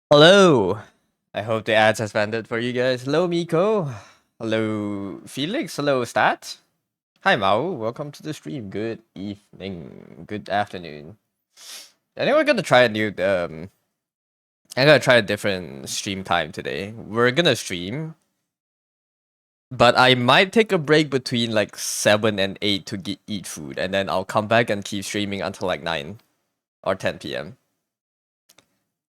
Hello. I hope the ads has landed for you guys. Hello, Miko. Hello, Felix. Hello, Stat. Hi, Mao. Welcome to the stream. Good evening. Good afternoon. I think we're gonna try a new. I'm gonna try a different stream time today. We're gonna stream, but I might take a break between like 7 and 8 to eat food, and then I'll come back and keep streaming until like 9 or 10 p.m.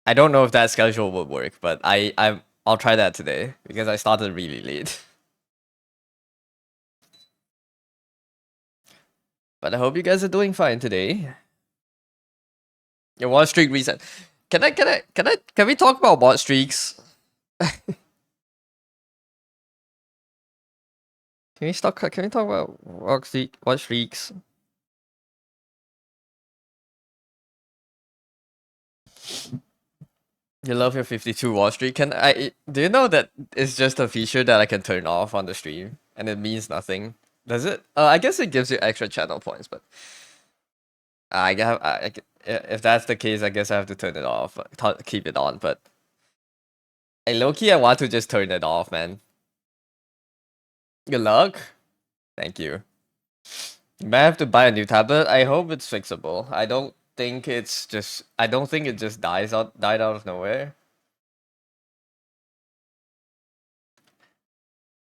I don't know if that schedule will work, but I'll try that today because I started really late. But I hope you guys are doing fine today. Your watch streak reset. Can we talk about watch streaks? Can we talk about watch streaks? You love your 52 watch streak. Do you know that it's just a feature that I can turn off on the stream and it means nothing? Does it? I guess it gives you extra channel points, but if that's the case, I guess I have to turn it off. Keep it on, but hey, low-key, I want to just turn it off, man. Good luck. Thank you. You might have to buy a new tablet. I hope it's fixable. I don't think it just died out of nowhere.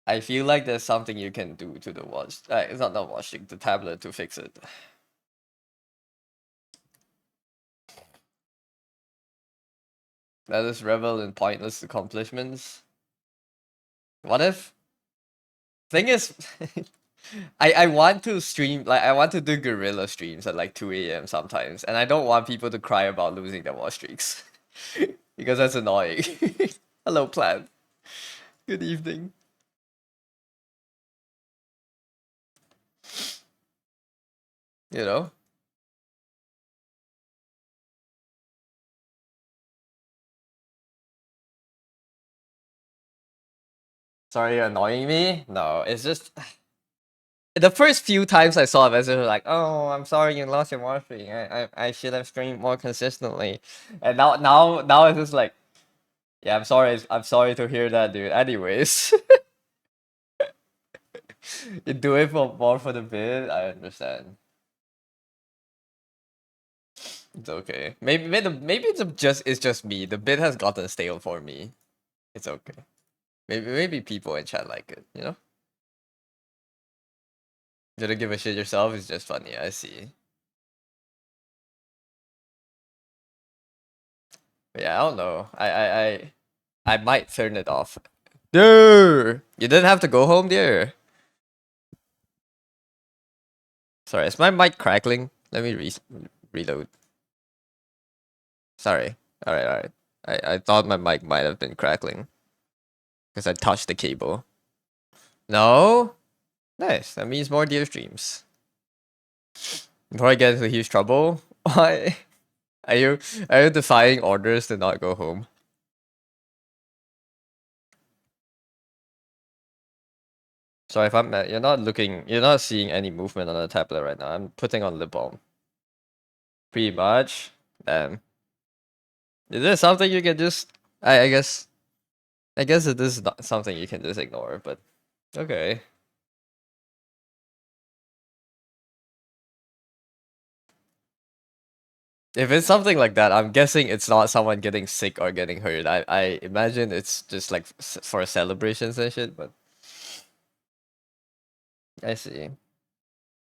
I feel like there's something you can do to the watch. It's not the watch, the tablet to fix it. Let us revel in pointless accomplishments. What if? Thing is, I want to stream, like I want to do guerrilla streams at like 2 a.m. sometimes, and I don't want people to cry about losing their watch streaks because that's annoying. Hello, Plan. Good evening. You know. Sorry, you're annoying me? No, it's just the first few times I saw a message was like, "Oh, I'm sorry you lost your watch streak. I should have streamed more consistently." And now it's just like, yeah, I'm sorry. I'm sorry to hear that, dude. Anyways, you do it for more for the bid. I understand. It's okay. Maybe it's just me. The bid has gotten stale for me. It's okay. Maybe people in chat like it. You know, didn't give a shit yourself. It's just funny. I see. But yeah, I don't know. I might turn it off. Dude, you didn't have to go home, dear. Sorry, is my mic crackling? Let me reload. Sorry. Alright. I thought my mic might have been crackling because I touched the cable. No? Nice. That means more deer streams. Before I get into huge trouble, why are you defying orders to not go home? Sorry if you're not seeing any movement on the tablet right now. I'm putting on lip balm. Pretty much. Damn. Is there something you can just I guess it is not something you can just ignore, but okay. If it's something like that, I'm guessing it's not someone getting sick or getting hurt. I imagine it's just like for celebrations and shit, but I see.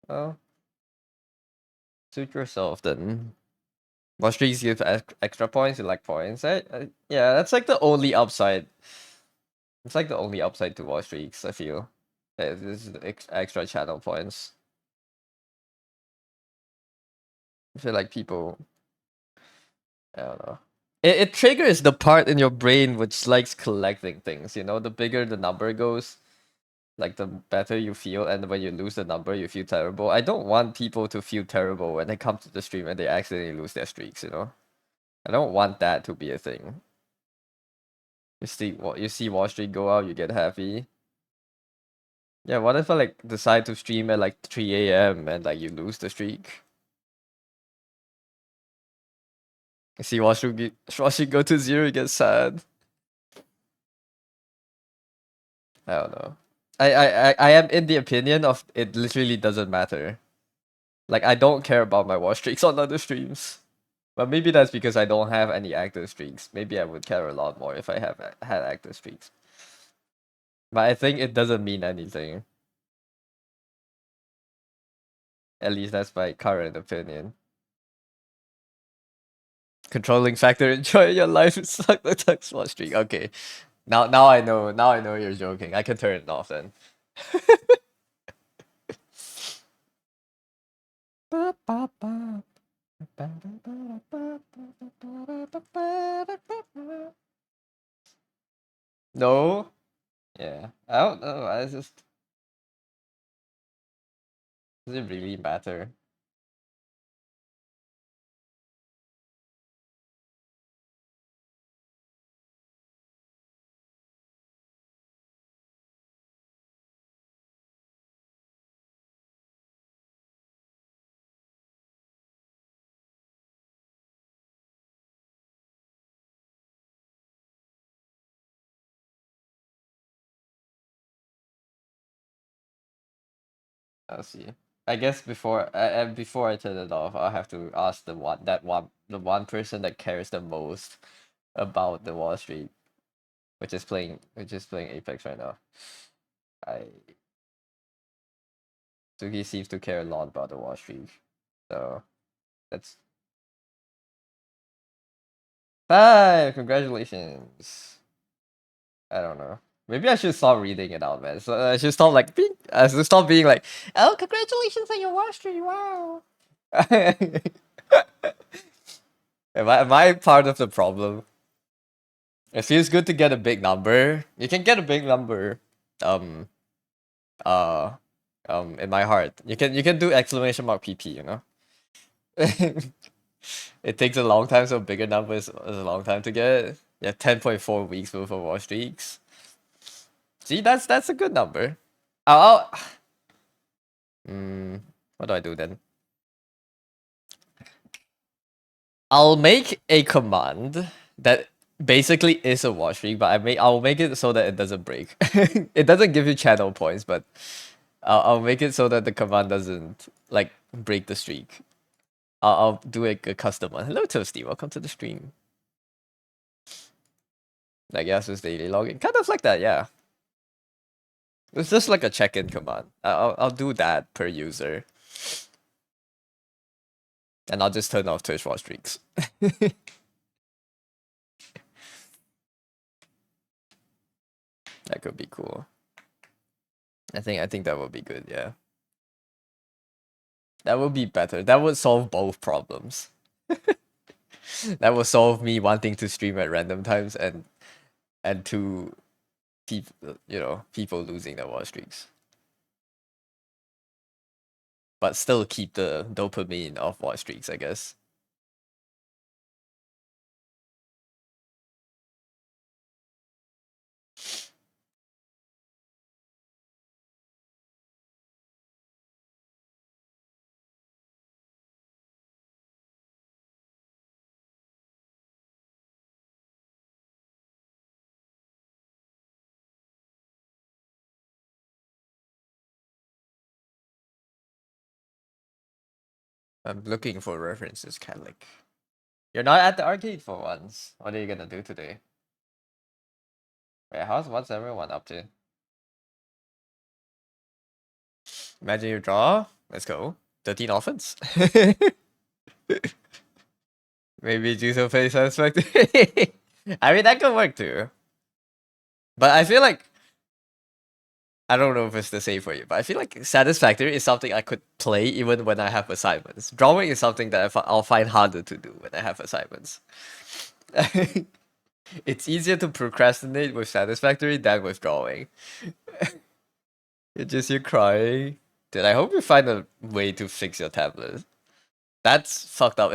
Well, suit yourself then. What streaks give extra points? You like points? Yeah, that's like the only upside. It's like the only upside to watch streaks, I feel. This is the extra channel points. I feel like people, I don't know. It triggers the part in your brain which likes collecting things, you know? The bigger the number goes, like the better you feel, and when you lose the number, you feel terrible. I don't want people to feel terrible when they come to the stream and they accidentally lose their streaks, you know? I don't want that to be a thing. You see Wall Street go out, you get happy. Yeah, what if I like decide to stream at like 3 a.m. and like you lose the streak? See Washington go to 0, get sad. I don't know. I am in the opinion of it literally doesn't matter. Like, I don't care about my watch streaks on other streams. But maybe that's because I don't have any active streaks. Maybe I would care a lot more if I had active streaks. But I think it doesn't mean anything. At least that's my current opinion. Controlling factor, enjoy your life, suck the text watch streak. Okay. Now I know. Now I know you're joking. I can turn it off then. No. Yeah. I don't know. I just does it really matter? I'll see. I guess before I turn it off, I'll have to ask the one person that cares the most about the Wall Street, which is playing Apex right now. I So he seems to care a lot about the Wall Street. So that's five. Congratulations. I don't know. Maybe I should stop reading it out, man. So I should stop I should stop being like, oh, congratulations on your Wall Street. Wow. Am I part of the problem? It feels good to get a big number. You can get a big number. Um. Uh. In my heart, you can do exclamation mark PP. You know. It takes a long time, so bigger numbers is a long time to get. Yeah, 10.4 weeks worth of watch streaks. See, that's a good number. I'll what do I do then? I'll make a command that basically is a watch streak, but I'll make it so that it doesn't break. It doesn't give you channel points, but I'll make it so that the command doesn't like break the streak. I'll do a custom one. Hello Toasty, welcome to the stream. I guess it's daily login. Kind of like that, yeah. It's just like a check-in command. I'll do that per user. And I'll just turn off Twitch watch streaks. That could be cool. I think that would be good, yeah. That would be better. That would solve both problems. That would solve me wanting to stream at random times and to people losing their watch streaks. But still keep the dopamine of watch streaks, I guess. I'm looking for references, Calic. You're not at the arcade for once. What are you gonna do today? Wait, what's everyone up to? Imagine you draw. Let's go. 13 offense. Maybe Juso face suspect. I mean, that could work too. But I feel like I don't know if it's the same for you, but I feel like Satisfactory is something I could play even when I have assignments. Drawing is something that I'll find harder to do when I have assignments. It's easier to procrastinate with Satisfactory than with drawing. It's just you crying. Dude, I hope you find a way to fix your tablet. That's fucked up.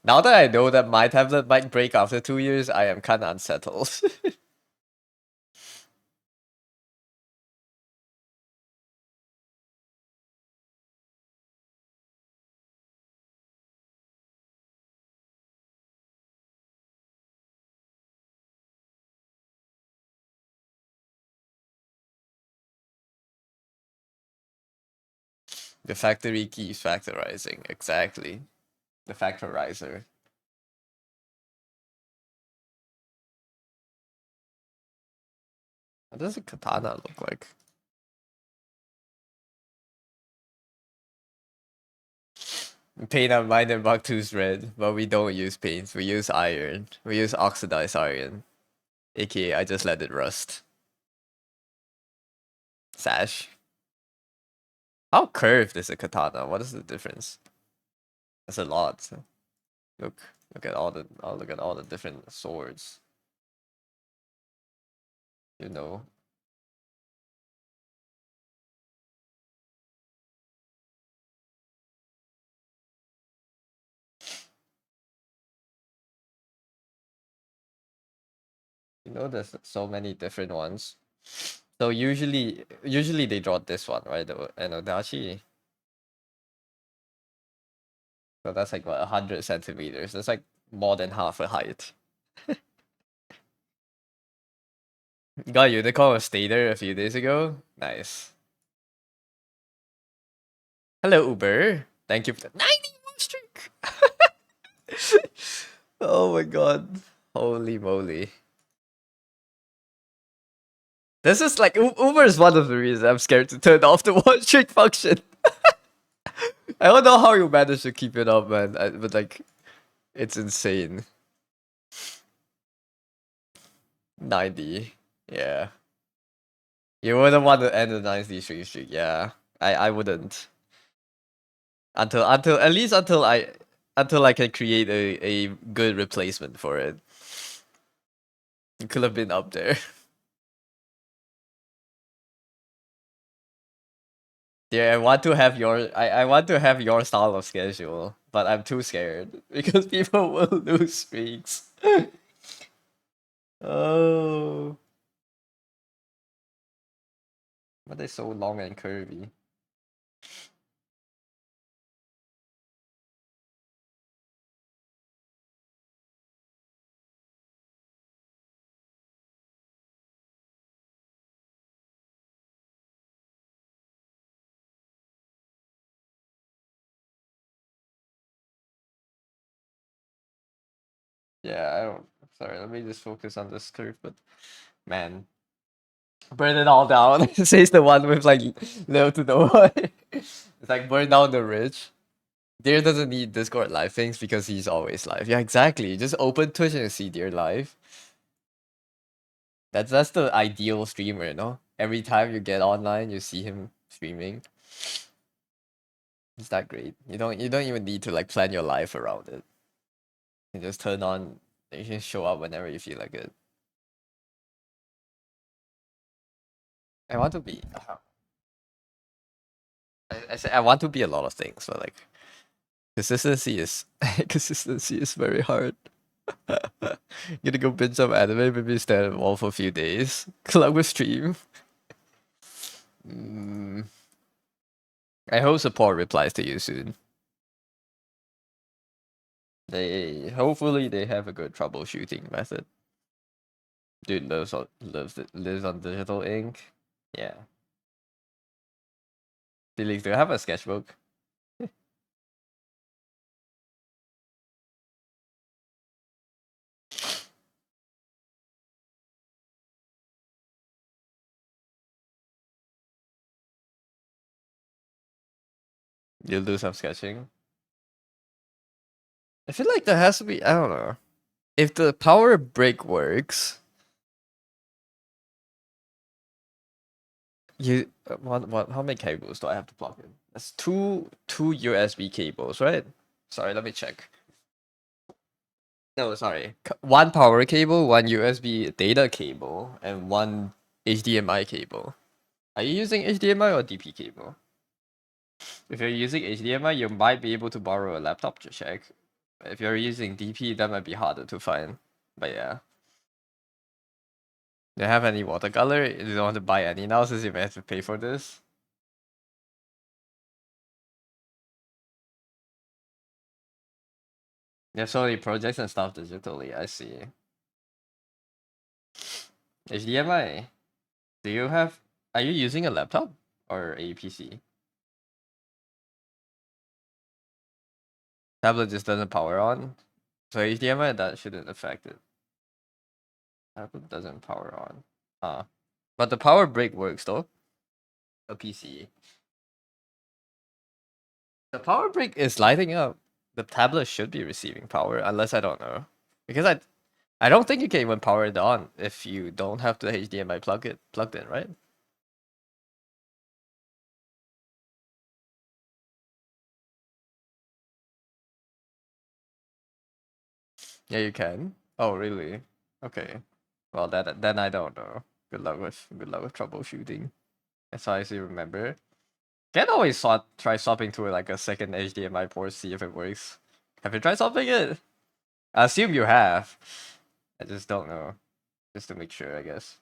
Now that I know that my tablet might break after 2 years, I am kinda unsettled. The factory keeps factorizing. Exactly. The factorizer. What does a katana look like? Paint on mine and Baktu's red, but we don't use paint. We use iron. We use oxidized iron. AKA, I just let it rust. Sash. How curved is a katana? What is the difference? That's a lot. Look, look at all the different swords. You know. You know, there's so many different ones. So usually they draw this one, right? The Enodachi. So that's like what 100 centimeters. That's like more than half a height. Got Unicorn was stay there a few days ago. Nice. Hello Uber. Thank you for the 90 streak. Oh my god. Holy moly. This is like Uber is one of the reasons I'm scared to turn off the one streak function. I don't know how you manage to keep it up, man. But like, it's insane. 90. Yeah. You wouldn't want to end the 90 streak. Yeah. I wouldn't. Until at least until I can create a good replacement for it. It could have been up there. Yeah, I want to have your style of schedule, but I'm too scared because people will lose streaks. Oh, but they're so long and curvy. Yeah, I don't. Sorry, let me just focus on this curve. But man, burn it all down. Says the one with like little to no one. It's like burn down the rich. Deer doesn't need Discord live things because he's always live. Yeah, exactly. Just open Twitch and see Deer live. That's the ideal streamer, you know? Every time you get online, you see him streaming. It's that great. You don't even need to like plan your life around it. You just turn on. You can show up whenever you feel like it. I want to be. I say I want to be a lot of things, but like consistency is consistency is very hard. Gonna go binge some anime, maybe stay at wall for a few days. Club with stream. Mm, I hope support replies to you soon. They hopefully they have a good troubleshooting method. Dude lives on digital ink. Yeah. Felix, do you have a sketchbook? You'll do some sketching. I feel like there has to be. I don't know. If the power brick works, you what? How many cables do I have to plug in? That's two USB cables, right? Sorry, let me check. No, sorry. One power cable, one USB data cable, and one HDMI cable. Are you using HDMI or DP cable? If you're using HDMI, you might be able to borrow a laptop to check. If you're using DP, that might be harder to find. But yeah. Do you have any watercolor? You don't want to buy any now since you may have to pay for this? There's so many projects and stuff digitally, I see. HDMI. Do you have... Are you using a laptop or a PC? Tablet just doesn't power on. So HDMI, that shouldn't affect it. Tablet doesn't power on. But the power brick works though. A PC. The power brick is lighting up. The tablet should be receiving power, unless I don't know. Because I don't think you can even power it on if you don't have the HDMI plugged in, right? Yeah, you can. Oh, really? Okay. Well, that then I don't know. Good luck with troubleshooting. As far as you remember. Can always try swapping to like a second HDMI port, see if it works. Have you tried swapping it? I assume you have. I just don't know. Just to make sure, I guess.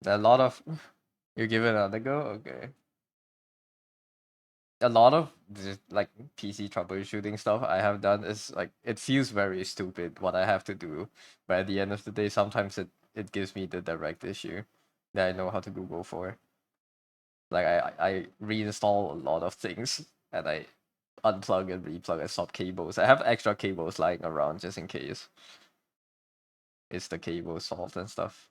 A lot of you give it another go? Okay. A lot of just like PC troubleshooting stuff I have done is like it feels very stupid what I have to do. But at the end of the day, sometimes it gives me the direct issue that I know how to Google for. Like I reinstall a lot of things and I unplug and replug and swap cables. I have extra cables lying around just in case it's the cable solved and stuff.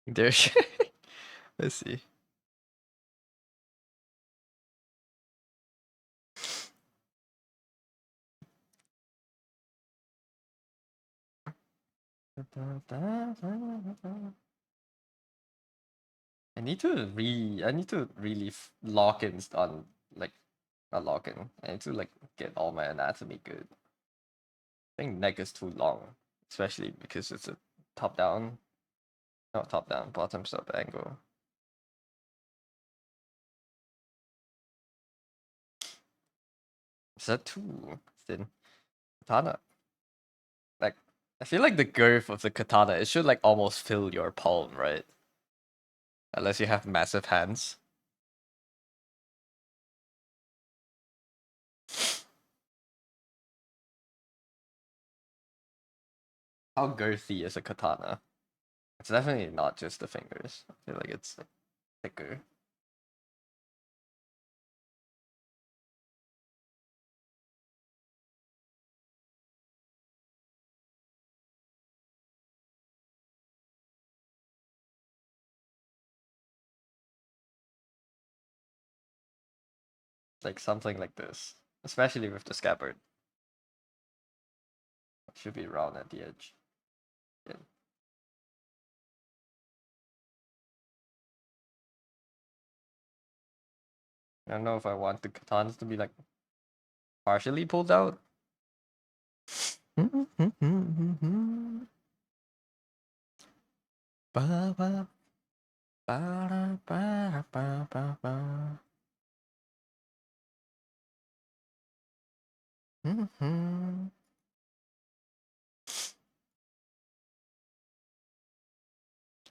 There, let's see. I need to really lock in on like not lock in. I need to like get all my anatomy good. I think neck is too long, especially because it's a top down, not top down, bottom up angle. Is that too thin? Katana. Like I feel like the girth of the katana, it should like almost fill your palm, right? Unless you have massive hands. How girthy is a katana? It's definitely not just the fingers. I feel like it's like, thicker. Like something like this. Especially with the scabbard. It should be round at the edge. Yeah. I don't know if I want the katanas to be like partially pulled out. Ba, ba, ba, ba, ba, ba, ba.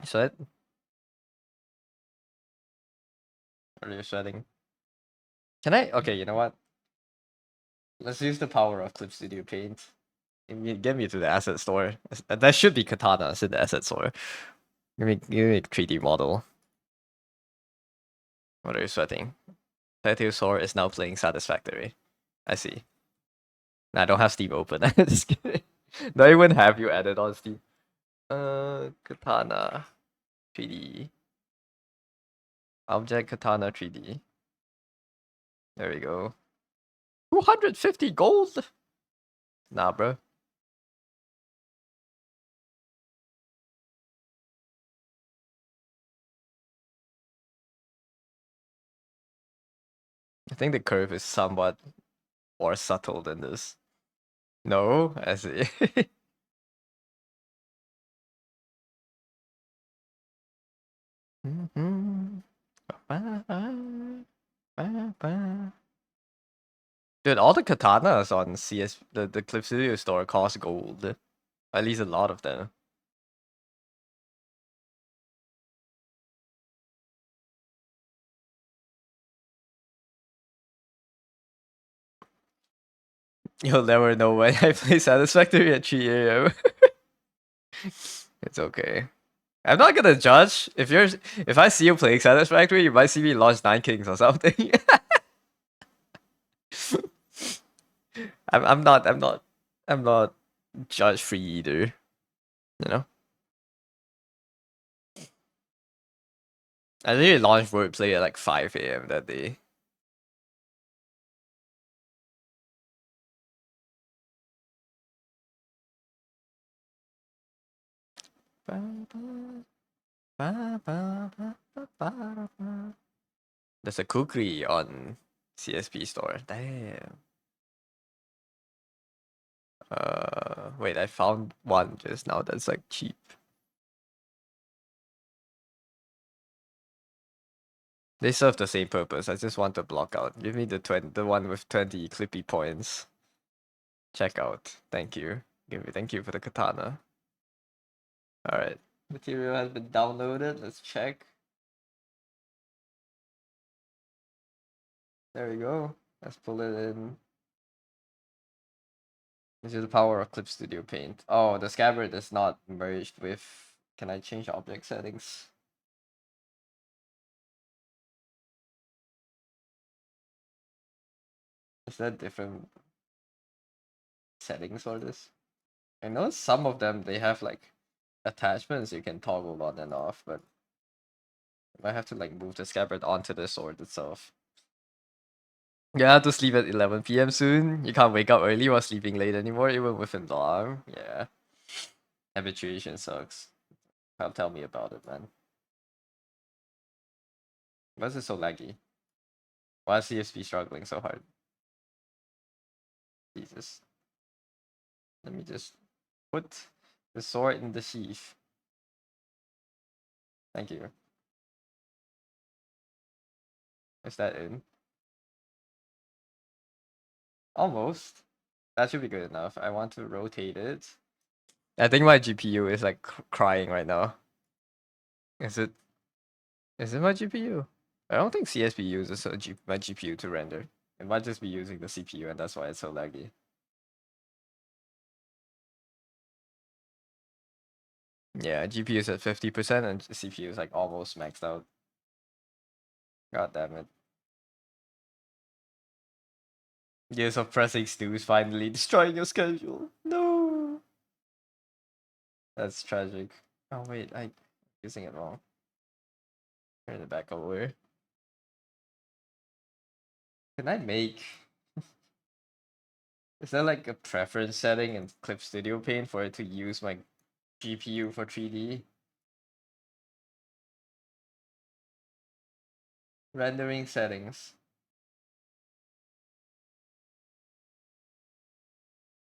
Sweat? Or are you sweating? Can I? Okay, you know what? Let's use the power of Clip Studio Paint. Get me to the asset store. That should be katanas in the asset store. Give me a 3D model. What are you sweating? Plesiosaur is now playing Satisfactory. I see. I don't have Steam open. Just kidding. Do I even have you added on Steam? Katana 3D. Object Katana 3D. There we go. 250 gold? Nah, bro. I think the curve is somewhat more subtle than this. No, I see. Dude, all the katanas on the Clip Studio store cost gold. At least a lot of them. You'll never know when I play Satisfactory at 3 a.m. It's okay. I'm not gonna judge. If I see you playing Satisfactory, you might see me launch 9 Kings or something. I'm not judge free either. You know? I think launched wordplay at like 5 a.m. that day. There's a kukri on CSP store. Damn. Wait, I found one just now that's like cheap. They serve the same purpose. I just want to block out. Give me the one with 20 clippy points. Check out. Thank you. Thank you for the katana. Alright. Material has been downloaded. Let's check. There we go. Let's pull it in. This is the power of Clip Studio Paint. Oh, the scabbard is not merged with. Can I change object settings? Is that different settings for this? I know some of them they have like attachments you can toggle on and off, but I might have to like move the scabbard onto the sword itself. You have to sleep at 11 p.m. soon. You can't wake up early while sleeping late anymore, even with an alarm. Yeah. Habituation sucks. Come tell me about it, man. Why is it so laggy? Why is CSP struggling so hard? Jesus. Let me just put the sword in the sheath. Thank you. Is that in? Almost. That should be good enough. I want to rotate it. I think my GPU is like crying right now. Is it? Is it my GPU? I don't think CSP uses my GPU to render. It might just be using the CPU, and that's why it's so laggy. Yeah, GPU is at 50%, and CPU is like almost maxed out. God damn it. Years of pressing snooze finally destroying your schedule. No! That's tragic. Oh wait, I'm using it wrong. Turn it back over. Can I make... Is there like a preference setting in Clip Studio Paint for it to use my GPU for 3D? Rendering settings.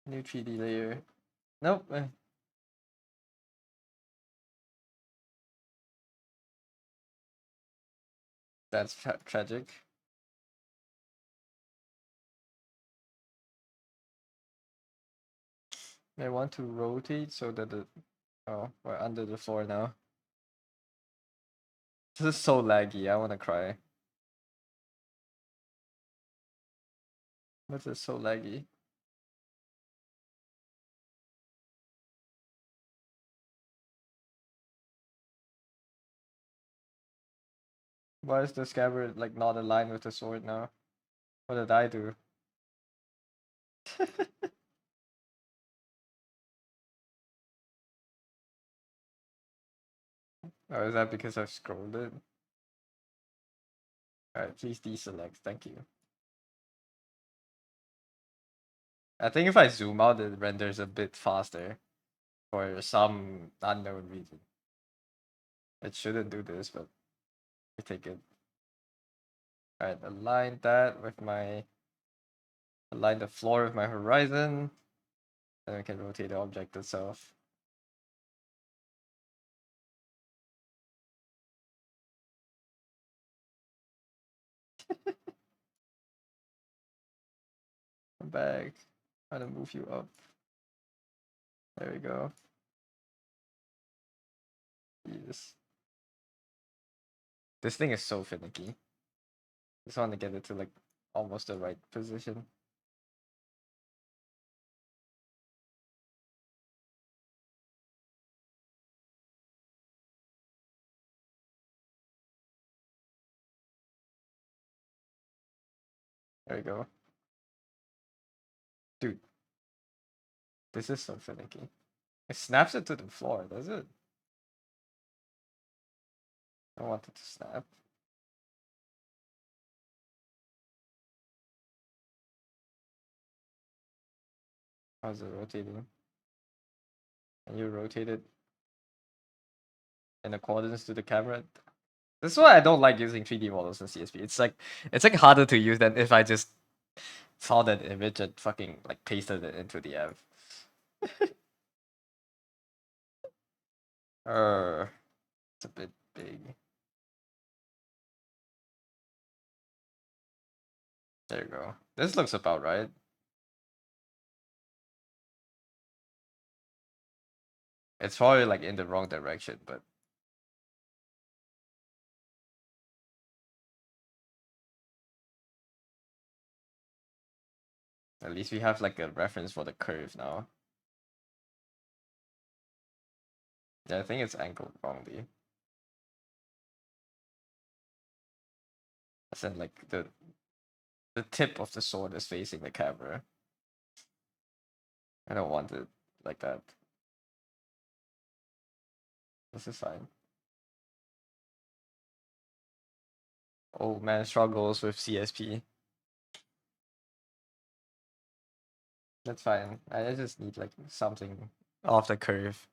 New 3D layer. Nope. That's tragic. I want to rotate so that the... Oh, we're under the floor now. This is so laggy, I wanna cry. This is so laggy. Why is the scabbard like not aligned with the sword now? What did I do? Oh, is that because I've scrolled it? Alright, please deselect, thank you. I think if I zoom out, it renders a bit faster for some unknown reason. It shouldn't do this, but we take it. Alright, align that with my... Align the floor with my horizon. and we can rotate the object itself. Come back. Trying to move you up. There we go. Jesus. This thing is so finicky. Just want to get it to like almost the right position. There we go. Dude. This is so finicky. It snaps it to the floor, does it? I want it to snap. How's it rotating? And you rotate it in accordance to the camera. This is why I don't like using 3D models in CSP. It's like harder to use than if I just saw that image and fucking like pasted it into the app. It's a bit big. There you go. This looks about right. It's probably like in the wrong direction, but at least we have like a reference for the curve now. Yeah, I think it's angled wrongly. I said like the tip of the sword is facing the camera. I don't want it like that. This is fine. Old man struggles with CSP. That's fine. I just need like something off the curve,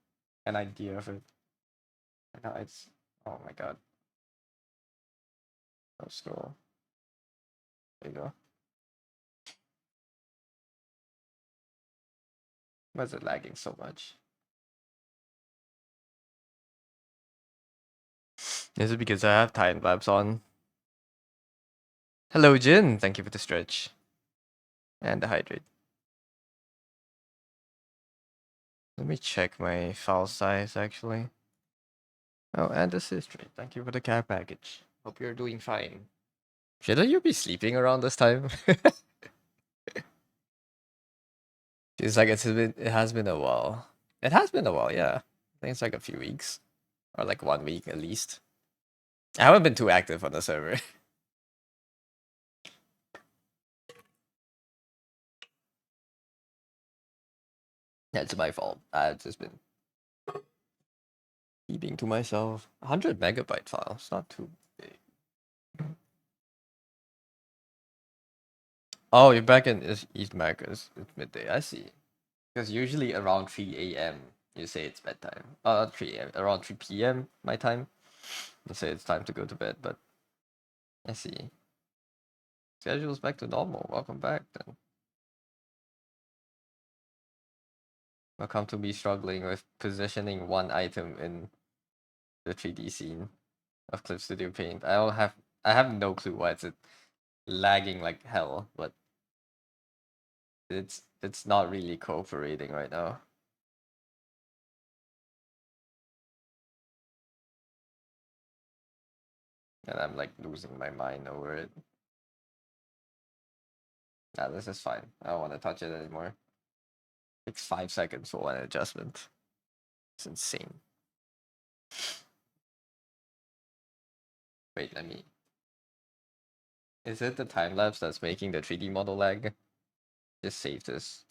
an idea of it. And now it's, oh my god. No scroll. There you go. Why is it lagging so much? Is it because I have time lapse on? Hello, Jin. Thank you for the stretch and the hydrate. Let me check my file size actually. Oh, and this history. Thank you for the care package. Hope you're doing fine. Shouldn't you be sleeping around this time? It's like it has been a while. It has been a while, yeah. I think it's like a few weeks. Or like 1 week at least. I haven't been too active on the server. Yeah, it's my fault. I've just been keeping to myself. 100 megabyte file. It's not too big. Oh, you're back in East America. It's midday. I see. Because usually around 3 a.m. you say it's bedtime. 3 a.m. Around 3 p.m. my time. You say it's time to go to bed, but I see. Schedule's back to normal. Welcome back then. Welcome to me struggling with positioning one item in the 3D scene of Clip Studio Paint. I have no clue why it's lagging like hell, but it's not really cooperating right now. And I'm like losing my mind over it. Nah, this is fine. I don't want to touch it anymore. Takes 5 seconds for one adjustment. It's insane. Wait, let me. Is it the time lapse that's making the 3D model lag? Just save this.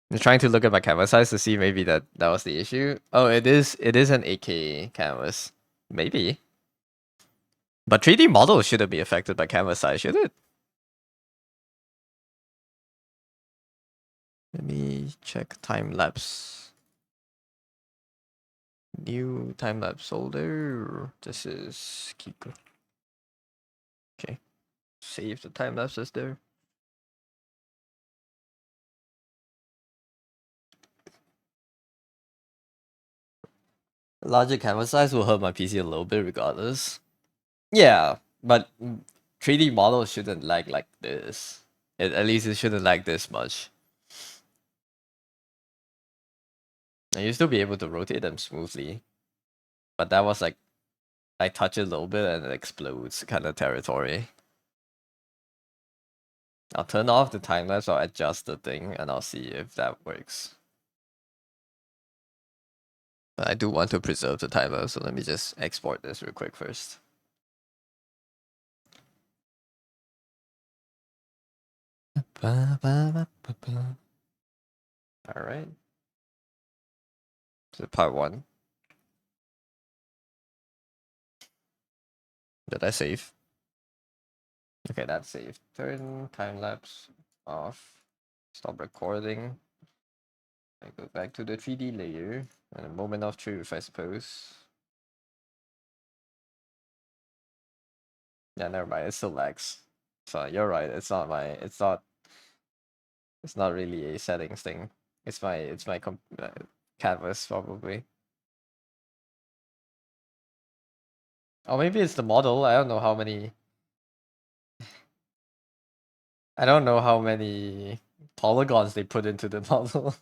I'm trying to look at my canvas size to see maybe that was the issue. Oh, it is an 8K canvas. Maybe. But 3D models shouldn't be affected by canvas size, should it? Let me check time lapse. New time-lapse folder. This is Kiko. Okay. Save the time-lapses there. Larger canvas size will hurt my PC a little bit regardless. Yeah, but 3D models shouldn't lag like this. At least it shouldn't lag this much. And you still be able to rotate them smoothly. But that was like, I touch it a little bit and it explodes kind of territory. I'll turn off the time lapse, I'll adjust the thing, and I'll see if that works. But I do want to preserve the time lapse, so let me just export this real quick first. Alright. So part 1. Did I save? Okay, that's saved. Turn time lapse off. Stop recording. I go back to the 3D layer. And a moment of truth, I suppose. Yeah, never mind. It still lags. So you're right. It's not my. It's not. It's not really a settings thing. It's my. It's my canvas probably. Or maybe it's the model. I don't know how many. I don't know how many polygons they put into the model.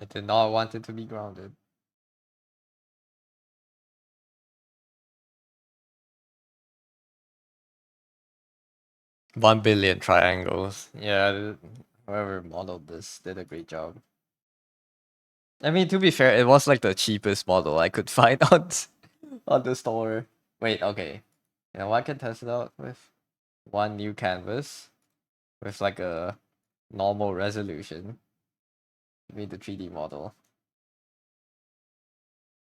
I did not want it to be grounded. One billion triangles. Yeah, whoever modeled this did a great job. I mean, to be fair, it was like the cheapest model I could find on the store. Wait, okay. You know, I can test it out with one new canvas with like a normal resolution. Give me the 3D model.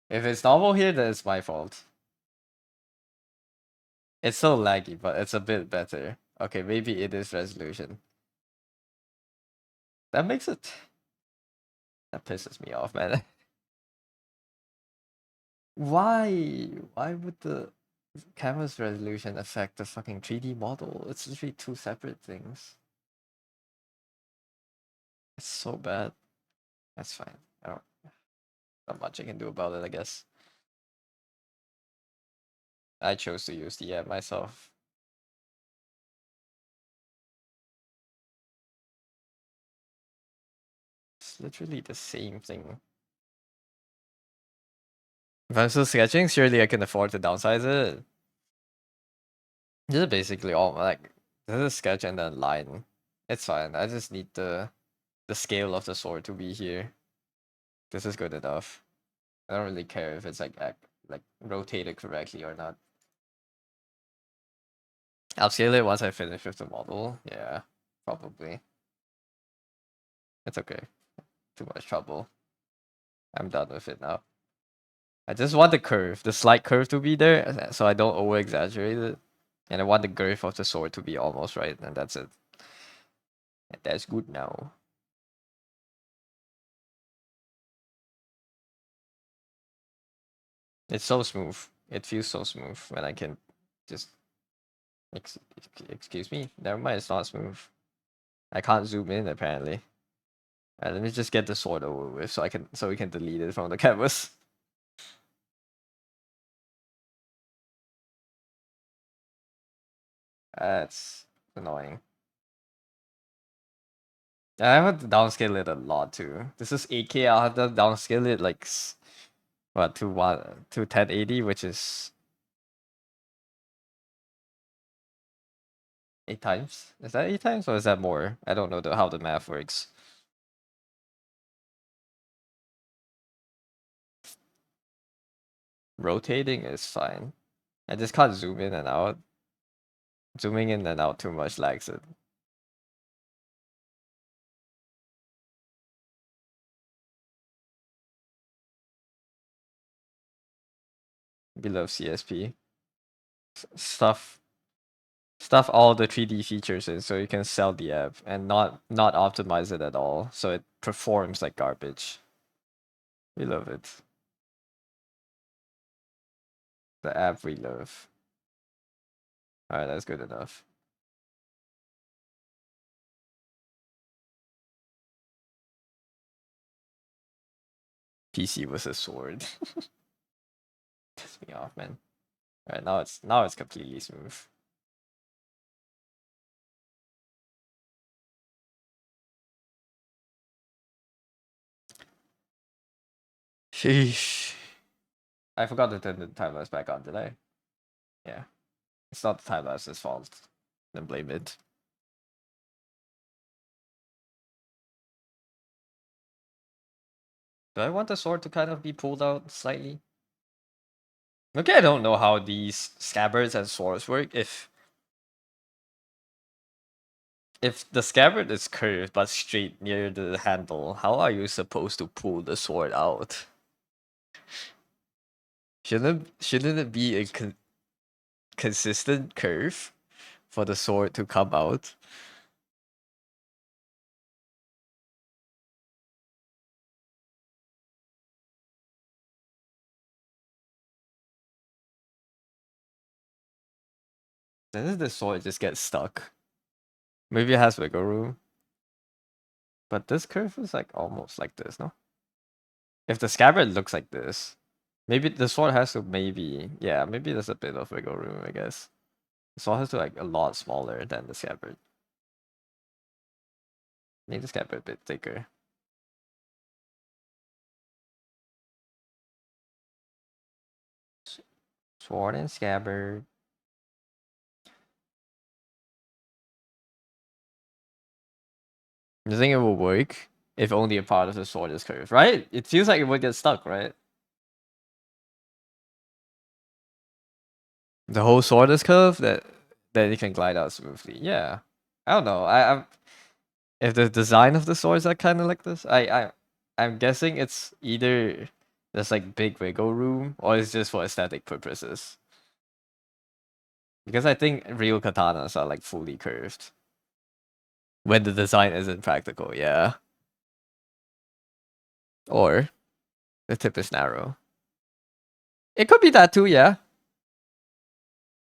If it's normal here, then it's my fault. It's so laggy, but it's a bit better. Okay, maybe it is resolution. That makes it. That pisses me off, man. Why? Why would the canvas resolution affect the fucking 3D model? It's literally two separate things. It's so bad. That's fine. I don't. Not much I can do about it, I guess. I chose to use the app myself. It's literally the same thing. If I'm still sketching, surely I can afford to downsize it. This is basically all like this is sketch and then line. It's fine. I just need the scale of the sword to be here. This is good enough. I don't really care if it's like rotated correctly or not. I'll scale it once I finish with the model. Yeah, probably. It's okay. Too much trouble. I'm done with it now. I just want the curve, the slight curve to be there, so I don't over exaggerate it. And I want the girth of the sword to be almost right, and that's it. And that's good now. It's so smooth. It feels so smooth when I can just. Excuse me? Never mind, it's not smooth. I can't zoom in apparently. Alright, let me just get the sword over with so we can delete it from the canvas. That's annoying. I have to downscale it a lot too. This is 8K. I'll have to downscale it like what to 1080, which is 8 times. Is that 8 times or is that more? I don't know how the math works. Rotating is fine. I just can't zoom in and out. Zooming in and out too much lags it. We love CSP. Stuff stuff all the 3D features in so you can sell the app and not optimize it at all, so it performs like garbage. We love it. The app we love. Alright, that's good enough. PC was a sword. Piss me off, man. Alright, now it's completely smooth. Sheesh. I forgot to turn the time lapse back on, did I? Yeah. It's not the time lapse's fault. Then blame it. Do I want the sword to kind of be pulled out slightly? Okay, I don't know how these scabbards and swords work. If the scabbard is curved but straight near the handle, how are you supposed to pull the sword out? Shouldn't it be a consistent curve for the sword to come out? Then the sword just gets stuck. Maybe it has wiggle room. But this curve is like almost like this, no? If the scabbard looks like this, maybe the sword has to yeah, maybe there's a bit of wiggle room, I guess. The sword has to like a lot smaller than the scabbard. Make the scabbard a bit thicker. Sword and scabbard. You think it will work if only a part of the sword is curved, right? It feels like it would get stuck, right? The whole sword is curved, that it can glide out smoothly. Yeah, I don't know. I'm if the design of the swords are kind of like this, I'm guessing it's either there's like big wiggle room or it's just for aesthetic purposes. Because I think real katanas are like fully curved when the design isn't practical. Yeah, or the tip is narrow. It could be that too. Yeah,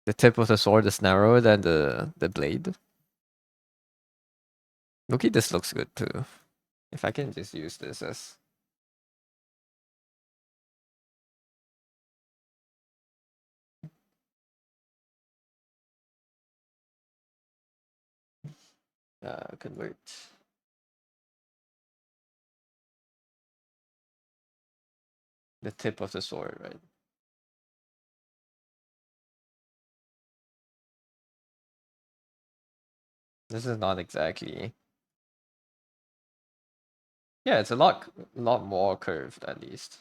the tip of the sword is narrower than the blade. Look, this looks good too. If I can just use this as convert. The tip of the sword, right? This is not exactly. Yeah, it's a lot more curved at least.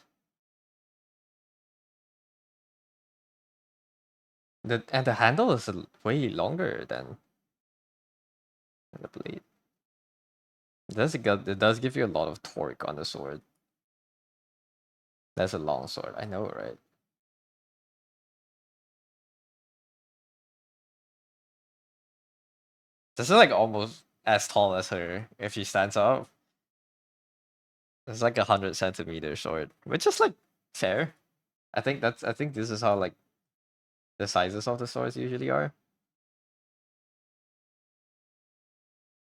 And the handle is way longer than the blade. It does give you a lot of torque on the sword. That's a long sword, I know, right? This is like almost as tall as her if she stands up. It's like 100 centimeter sword, which is like fair. I think this is how like the sizes of the swords usually are.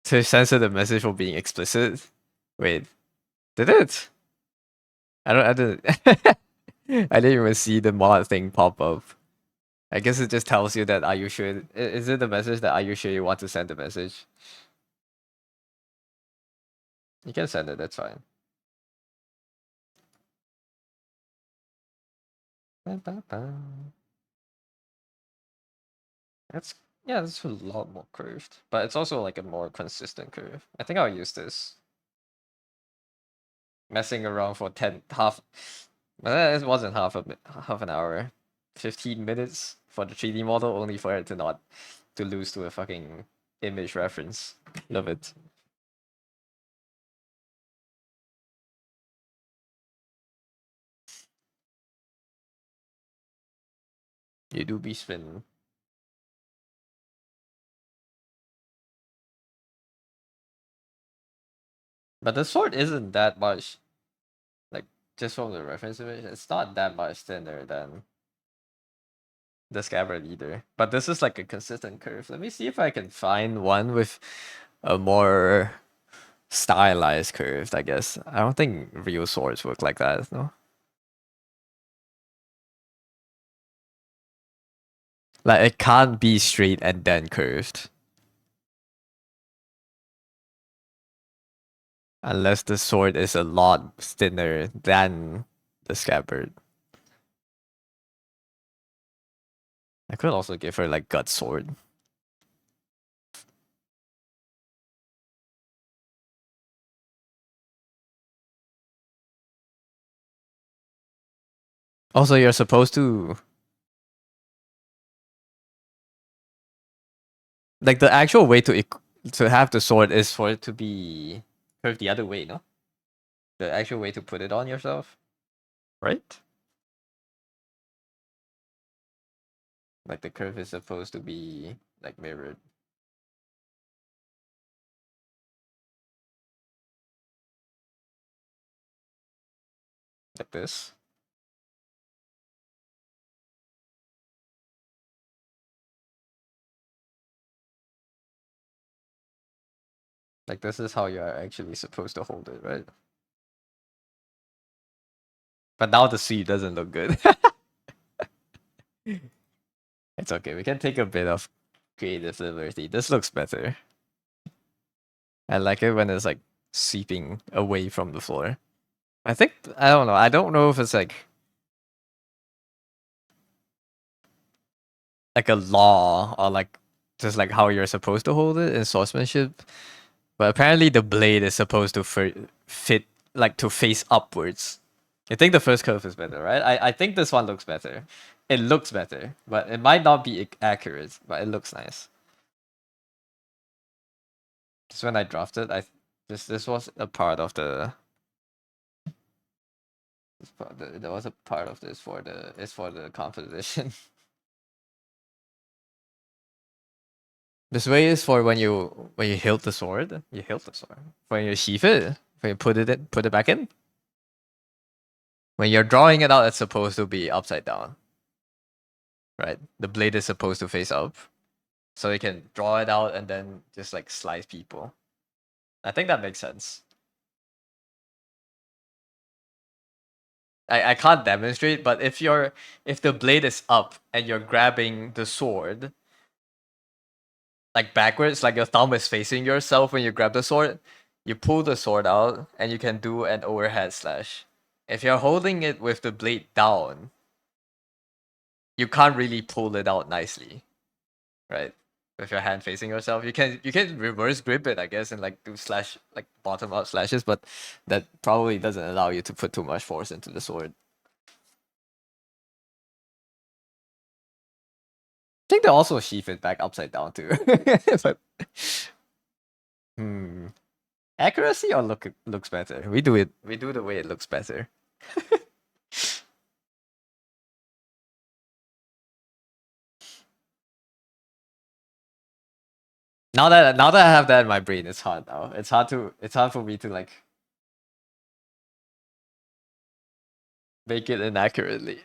To censor the message for being explicit. Wait, did it? I didn't I didn't even see the mod thing pop up. I guess it just tells you that are you sure is it the message that are you sure you want to send the message? You can send it, that's fine. That's yeah, that's a lot more curved. But it's also like a more consistent curve. I think I'll use this. Messing around for it wasn't half an hour. 15 minutes for the 3D model only for it to not to lose to a fucking image reference. Love it. You do be spinning. But the sword isn't that much, like, just from the reference image, it's not that much thinner than the scabbard either. But this is like a consistent curve. Let me see if I can find one with a more stylized curve, I guess. I don't think real swords work like that, no? Like, it can't be straight and then curved. Unless the sword is a lot thinner than the scabbard. I could also give her like gut sword. Also, you're supposed to like the actual way to have the sword is for it to be curved the other way, no? The actual way to put it on yourself, right? Like the curve is supposed to be like mirrored. Like this. Like this is how you're actually supposed to hold it, right? But now the C doesn't look good. It's okay. We can take a bit of creative liberty. This looks better. I like it when it's like seeping away from the floor. I think I don't know. I don't know if it's like a law or like just like how you're supposed to hold it in swordsmanship. But apparently the blade is supposed to fit like to face upwards. I think the first curve is better, right? I think this one looks better. It looks better, but it might not be accurate, but it looks nice. Just when I drafted, this was a part of the there was a part of this for the composition. This way is for when you hilt the sword. You hilt the sword. When you sheath it, when you put it back in. When you're drawing it out, it's supposed to be upside down, right? The blade is supposed to face up, so you can draw it out and then just like slice people. I think that makes sense. I can't demonstrate, but if the blade is up and you're grabbing the sword like backwards, like your thumb is facing yourself when you grab the sword, you pull the sword out and you can do an overhead slash. If you're holding it with the blade down, you can't really pull it out nicely, right? With your hand facing yourself, you can reverse grip it, I guess, and like do slash like bottom up slashes, but that probably doesn't allow you to put too much force into the sword. I think they also sheath it back upside down too. But hmm. Accuracy or looks better? We do the way it looks better. Now that I have that in my brain, it's hard now. It's hard for me to like make it inaccurately.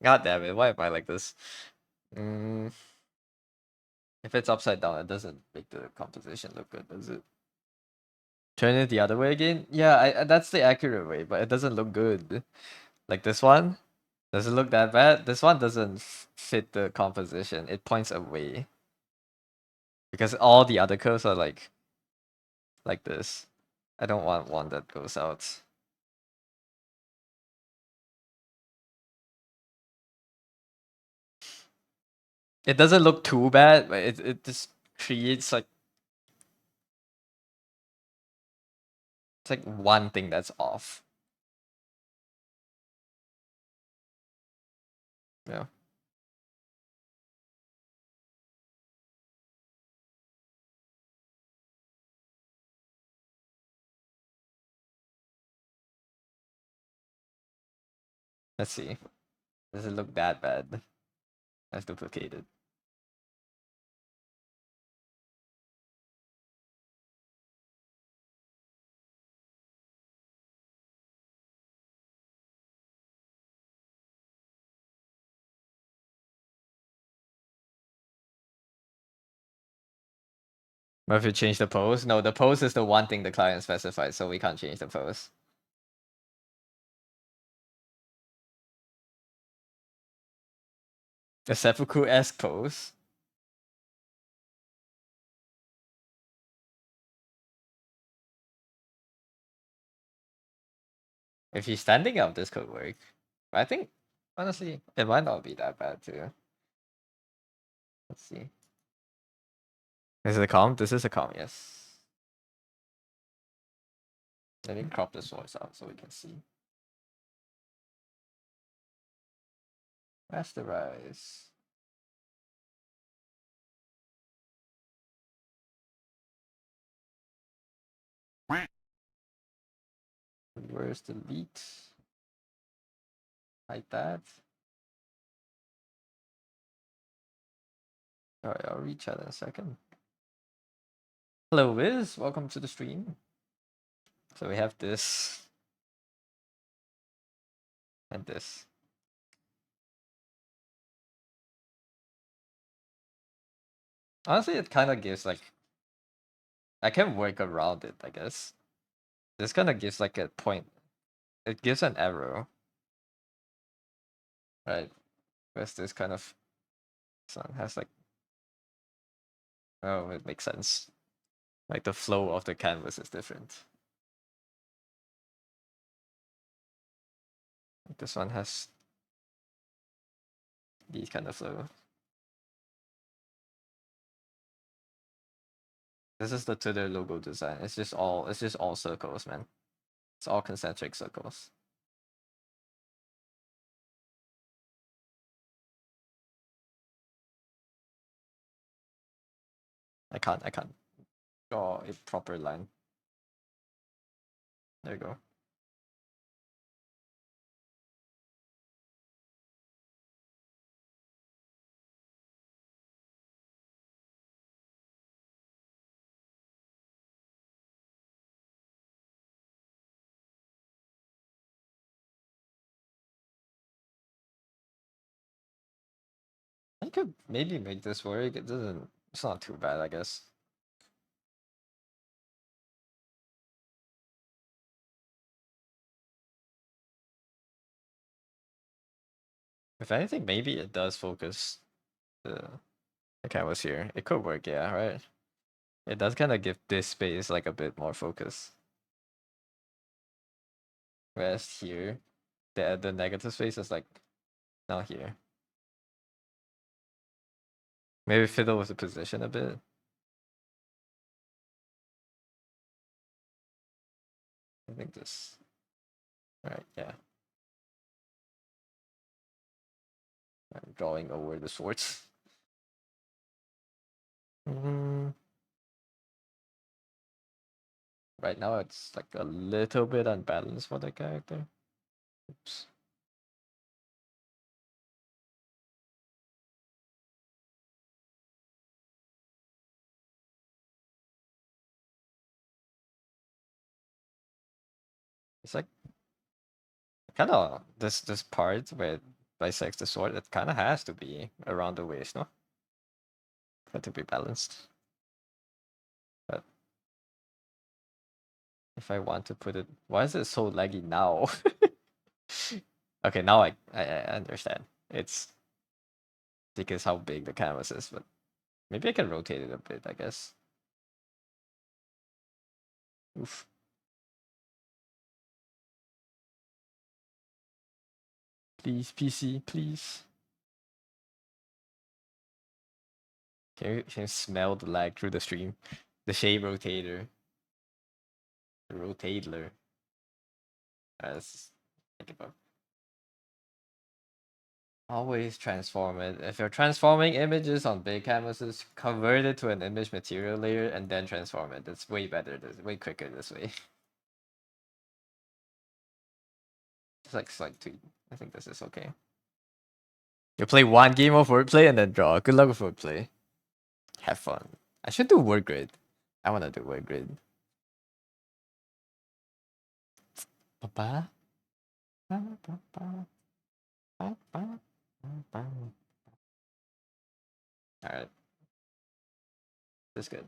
God damn it! Why am I like this? Mm, if it's upside down, it doesn't make the composition look good, does it? Turn it the other way again? Yeah, that's the accurate way, but it doesn't look good. Like this one, does it look that bad? This one doesn't fit the composition. It points away because all the other curves are like this. I don't want one that goes out. It doesn't look too bad, but it just creates like it's like one thing that's off. Yeah. Let's see. Does it look that bad? That's duplicated. But if you change the pose, no, the pose is the one thing the client specifies, so we can't change the pose. A seppuku-esque pose. If he's standing up, this could work. But I think, honestly, it might not be that bad too. Let's see. Is it a comp? This is a comp, yes. Let me crop this voice out so we can see. Rasterize. Reverse delete. Like that. Alright, I'll rechat in a second. Hello, Wiz. Welcome to the stream. So we have this. And this. Honestly, it kind of gives like... I can work around it, I guess. This kind of gives like a point. It gives an arrow. Right? Whereas this kind of... Sun has like... Oh, it makes sense. Like the flow of the canvas is different. This one has these kind of flow. This is the Twitter logo design. It's just all circles, man. It's all concentric circles. I can't draw a proper line. There you go. I could maybe make this work. It doesn't. It's not too bad, I guess. If anything, maybe it does focus the canvas here. It could work, yeah, right? It does kind of give this space like a bit more focus. Whereas here, the negative space is like now here. Maybe fiddle with the position a bit. I think this. Right, yeah. I'm drawing over the swords. Right now it's like a little bit unbalanced for the character. Oops. It's like kind of this part where it bisects the sword. It kind of has to be around the waist, no? For it to be balanced. But if I want to put it, why is it so laggy now? Okay, now I understand. It's because how big the canvas is, but maybe I can rotate it a bit, I guess. Oof. Please, PC, please. Can you smell the lag through the stream? The shade rotator. The rotatler. Let's think about. Always transform it. If you're transforming images on big canvases, convert it to an image material layer and then transform it. It's way better. This way quicker this way. It's like slight tweak. I think this is okay. You play one game of wordplay and then draw. Good luck with wordplay. Have fun. I should do word grid. I wanna do word grid. Alright. That's good.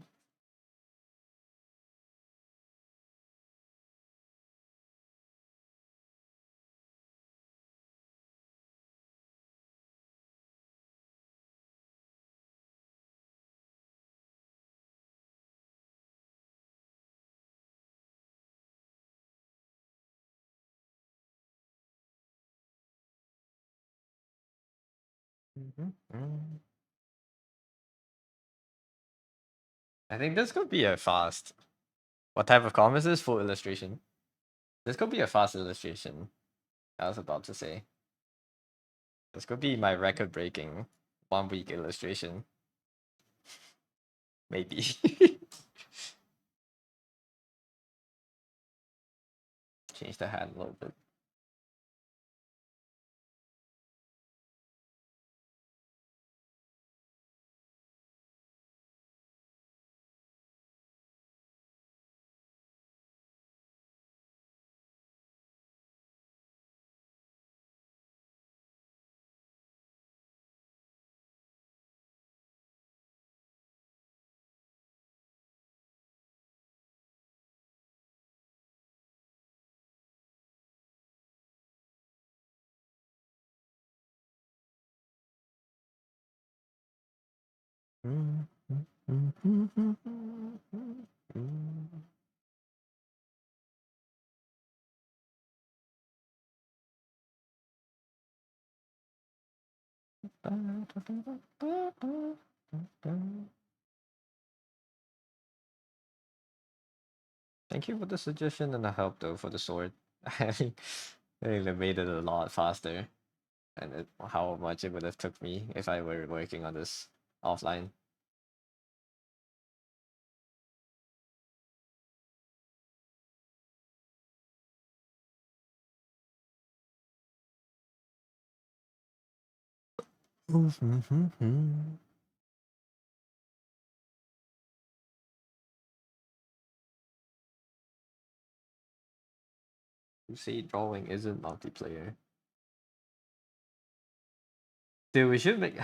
I think this could be a fast. What type of comment is this? Full illustration. This could be a fast illustration. I was about to say. This could be my record breaking 1 week illustration. Maybe. Change the hand a little bit. Thank you for the suggestion and the help though for the sword. I think they made it a lot faster, and how much it would have took me if I were working on this offline. You say drawing isn't multiplayer. Dude, we should make.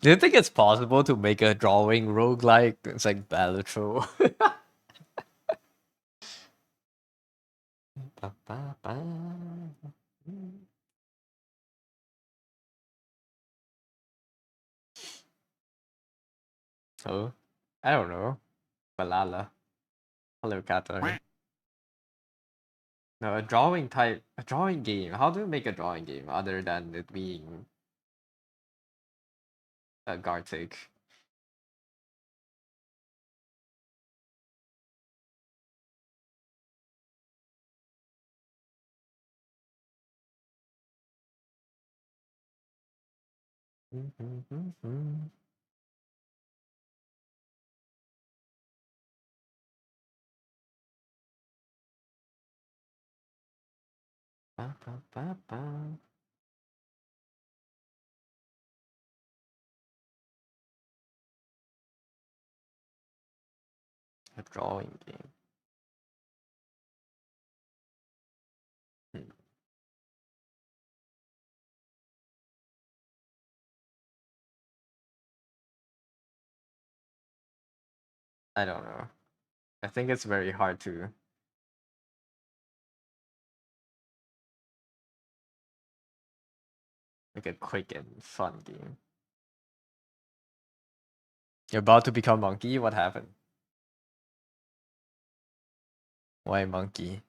Do you think it's possible to make a drawing roguelike? It's like Balatro. Oh, I don't know. Balala. Hello, Katar. No, a drawing game. How do you make a drawing game other than it being a Gartic? A drawing game. Hmm. I don't know. I think it's very hard to make a quick and fun game. You're about to become monkey? What happened? Why monkey?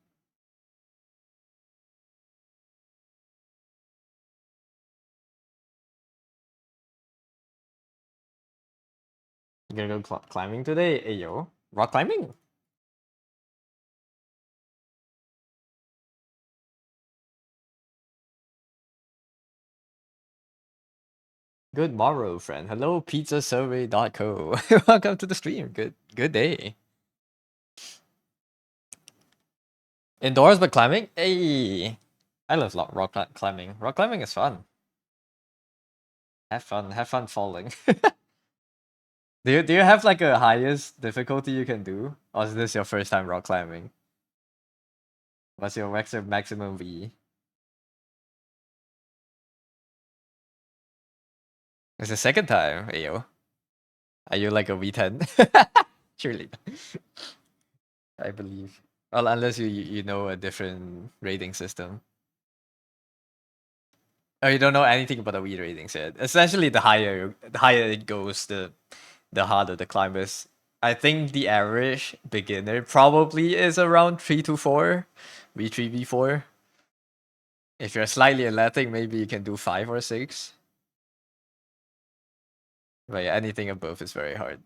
You gonna go climbing today? Hey yo. Rock climbing? Good morrow, friend. Hello, pizzasurvey.co. Welcome to the stream. Good day. Indoors but climbing? Hey. I love rock climbing. Rock climbing is fun. Have fun falling. Do you have like a highest difficulty you can do? Or is this your first time rock climbing? What's your maximum V? It's the second time, Ayo. Are you like a V10? Surely. I believe. Well, unless you know a different rating system. Or you don't know anything about the V ratings yet. Essentially, the higher it goes, the harder the climb is. I think the average beginner probably is around 3 to 4, V3, V4. If you're slightly athletic, maybe you can do 5 or 6. But yeah, anything above is very hard.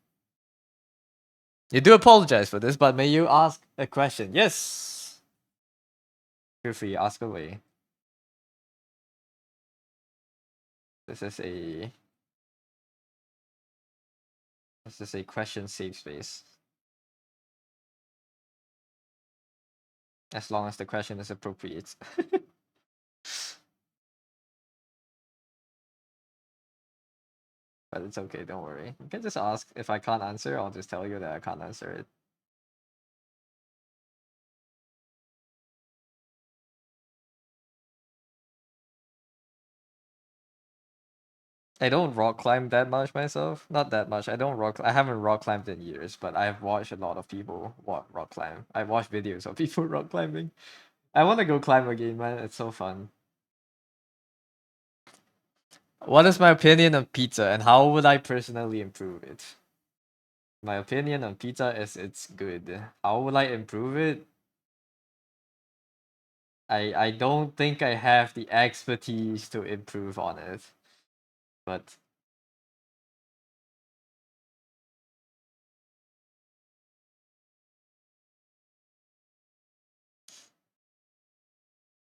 You do apologize for this, but may you ask a question? Yes. Feel free, ask away. This is a question safe space. As long as the question is appropriate. But it's okay, don't worry. You can just ask. If I can't answer, I'll just tell you that I can't answer it. I don't rock climb that much myself. Not that much. I haven't rock climbed in years, but I've watched a lot of people rock climb. I've watched videos of people rock climbing. I want to go climb again, man. It's so fun. What is my opinion on pizza and how would I personally improve it? My opinion on pizza is it's good. How will I improve it? I don't think I have the expertise to improve on it. But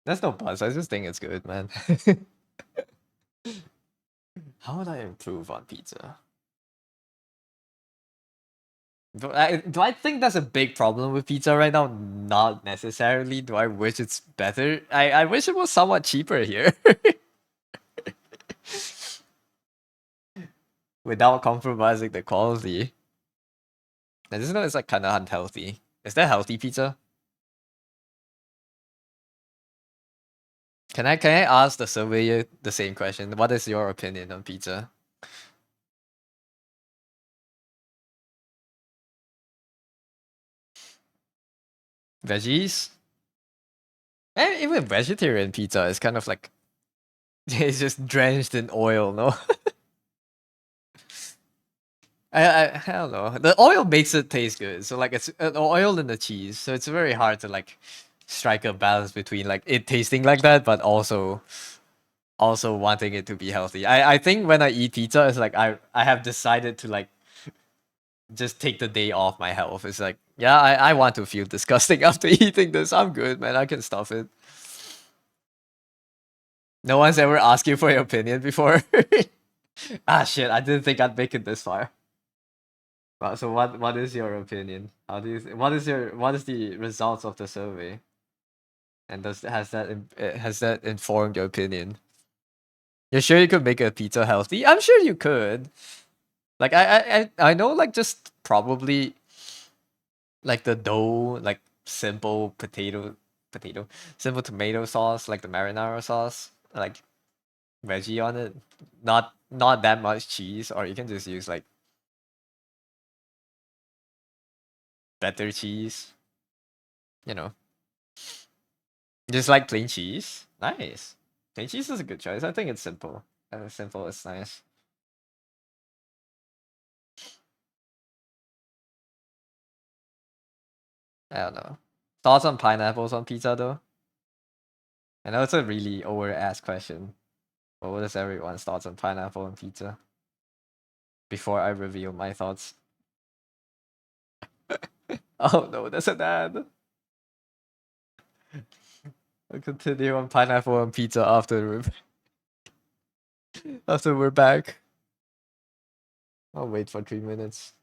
that's no buzz. I just think it's good, man. How would I improve on pizza? Do I think that's a big problem with pizza right now? Not necessarily. Do I wish it's better? I wish it was somewhat cheaper here. Without compromising the quality. I just know it's like kind of unhealthy. Is that healthy pizza? Can I ask the surveyor the same question? What is your opinion on pizza? Veggies? And even vegetarian pizza is kind of like it's just drenched in oil, no? I don't know. The oil makes it taste good. So like it's the oil and the cheese. So it's very hard to like strike a balance between like it tasting like that, but also wanting it to be healthy. I think when I eat pizza, it's like I have decided to like just take the day off my health. It's like yeah, I want to feel disgusting after eating this. I'm good, man. I can stuff it. No one's ever asked you for your opinion before. Ah shit! I didn't think I'd make it this far. So what is your opinion? How do you what is the results of the survey? And has that informed your opinion? You're sure you could make a pizza healthy? I'm sure you could. Like I know like just probably like the dough, like simple potato simple tomato sauce, like the marinara sauce, like veggie on it. Not that much cheese, or you can just use like better cheese, you know. Just like plain cheese. Nice. Plain cheese is a good choice. I think it's simple. Simple is nice. I don't know. Thoughts on pineapples on pizza though? I know it's a really over asked question. But what is everyone's thoughts on pineapple on pizza? Before I reveal my thoughts. Oh no, that's an ad. I'll continue on pineapple on pizza after we're back. I'll wait for 3 minutes.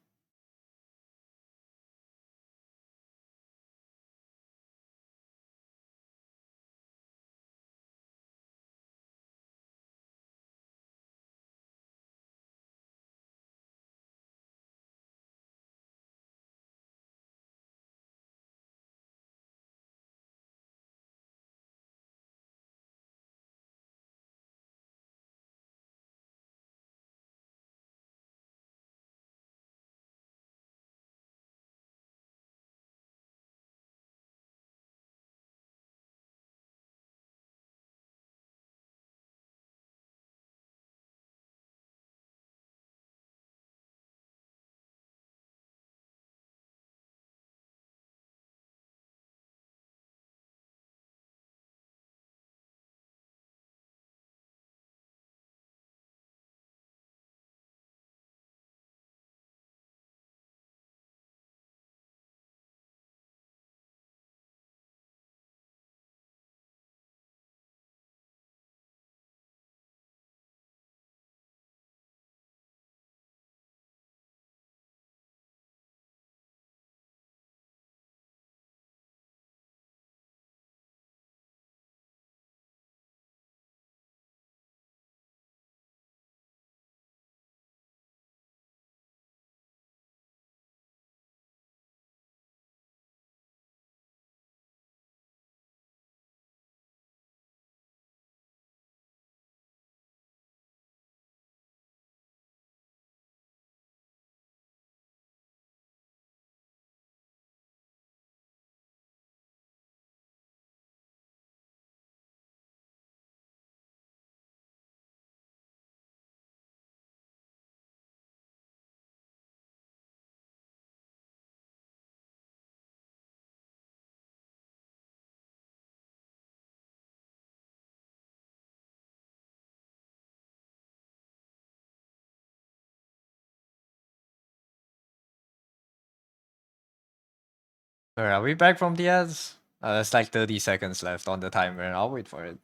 Alright, are we back from the ads? There's like 30 seconds left on the timer. I'll wait for it. In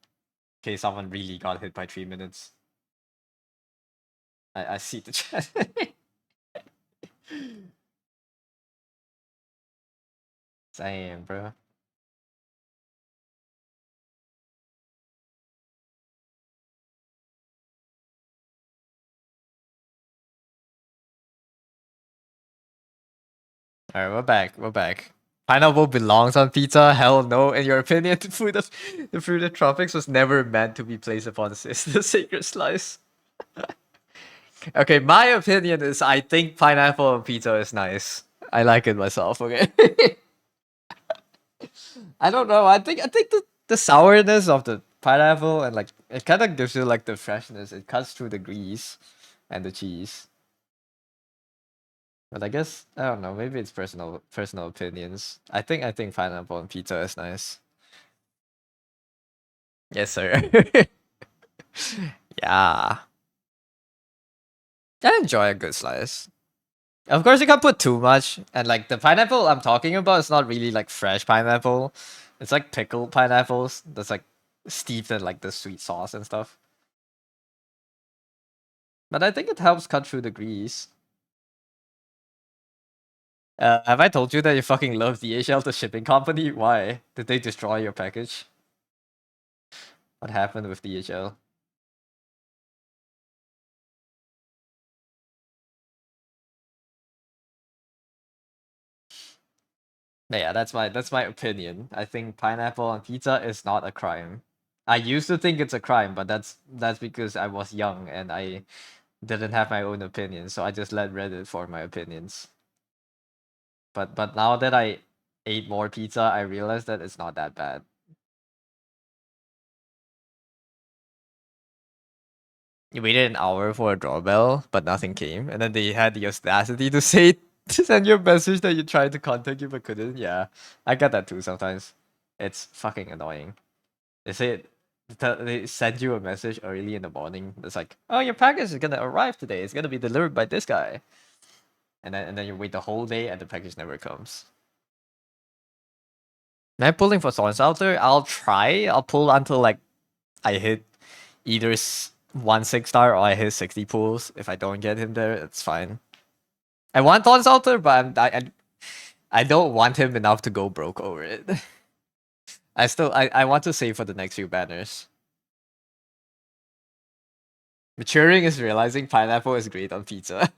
case someone really got hit by 3 minutes. I see the chat. Damn, bro. Alright, we're back. We're back. Pineapple belongs on pizza? Hell no. In your opinion, the fruit of tropics was never meant to be placed upon the sacred slice. Okay, my opinion is I think pineapple on pizza is nice. I like it myself, okay? I don't know. I think the sourness of the pineapple and like it kind of gives you like the freshness. It cuts through the grease and the cheese. But I guess I don't know. Maybe it's personal opinions. I think pineapple on pizza is nice. Yes, sir. Yeah, I enjoy a good slice. Of course, you can't put too much. And like the pineapple I'm talking about is not really like fresh pineapple. It's like pickled pineapples that's like steeped in like the sweet sauce and stuff. But I think it helps cut through the grease. Have I told you that you fucking love DHL, the shipping company? Why? Did they destroy your package? What happened with DHL? Yeah, that's my opinion. I think pineapple on pizza is not a crime. I used to think it's a crime, but that's because I was young and I didn't have my own opinion, so I just let Reddit form my opinions. But now that I ate more pizza, I realized that it's not that bad. You waited an hour for a doorbell, but nothing came, and then they had the audacity to say to send you a message that you tried to contact you but couldn't. Yeah, I get that too sometimes. It's fucking annoying. They say they send you a message early in the morning. It's like, oh, your package is gonna arrive today. It's gonna be delivered by this guy, and then you wait the whole day and the package never comes. Am I pulling for Thorns out there? I'll try. I'll pull until like I hit either 1 6-star or I hit 60 pulls. If I don't get him there, it's fine. I want Thorns out there, but I don't want him enough to go broke over it. I want to save for the next few banners. Maturing is realizing pineapple is great on pizza.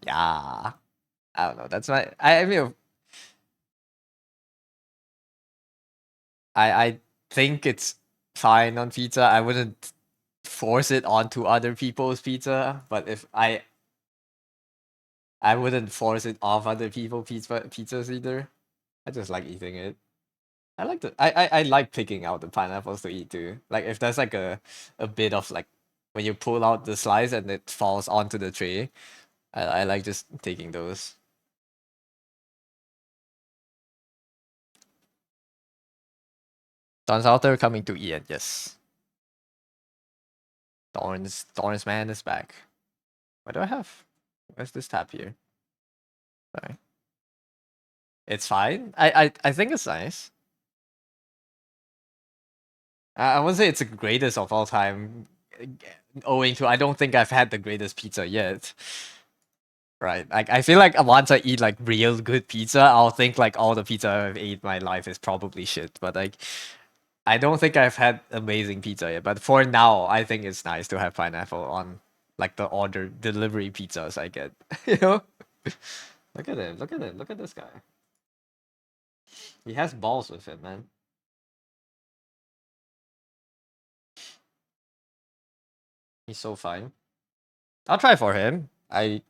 Yeah. I don't know. That's my. I mean, I think it's fine on pizza. I wouldn't force it onto other people's pizza, but if I wouldn't force it off other people's pizzas either. I just like eating it. I like picking out the pineapples to eat too. Like if there's like a bit of like when you pull out the slice and it falls onto the tray, I like just taking those. Thorns out there coming to Ian, yes. Thorns man is back. What do I have? Where's this tab here? Sorry. It's fine. I think it's nice. I wouldn't say it's the greatest of all time, owing to I don't think I've had the greatest pizza yet. Right. Like I feel like once I eat like real good pizza, I'll think like all the pizza I've ate in my life is probably shit. But like I don't think I've had amazing pizza yet. But for now, I think it's nice to have pineapple on like the order delivery pizzas I get. You know? Look at it, look at it, look at this guy. He has balls with him, man. He's so fine. I'll try for him. I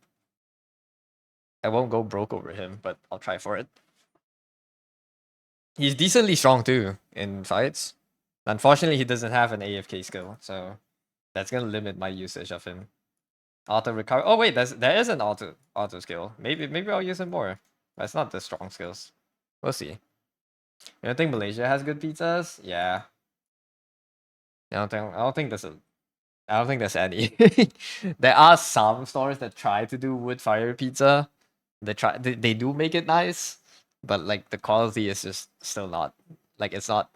won't go broke over him, but I'll try for it. He's decently strong too in fights. Unfortunately, he doesn't have an AFK skill, so that's gonna limit my usage of him. Auto recover. Oh wait, there is an auto skill. Maybe I'll use it more. That's not the strong skills. We'll see. You don't think Malaysia has good pizzas? Yeah. I don't think there's any. There are some stores that try to do wood fire pizza, They do make it nice, but like the quality is just still not like it's not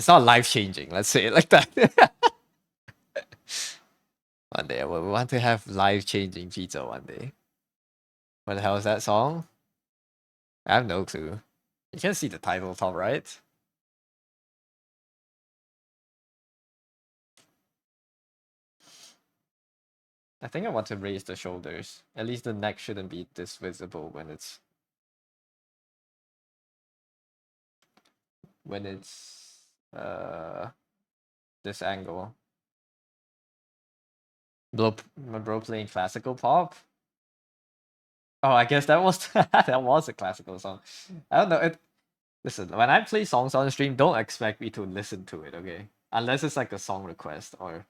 life changing. Let's say it like that. One day we want to have life changing pizza one day. What the hell is that song? I have no clue. You can see the title top right. I think I want to raise the shoulders. At least the neck shouldn't be this visible when it's this angle. My bro playing classical pop. Oh, I guess that was that was a classical song. I don't know. Listen, when I play songs on stream, don't expect me to listen to it, okay? Unless it's like a song request or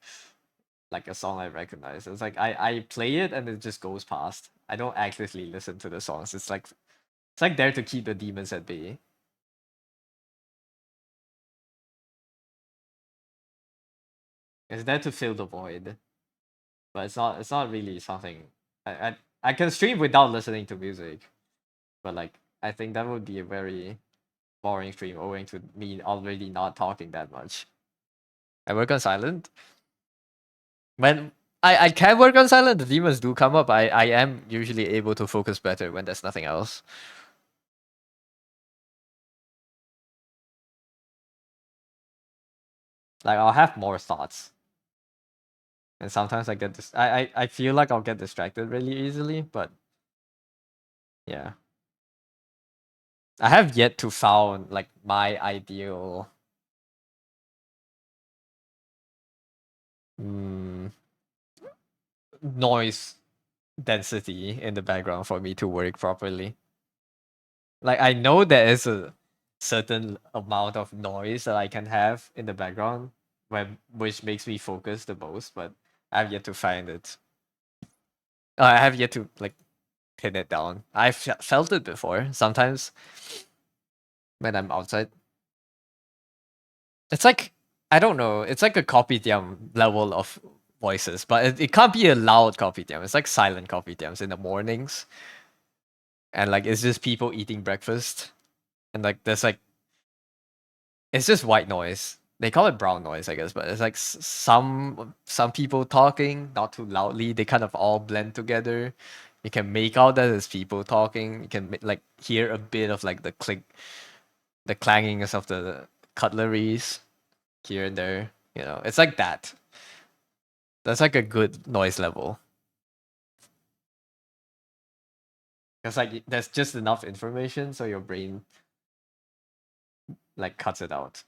like a song I recognize. It's like I play it and it just goes past. I don't actively listen to the songs. It's like there to keep the demons at bay. It's there to fill the void. But it's not really something I can stream without listening to music. But like I think that would be a very boring stream owing to me already not talking that much. I work on silent. When I can work on silent, the demons do come up. I am usually able to focus better when there's nothing else. Like I'll have more thoughts. And sometimes I get this I feel like I'll get distracted really easily, but yeah. I have yet to found like my ideal mm, noise density in the background for me to work properly. Like I know there is a certain amount of noise that I can have in the background which makes me focus the most, but I have yet to find it. I have yet to like pin it down. I've felt it before. Sometimes when I'm outside, it's like I don't know. It's like a kopitiam level of voices, but it can't be a loud kopitiam. It's like silent kopitiams in the mornings, and like it's just people eating breakfast, and like there's like it's just white noise. They call it brown noise, I guess, but it's like some people talking, not too loudly. They kind of all blend together. You can make out that it's people talking. You can like hear a bit of like the clangings of the cutleries here and there. You know, it's like that. That's like a good noise level. Because like there's just enough information, so your brain like cuts it out.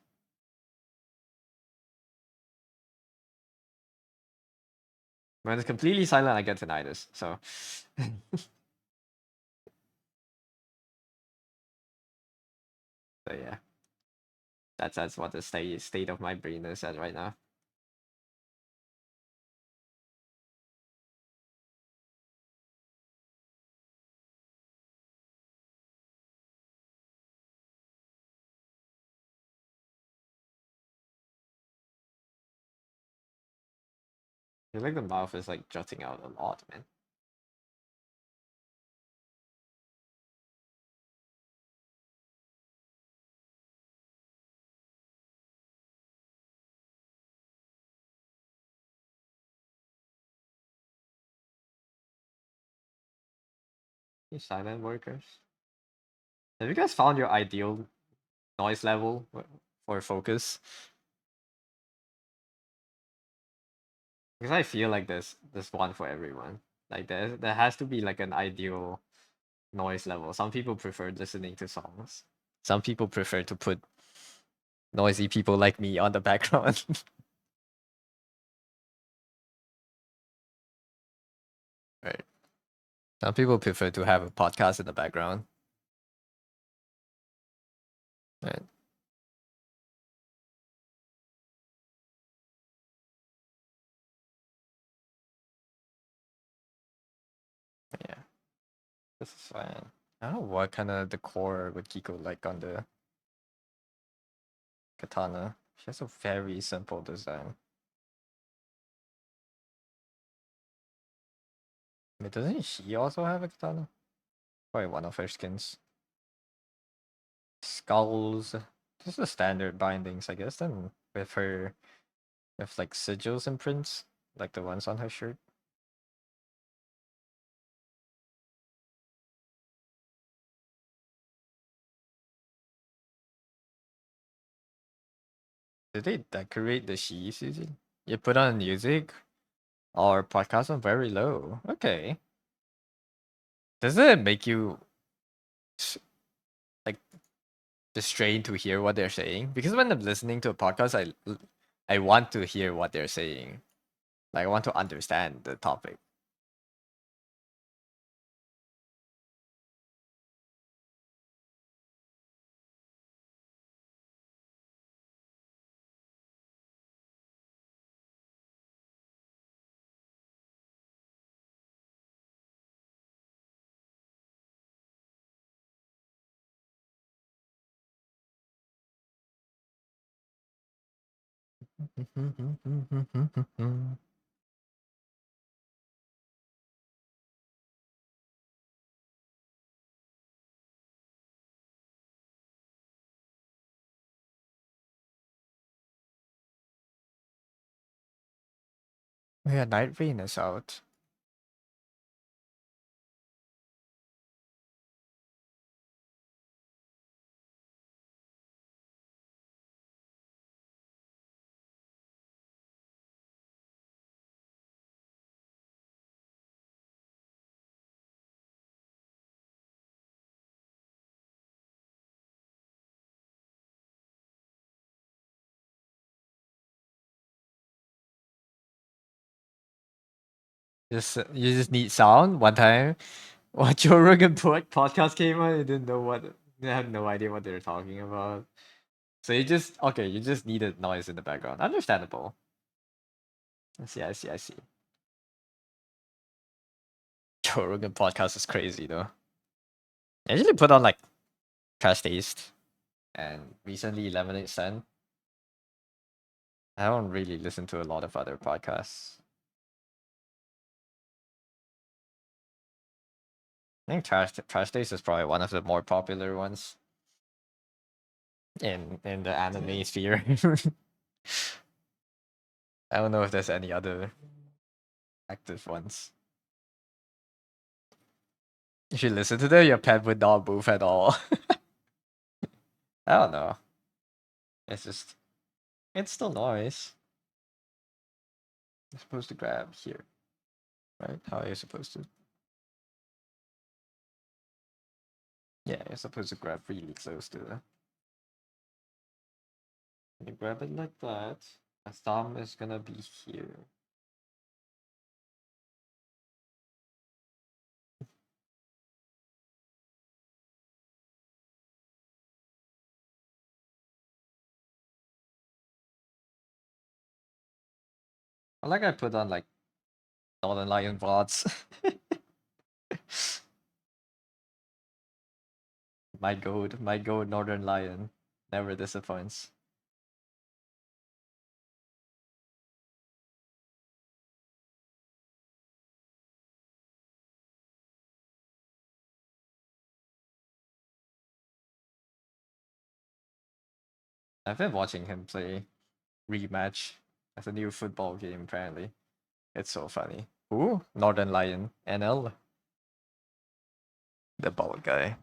When it's completely silent, I get tinnitus. So, so yeah, that's what the state of my brain is at right now. I feel like the mouth is like jutting out a lot, man. You silent workers. Have you guys found your ideal noise level for focus? Because I feel like there's one for everyone. Like there has to be like an ideal noise level. Some people prefer listening to songs. Some people prefer to put noisy people like me on the background. Right. Some people prefer to have a podcast in the background. Right. Yeah. This is fine. I don't know what kind of decor would Kiko like on the katana. She has a very simple design. Wait, doesn't she also have a katana? Probably one of her skins. Skulls. Just the standard bindings, I guess, then with her with like sigils and prints, like the ones on her shirt. Did they decorate the she, Susan? You put on music or podcast on very low. Okay. Does it make you s- like strained to hear what they're saying? Because when I'm listening to a podcast, I want to hear what they're saying. Like I want to understand the topic. Yeah, Night Rain is out. Just you just need sound one time. What Joe Rogan podcast came on, you didn't know what you had no idea what they were talking about. So you just okay, you just needed noise in the background. Understandable. I see. Joe Rogan podcast is crazy though. I usually put on like Trash Taste and recently Lemonade Sun. I don't really listen to a lot of other podcasts. I think Trash Taste is probably one of the more popular ones in the anime sphere. I don't know if there's any other active ones. If you listen to them, your pet would not move at all. I don't know. It's just it's still noise. You're supposed to grab here, right? How are you supposed to? Yeah, you're supposed to grab really close to the. You grab it like that. A thumb is gonna be here. I put on like Northern Lion VODs. My goat Northern Lion never disappoints. I've been watching him play rematch as a new football game. Apparently, it's so funny. Ooh, Northern Lion NL, the bald guy.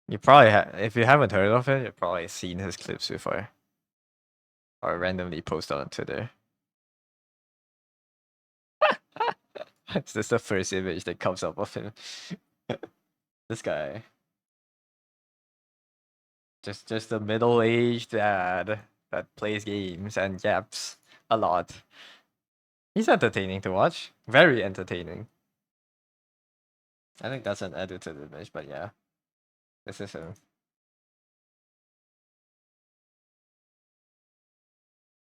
You probably if you haven't heard of it, you've probably seen his clips before or randomly posted on Twitter. It's just the first image that comes up of him. This guy, just a middle-aged dad that plays games and yaps a lot. He's entertaining to watch. Very entertaining. I think that's an edited image, but yeah, this is him.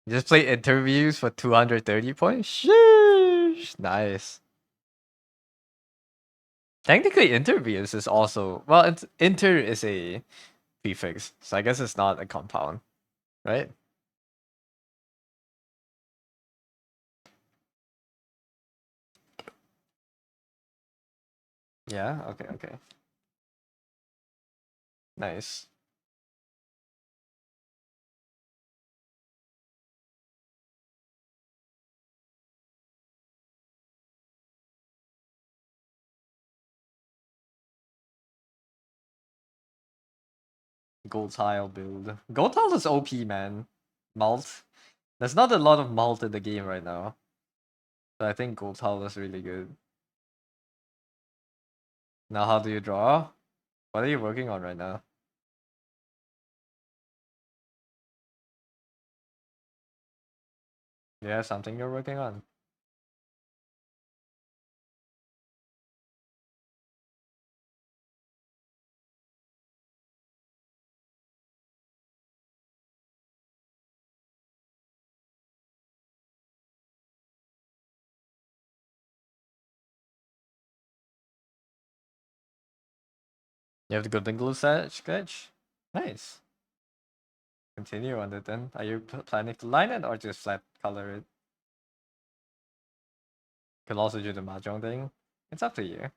Just play interviews for 230 points. Sheesh, nice. Technically, interviews is also well. Inter is a prefix, so I guess it's not a compound, right? Yeah. Okay. Okay. Nice. Gold tile build. Gold tile is OP, man. Malt. There's not a lot of malt in the game right now, but I think gold tile is really good. Now, how do you draw? What are you working on right now? Yeah, something you're working on. You have the golden glue set sketch. Nice. Continue on it then. Are you planning to line it or just flat color it? Could also do the mahjong thing. It's up to you.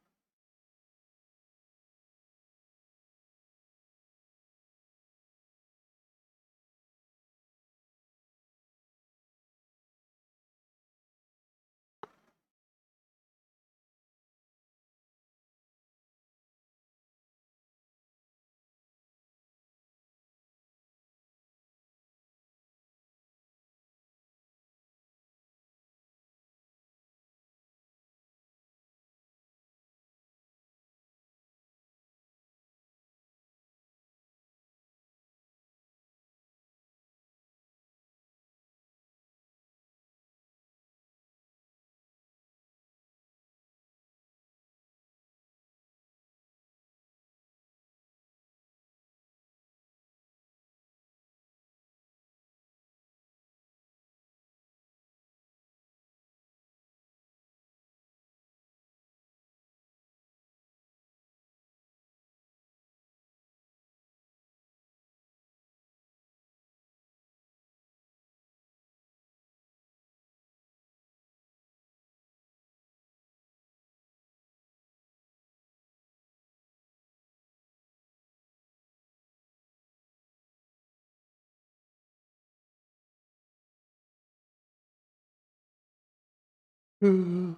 You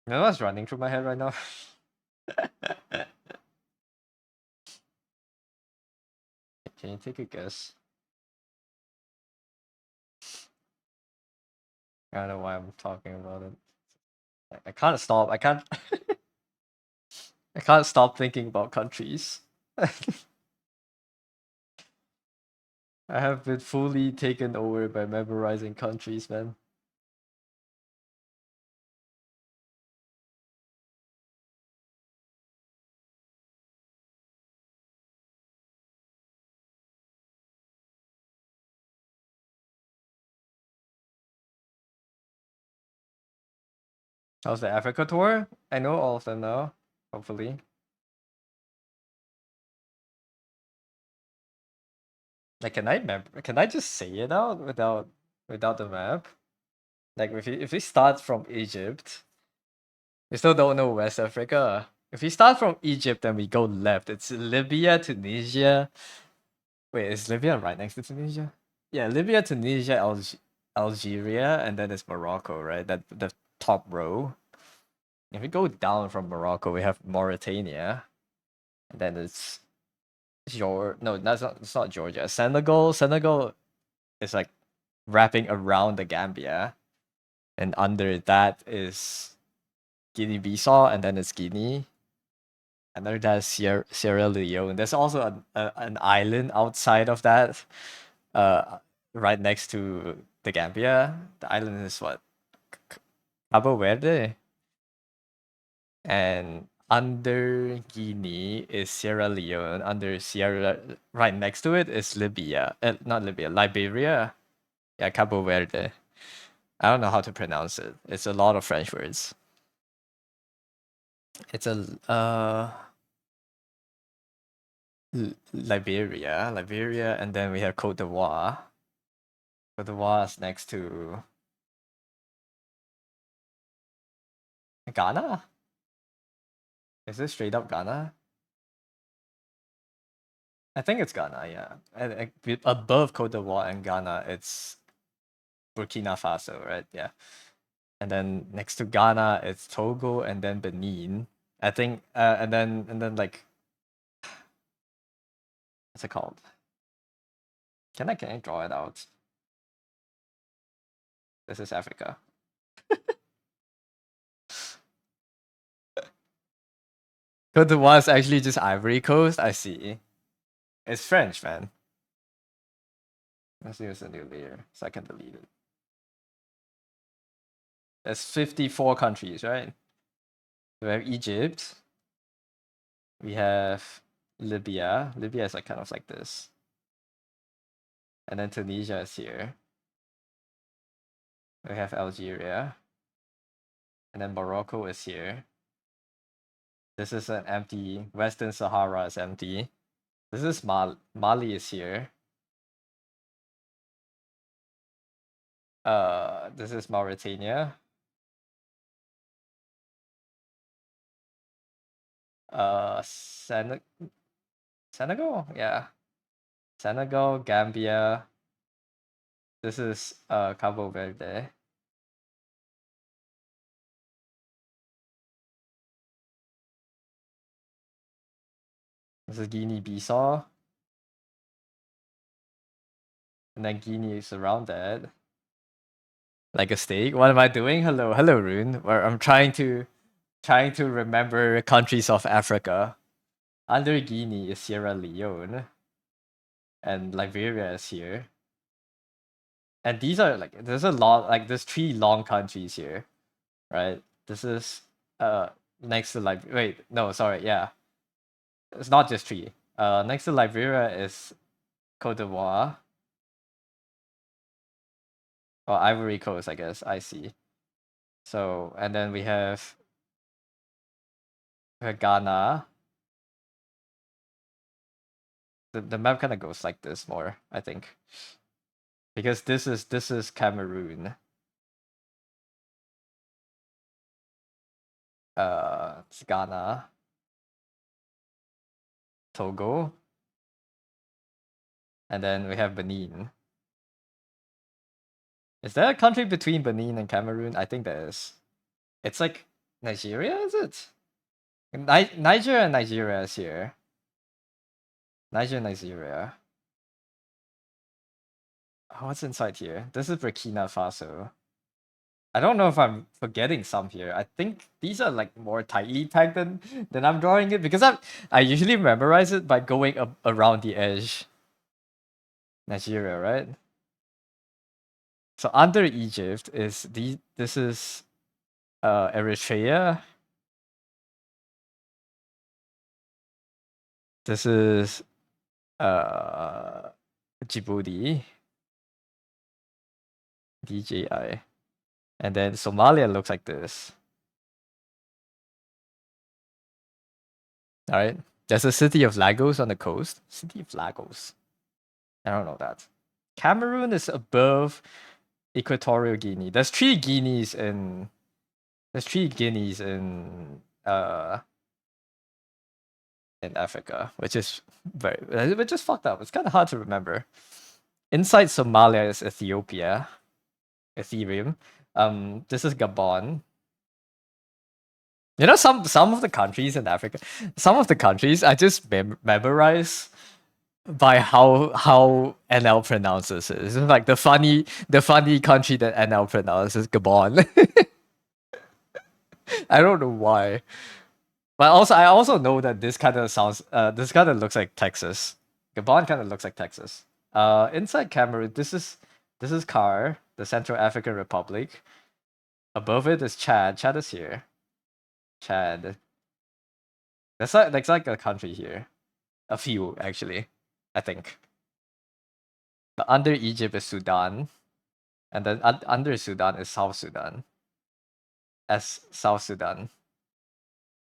know what's running through my head right now? Can you take a guess? I don't know why I'm talking about it. I can't stop. I can't. I can't stop thinking about countries. I have been fully taken over by memorizing countries, man. How's the Africa tour? I know all of them now. Hopefully. Like, can I just say it out without the map? Like, if we start from Egypt, we still don't know West Africa. If we start from Egypt and we go left, it's Libya, Tunisia. Wait, is Libya right next to Tunisia? Yeah, Libya, Tunisia, Algeria, and then it's Morocco, right? That the top row. If we go down from Morocco, we have Mauritania, and then it's no, it's not Georgia. Senegal is like wrapping around the Gambia, and under that is Guinea-Bissau, and then it's Guinea. Under that is Sierra Leone. There's also an island outside of that, uh, right next to the Gambia. The island is what? Cabo Verde. And Under Guinea is Sierra Leone. Under Sierra, right next to it is Libya. Not Libya, Liberia. Yeah, Cabo Verde. I don't know how to pronounce it. It's a lot of French words. It's a Liberia, and then we have Cote d'Ivoire. Cote d'Ivoire is next to Ghana. Is this straight up Ghana? I think it's Ghana, yeah. And above Cote d'Ivoire and Ghana, it's Burkina Faso, right? Yeah. And then next to Ghana, it's Togo and then Benin. I think, and then like, what's it called? Can I draw it out? This is Africa. Cote d'Ivoire is actually just Ivory Coast. I see. It's French, man. Let's use a new layer so I can delete it. There's 54 countries, right? We have Egypt. We have Libya. Libya is like kind of like this. And then Tunisia is here. We have Algeria. And then Morocco is here. This is an empty. Western Sahara is empty. This is Mali is here. This is Mauritania. Senegal, yeah. Senegal, Gambia. This is Cabo Verde. This is Guinea-Bissau. And then Guinea is around that. Like a steak. What am I doing? Hello, Rune. Where I'm trying to remember countries of Africa. Under Guinea is Sierra Leone. And Liberia is here. And these are like there's a lot like there's 3 long countries here. Right? This is next to wait, no, sorry, yeah. It's not just 3. Next to Liberia is Cote d'Ivoire. Or Ivory Coast, I guess. I see. So, and then we have Ghana. The map kind of goes like this more, I think. Because this is Cameroon. It's Ghana. Togo. And then we have Benin. Is there a country between Benin and Cameroon? I think there is. It's like Nigeria, is it? Niger and Nigeria is here. Nigeria. Oh, what's inside here? This is Burkina Faso. I don't know if I'm forgetting some here. I think these are like more tightly packed than I'm drawing it because I usually memorize it by going up around the edge. Nigeria, right? So under Egypt is this is Eritrea. This is Djibouti. DJI. And then Somalia looks like this. All right. There's a city of Lagos on the coast. City of Lagos. I don't know that. Cameroon is above Equatorial Guinea. There's 3 Guineas in Africa, which is fucked up. It's kind of hard to remember. Inside Somalia is Ethiopia, Ethereum. This is Gabon. You know, some of the countries in Africa, some of the countries I just memorize by how NL pronounces it. It's like the funny country that NL pronounces Gabon. I don't know why. But also I also know that this kind of looks like Texas. Gabon kind of looks like Texas. Inside Cameroon, this is CAR, the Central African Republic. Above it is Chad. Chad is here. Chad. There's like a country here. A few, actually, I think. But under Egypt is Sudan, and then under Sudan is South Sudan. As South Sudan,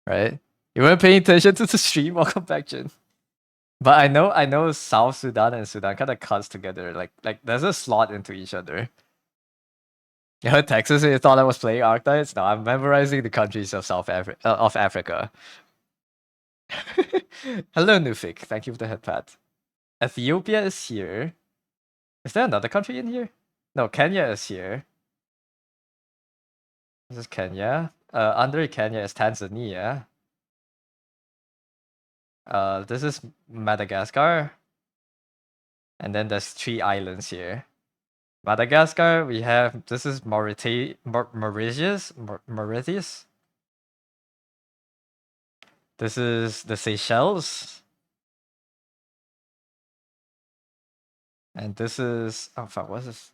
right? You weren't paying attention to the stream. Welcome back, Jin. But I know South Sudan and Sudan kind of cuts together. Like there's a slot into each other. You know, Texas. You thought I was playing Arctides? No, I'm memorizing the countries of of Africa. Hello, Nufik. Thank you for the headpad. Ethiopia is here. Is there another country in here? No, Kenya is here. This is Kenya. Under Kenya is Tanzania. This is Madagascar. And then there's 3 islands here. Madagascar, we have, this is Mauritius. Mauritius. This is the Seychelles. And this is, oh fuck, what's this?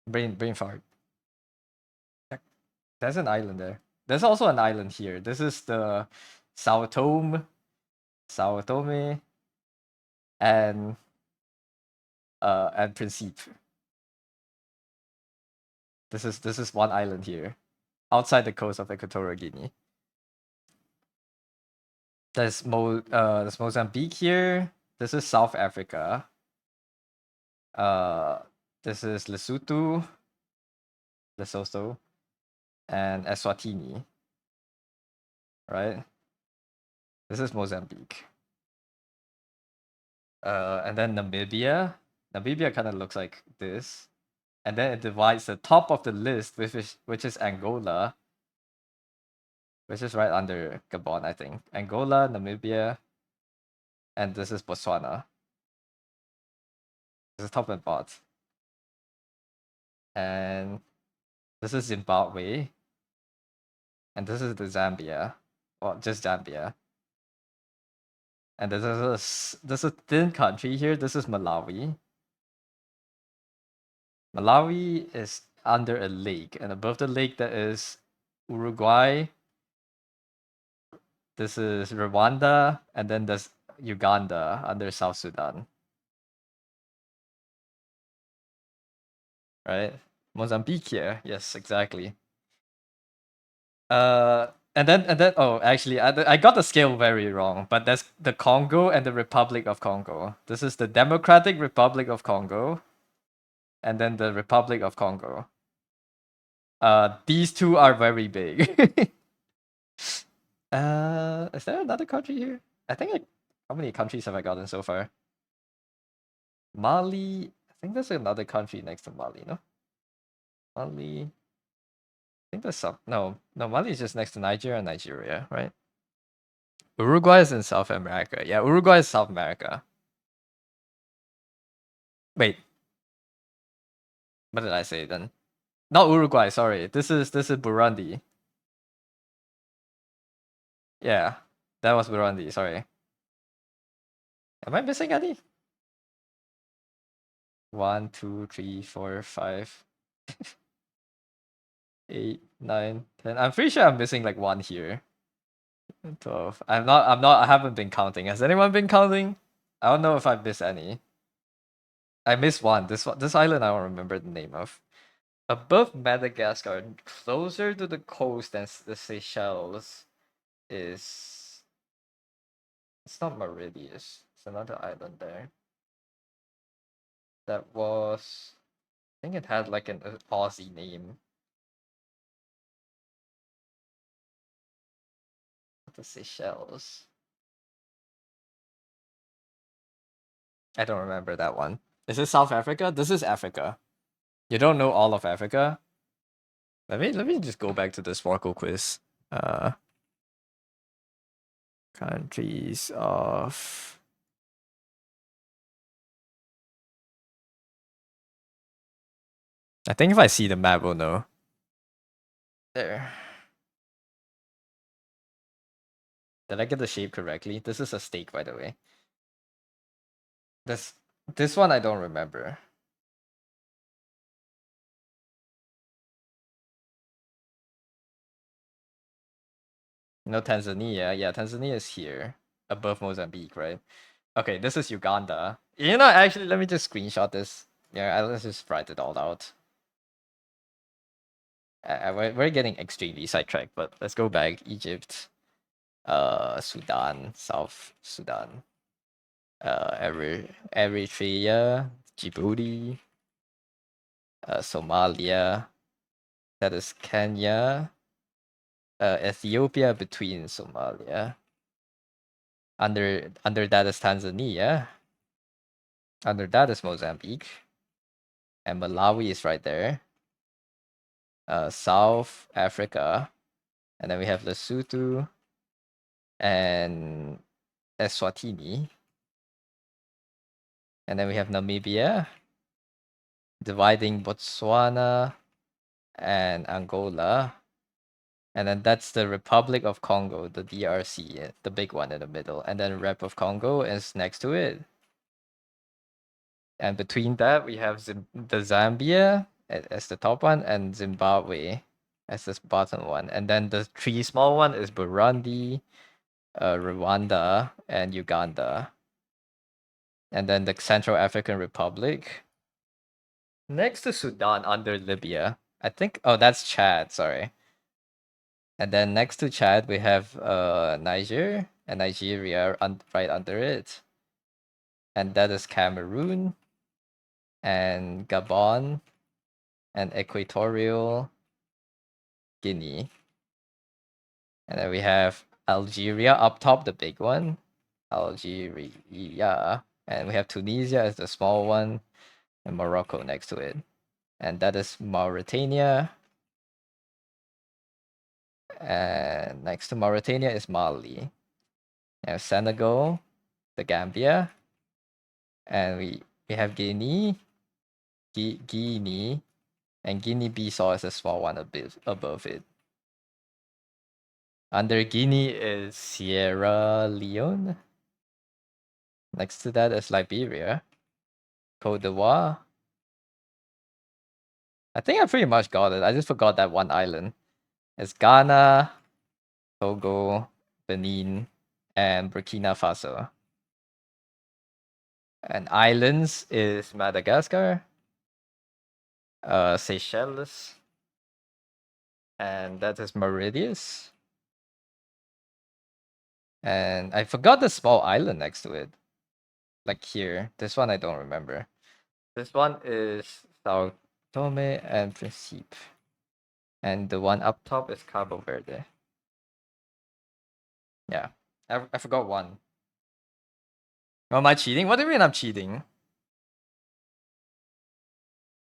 Brain fart. There's an island there. There's also an island here. This is the Sao Tome, and Principe. This is one island here, outside the coast of Equatorial Guinea. There's Mozambique here. This is South Africa. This is Lesotho, and Eswatini. Right? This is Mozambique. And then Namibia. Namibia kind of looks like this. And then it divides the top of the list, which is Angola, which is right under Gabon, I think. Angola, Namibia, and this is Botswana. This is top and bottom. And this is Zimbabwe. And this is the Zambia. Well, just Zambia. And there's a thin country here. This is Malawi. Malawi is under a lake, and above the lake there is Uruguay. This is Rwanda, and then there's Uganda under South Sudan. Right? Mozambique here. Yes, exactly. And then oh, actually I got the scale very wrong, but that's the Congo and the Republic of Congo. This is the Democratic Republic of Congo, and then the Republic of Congo. These two are very big. Is there another country here? I think how many countries have I gotten so far? Mali. I think there's another country next to Mali, no? Mali. I think there's some. No, Mali is just next to Nigeria and Nigeria, right? Uruguay is in South America. Yeah, Uruguay is South America. Wait. What did I say then? Not Uruguay, sorry. This is Burundi. Yeah, that was Burundi, sorry. Am I missing any? 1, 2, 3, 4, 5, 8, 9, 10. I'm pretty sure I'm missing like 1 here. 12. I haven't been counting. Has anyone been counting? I don't know if I've missed any. I missed one. This island I don't remember the name of. Above Madagascar, closer to the coast than the Seychelles, is, it's not Mauritius. It's another island there. That was, I think it had like an Aussie name. The Seychelles. I don't remember that one. Is this South Africa? This is Africa. You don't know all of Africa? Let me just go back to the Sparkle quiz. Countries of, I think if I see the map, we'll know. There. Did I get the shape correctly? This is a steak, by the way. This one I don't remember. No, Tanzania. Yeah, Tanzania is here, above Mozambique, right? Okay, this is Uganda. You know, actually, let me just screenshot this. Yeah, let's just write it all out. We're getting extremely sidetracked, but let's go back. Egypt, Sudan, South Sudan, Eritrea, Djibouti, Somalia. That is Kenya. Ethiopia between Somalia. Under that is Tanzania. Under that is Mozambique. And Malawi is right there. South Africa. And then we have Lesotho and Eswatini. And then we have Namibia, dividing Botswana and Angola. And then that's the Republic of Congo, the DRC, the big one in the middle. And then Rep of Congo is next to it. And between that, we have the Zambia as the top one and Zimbabwe as this bottom one. And then the three small one is Burundi, Rwanda, and Uganda. And then the Central African Republic. Next to Sudan under Libya. I think, oh, that's Chad, sorry. And then next to Chad, we have Niger and Nigeria right under it. And that is Cameroon and Gabon and Equatorial Guinea. And then we have Algeria up top, the big one. Algeria. And we have Tunisia as the small one and Morocco next to it. And that is Mauritania. And next to Mauritania is Mali. And Senegal, the Gambia. And we have Guinea, Guinea, and Guinea-Bissau is a small one a bit above it. Under Guinea is Sierra Leone. Next to that is Liberia, Cote d'Ivoire. I think I pretty much got it. I just forgot that one island. It's Ghana, Togo, Benin, and Burkina Faso. And islands is Madagascar, Seychelles, and that is Mauritius. And I forgot the small island next to it. Like here. This one I don't remember. This one is Sao Tome and Principe. And the one up top is Cabo Verde. Yeah. I forgot one. Oh, am I cheating? What do you mean I'm cheating?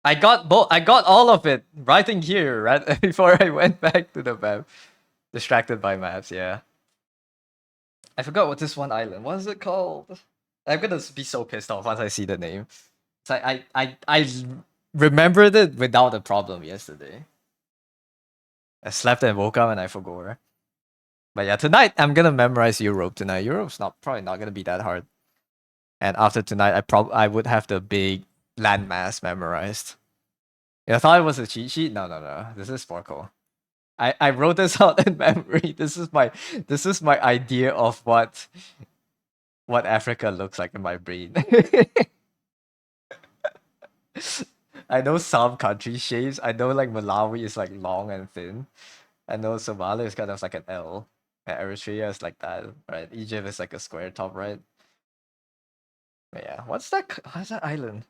I got all of it writing here, right? Before I went back to the map. Distracted by maps, yeah. I forgot what this one island. What is it called? I'm gonna be so pissed off once I see the name. It's like I remembered it without a problem yesterday. I slept and woke up and I forgot. But yeah, tonight I'm gonna memorize Europe tonight. Europe's probably not gonna be that hard. And after tonight, I would have the big landmass memorized. Yeah, I thought it was a cheat sheet. No. This is Sparkle. I wrote this out in memory. This is my idea of what Africa looks like in my brain. I know some country shapes. I know like Malawi is like long and thin. I know Somalia is kind of like an L. And Eritrea is like that, right? Egypt is like a square top, right? But yeah, what's that island?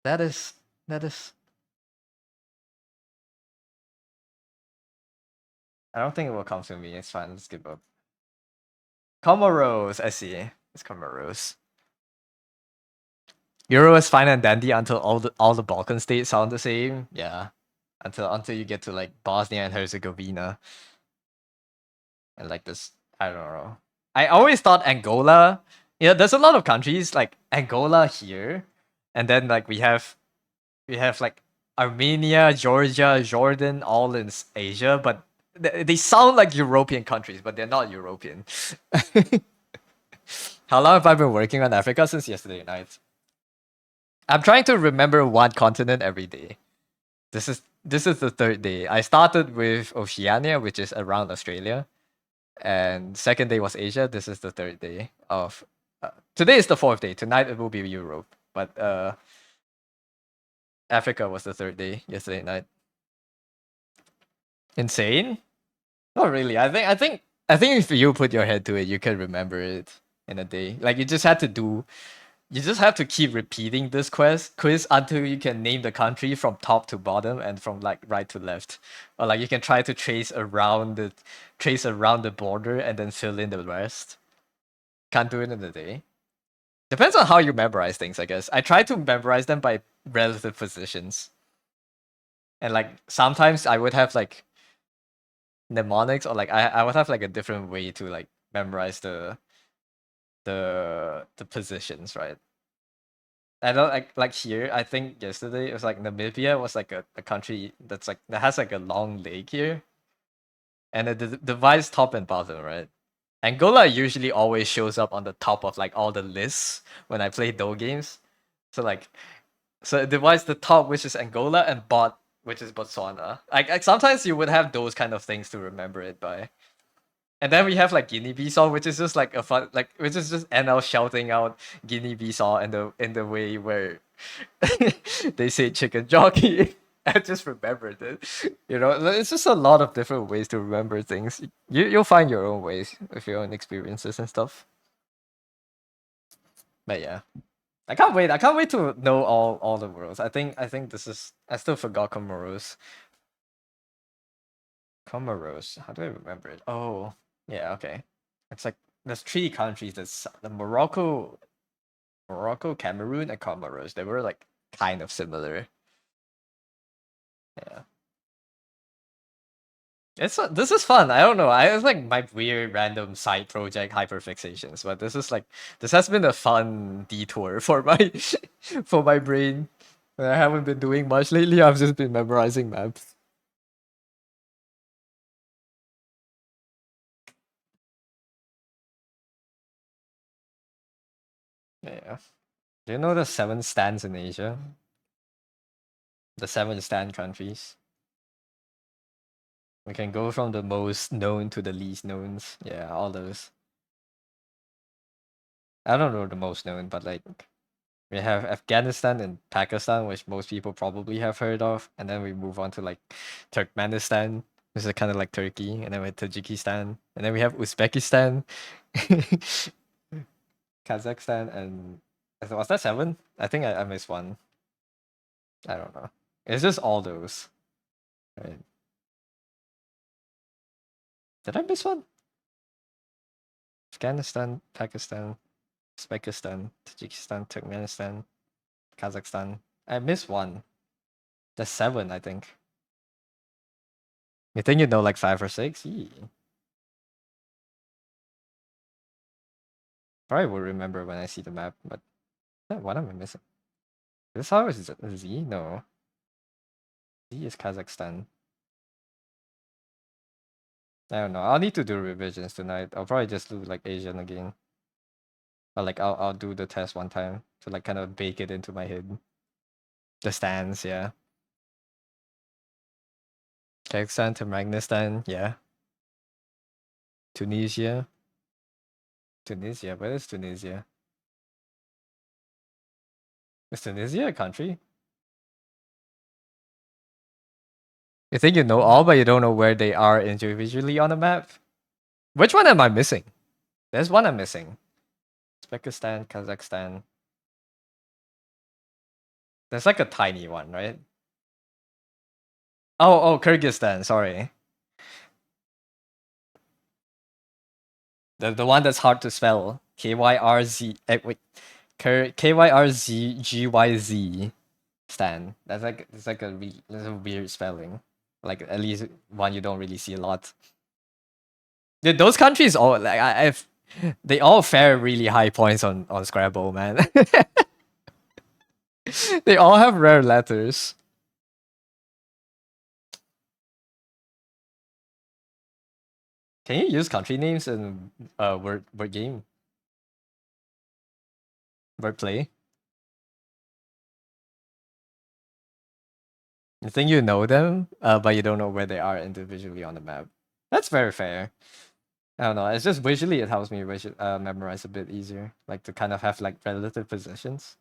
That is I don't think it will come to me. It's fine. Let's give up. Comoros. I see. It's Comoros. Euro is fine and dandy until all the Balkan states sound the same. Yeah, until you get to like Bosnia and Herzegovina, and like this. I don't know. I always thought Angola. Yeah, there's a lot of countries like Angola here, and then like we have like Armenia, Georgia, Jordan, all in Asia, but they sound like European countries, but they're not European. How long have I been working on Africa? Since yesterday night. I'm trying to remember one continent every day. This is the third day. I started with Oceania, which is around Australia. and second day was Asia. This is the third day of. Today is the fourth day. Tonight it will be Europe, but Africa was the third day yesterday night. Insane? Not really. I think if you put your head to it, you can remember it in a day. Like you just have to keep repeating this quiz until you can name the country from top to bottom and from like right to left. Or like you can try to trace around the border and then fill in the rest. Can't do it in a day. Depends on how you memorize things, I guess. I try to memorize them by relative positions. And like sometimes I would have like mnemonics, or like I would have like a different way to like memorize the positions, right? I don't like here. I think yesterday it was like Namibia was like a country that's like that has like a long lake here, and it divides top and bottom, right? Angola usually always shows up on the top of like all the lists when I play Dota games. So like so it divides the top, which is Angola, and bot, which is Botswana. Like sometimes you would have those kind of things to remember it by. And then we have like Guinea-Bissau, which is just like a fun, like which is just NL shouting out Guinea-Bissau in the way where they say chicken jockey. I just remembered it. You know, it's just a lot of different ways to remember things. You'll find your own ways with your own experiences and stuff. But yeah, I can't wait. I can't wait to know all the worlds. I think this is. I still forgot Comoros. Comoros. How do I remember it? Oh, yeah. Okay. It's like there's three countries. There's the Morocco, Cameroon, and Comoros. They were like kind of similar. Yeah. This is fun. I don't know. It's like my weird random side project hyperfixations, but this has been a fun detour for my for my brain. I haven't been doing much lately. I've just been memorizing maps. Yeah. Do you know the seven stands in Asia? The seven stand countries. We can go from the most known to the least knowns. Yeah, all those. I don't know the most known, but like we have Afghanistan and Pakistan, which most people probably have heard of, and then we move on to like Turkmenistan, which is kind of like Turkey, and then we have Tajikistan, and then we have Uzbekistan, Kazakhstan, and was that seven? I think I missed one. I don't know. It's just all those. Right? Did I miss one? Afghanistan, Pakistan, Uzbekistan, Tajikistan, Turkmenistan, Kazakhstan. I missed one. There's seven, I think. You think you know like five or six? Yee. Probably will remember when I see the map, but what am I missing? This how is Z? No. Z is Kazakhstan. I don't know. I'll need to do revisions tonight. I'll probably just do like Asian again. Or like I'll do the test one time to like kind of bake it into my head. The stands, yeah. Kazakhstan to Magnistan, yeah. Tunisia. Tunisia, where is Tunisia? Is Tunisia a country? You think you know all, but you don't know where they are individually on the map? Which one am I missing? There's one I'm missing. Uzbekistan, Kazakhstan. There's like a tiny one, right? Oh, Kyrgyzstan. Sorry, the one that's hard to spell. KYRZ. Wait, KYRZGYZ. Stan. That's a weird spelling. Like at least one you don't really see a lot. Dude, those countries all like I've they all fare really high points on Scrabble, man. They all have rare letters. Can you use country names in word game? Word play? You think you know them, but you don't know where they are individually on the map. That's very fair. I don't know. It's just visually it helps me memorize a bit easier. Like to kind of have like relative positions.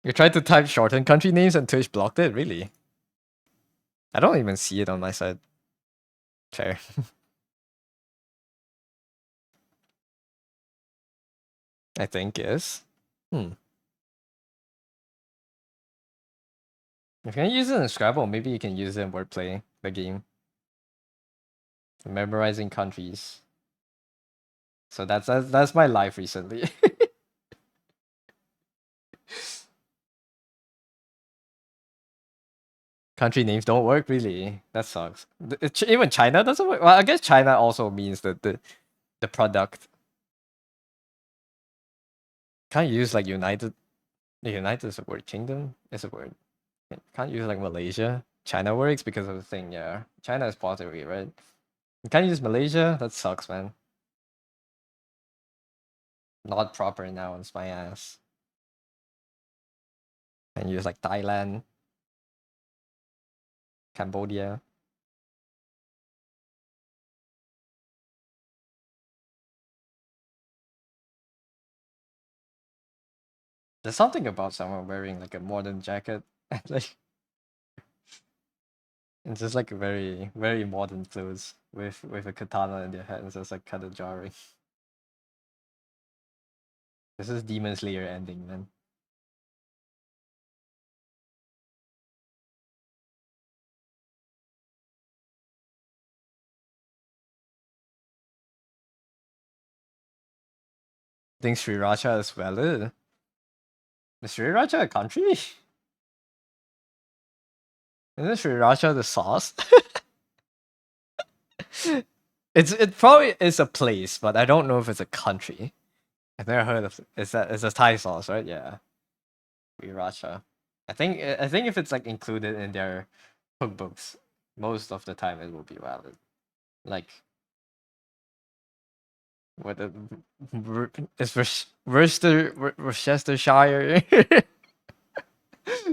You tried to type shortened country names and Twitch blocked it? Really? I don't even see it on my side. Fair. I think yes. Hmm. If you're gonna use it in Scrabble, maybe you can use it in Wordplay, the game. Memorizing countries. So that's my life recently. Country names don't work really. That sucks. Even China doesn't work. Well, I guess China also means that the product. Can't use like United. United is a word. Kingdom is a word. Can't use like Malaysia. China works because of the thing. Yeah, China is pottery, right? You can't use Malaysia. That sucks, man. Not proper nouns, my ass. And use like Thailand, Cambodia. There's something about someone wearing like a modern jacket and like it's just like a very modern clothes with a katana in their head. It's just like kind of jarring. This is Demon Slayer ending, man. Think Sriracha is valid. Is Sriracha a country? Isn't Sriracha the sauce? It probably is a place, but I don't know if it's a country. I've never heard of it. It's a Thai sauce, right? Yeah. Sriracha. I think if it's like included in their cookbooks, most of the time it will be valid. Like what the is Worcestershire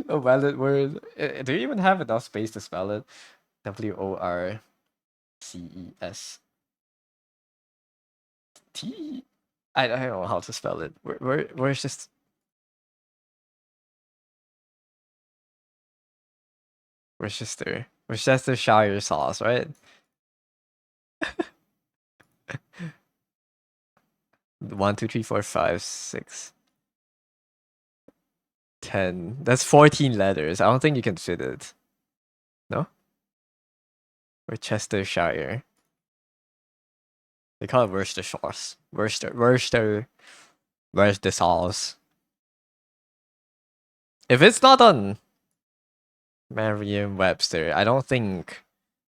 a valid word? Do you even have enough space to spell it? WORCES T. I don't know how to spell it. Where's just Worcestershire sauce, right? 1, 2, 3, 4, 5, 6, 10. That's 14 letters. I don't think you can fit it. No? Worcestershire. They call it Worcester sauce. Worcester sauce. If it's not on Merriam-Webster, I don't think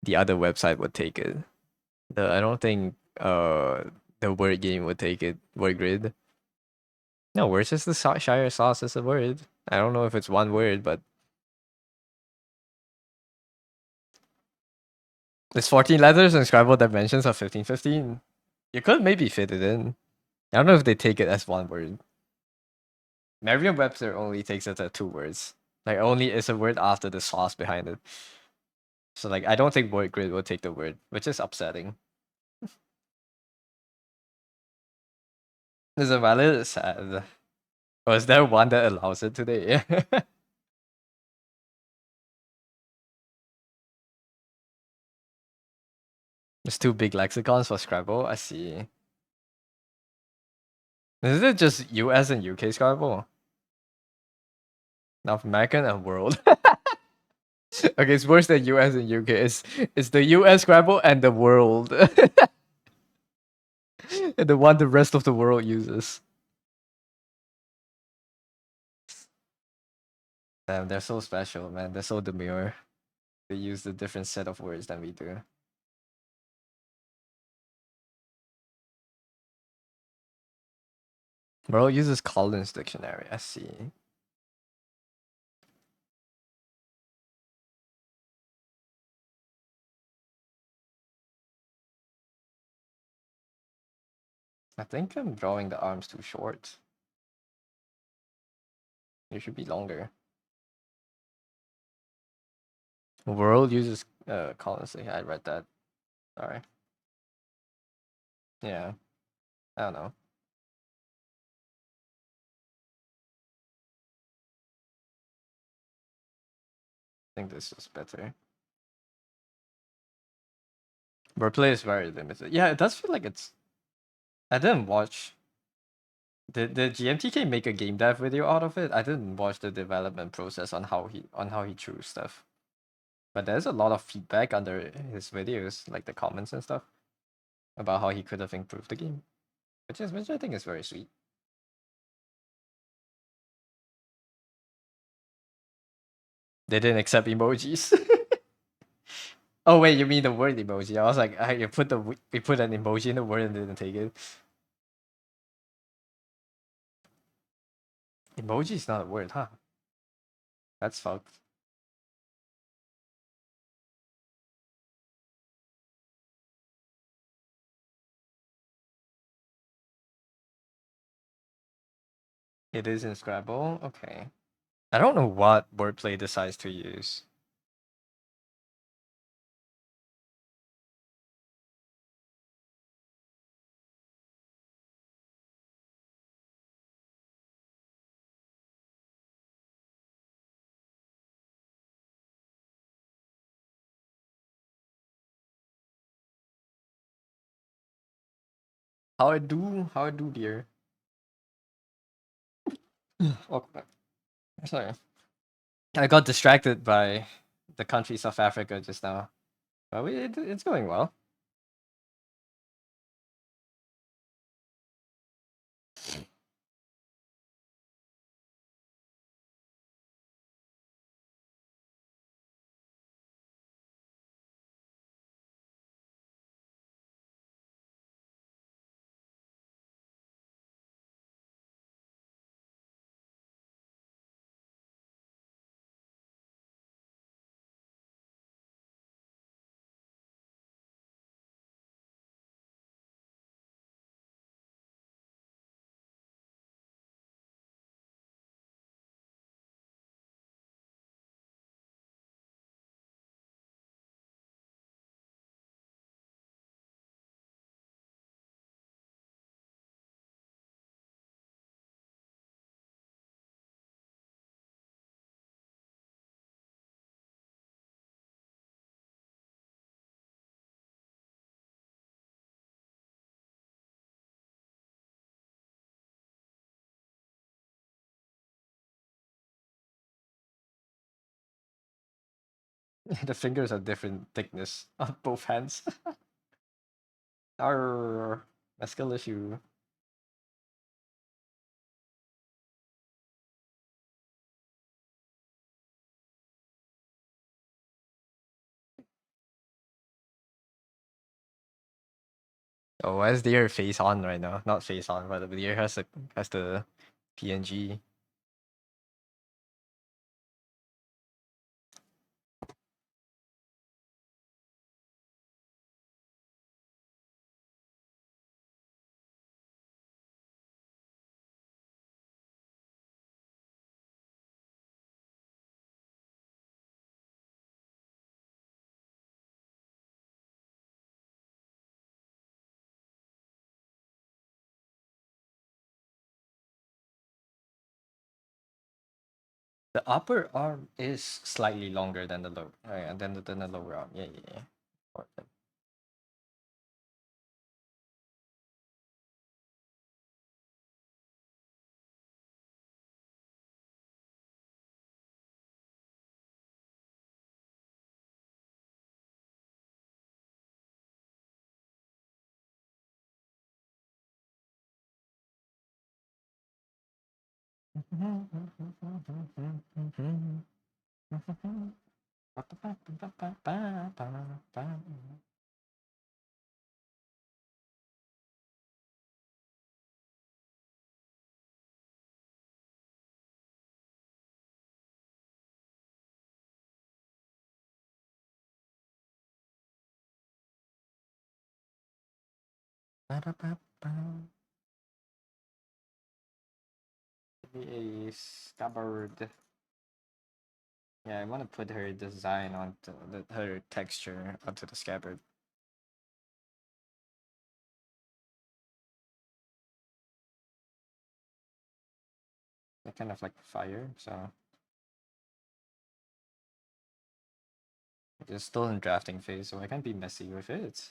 the other website would take it. I don't think the word game would take it. Word grid. No, Worcestershire sauce is a word. I don't know if it's one word, but it's 14 letters and Scrabble dimensions of 1515. You could maybe fit it in. I don't know if they take it as one word. Merriam-Webster only takes it as two words. Like only is a word after the sauce behind it. So like I don't think word grid will take the word, which is upsetting. Is it valid? It's sad. Or is there one that allows it today? There's two big lexicons for Scrabble. I see. Is it just US and UK Scrabble? North American and world. Okay, it's worse than US and UK. It's the US Scrabble and the world. And the one the rest of the world uses. Damn, they're so special, man. They're so demure. They use a different set of words than we do. World uses Collins Dictionary. I see. I think I'm drawing the arms too short. They should be longer. World uses currency. I read that. Sorry. Yeah. I don't know. I think this is better. Wordplay is very limited. Yeah, it does feel like it's. I didn't watch. Did GMTK make a game dev video out of it? I didn't watch the development process on how he drew stuff. But there's a lot of feedback under his videos, like the comments and stuff, about how he could have improved the game, which I think is very sweet. They didn't accept emojis. Oh wait, you mean the word emoji? I was like, you put an emoji in the word and didn't take it. Emoji is not a word, huh? That's fucked. It is in Scrabble. Okay. I don't know what wordplay decides to use. How I do, dear. Welcome back. Sorry, I got distracted by the country South Africa just now. But it's going well. The fingers are different thickness on both hands. Our a skill issue. Oh, why is deer face on right now? Not face on, but the deer has the PNG. The upper arm is slightly longer than the lower, than the lower arm. Yeah, yeah, yeah. Important. A scabbard. Yeah, I want to put her design onto her texture onto the scabbard. They're kind of like fire, so it's still in drafting phase, so I can't be messy with it.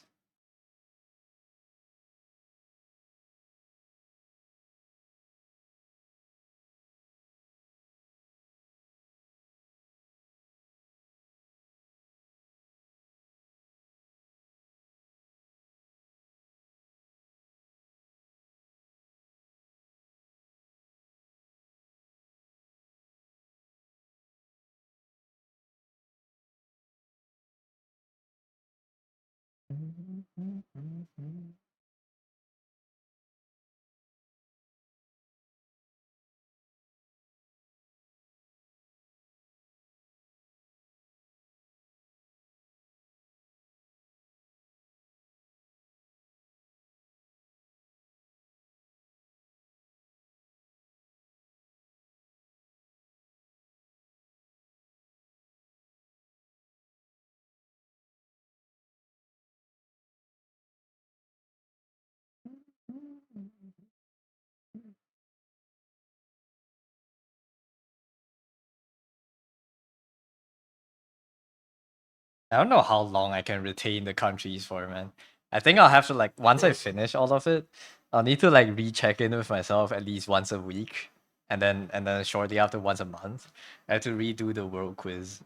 I don't know how long I can retain the countries for, man. I think I'll have to like once I finish all of it, I'll need to like recheck in with myself at least once a week, and then shortly after once a month. I have to redo the world quiz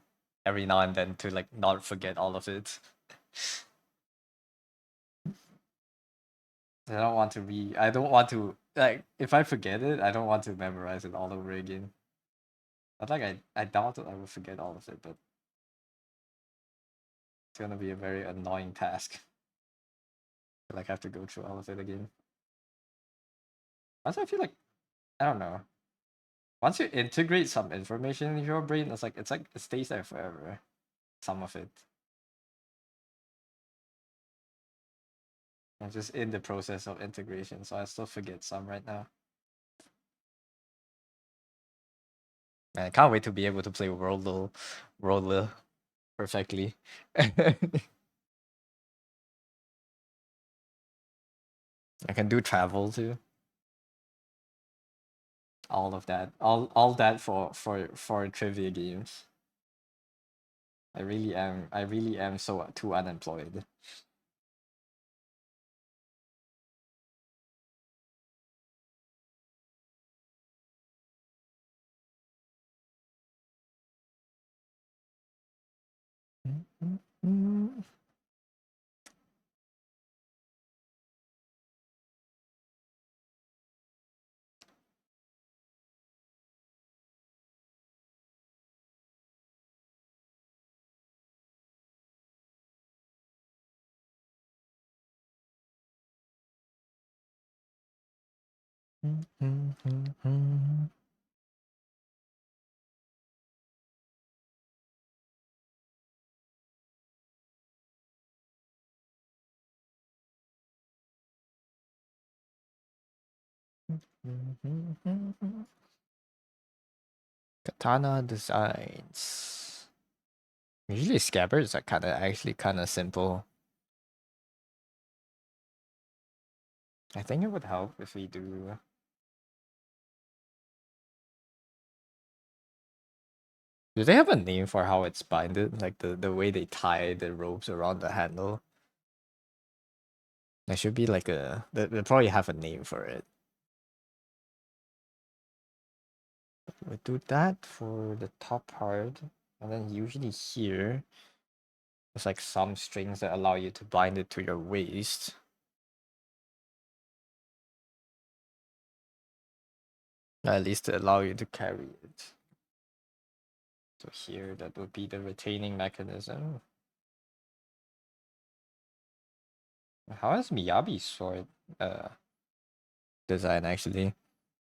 every now and then to like not forget all of it. I don't want to like if I forget it, I don't want to memorize it all over again. But like I doubt that I will forget all of it, but it's gonna be a very annoying task. To, like have to go through all of it again. Also, I feel like I don't know. Once you integrate some information in your brain, it's like it stays there forever. Some of it. I'm just in the process of integration, so I still forget some right now. Man, I can't wait to be able to play World perfectly. I can do travel too. All of that. All that for trivia games. I really am so too unemployed. Katana designs. Usually scabbards are actually kind of simple. I think it would help if we do. Do they have a name for how it's binded? Like the way they tie the ropes around the handle? There should be like they probably have a name for it. We do that for the top part, and then usually here, there's like some strings that allow you to bind it to your waist. At least to allow you to carry it. So here, that would be the retaining mechanism. How is Miyabi's sword design actually?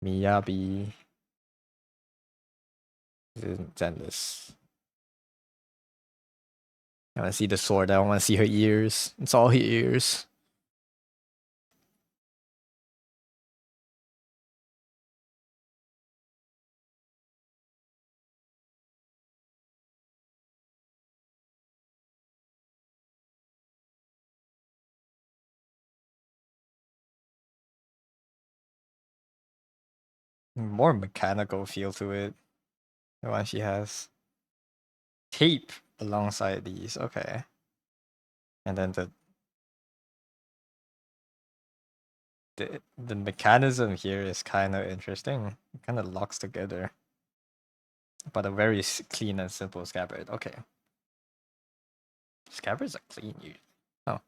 Miyabi isn't Zenless. I want to see the sword. I don't want to see her ears. It's all her ears. More mechanical feel to it. The one she has. Tape alongside these, okay. And then the mechanism here is kind of interesting. It kind of locks together. But a very clean and simple scabbard. Okay. Scabbards are clean usually. Oh.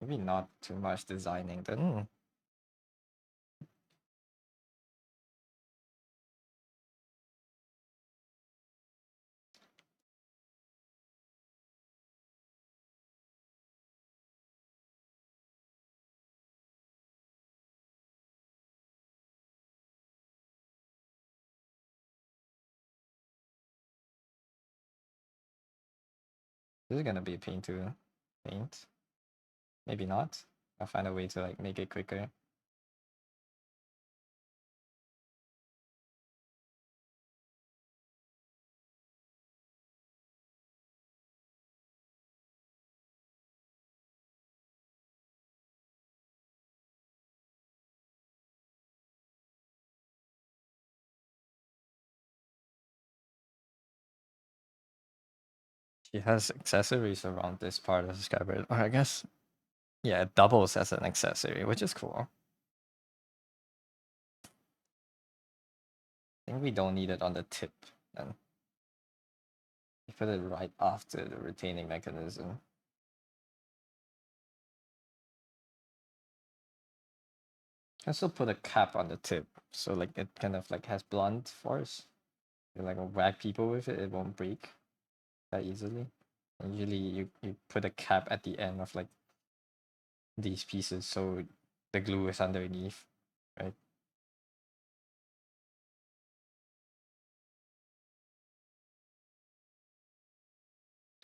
Maybe not too much designing then. This is gonna be a pain to paint. Maybe not. I'll find a way to like make it quicker. She has accessories around this part of the scabbard. Or I guess, yeah, it doubles as an accessory, which is cool. I think we don't need it on the tip then. You put it right after the retaining mechanism. I still put a cap on the tip, so like it kind of like has blunt force. You like whack people with it, it won't break that easily. And usually you put a cap at the end of like these pieces so the glue is underneath, right?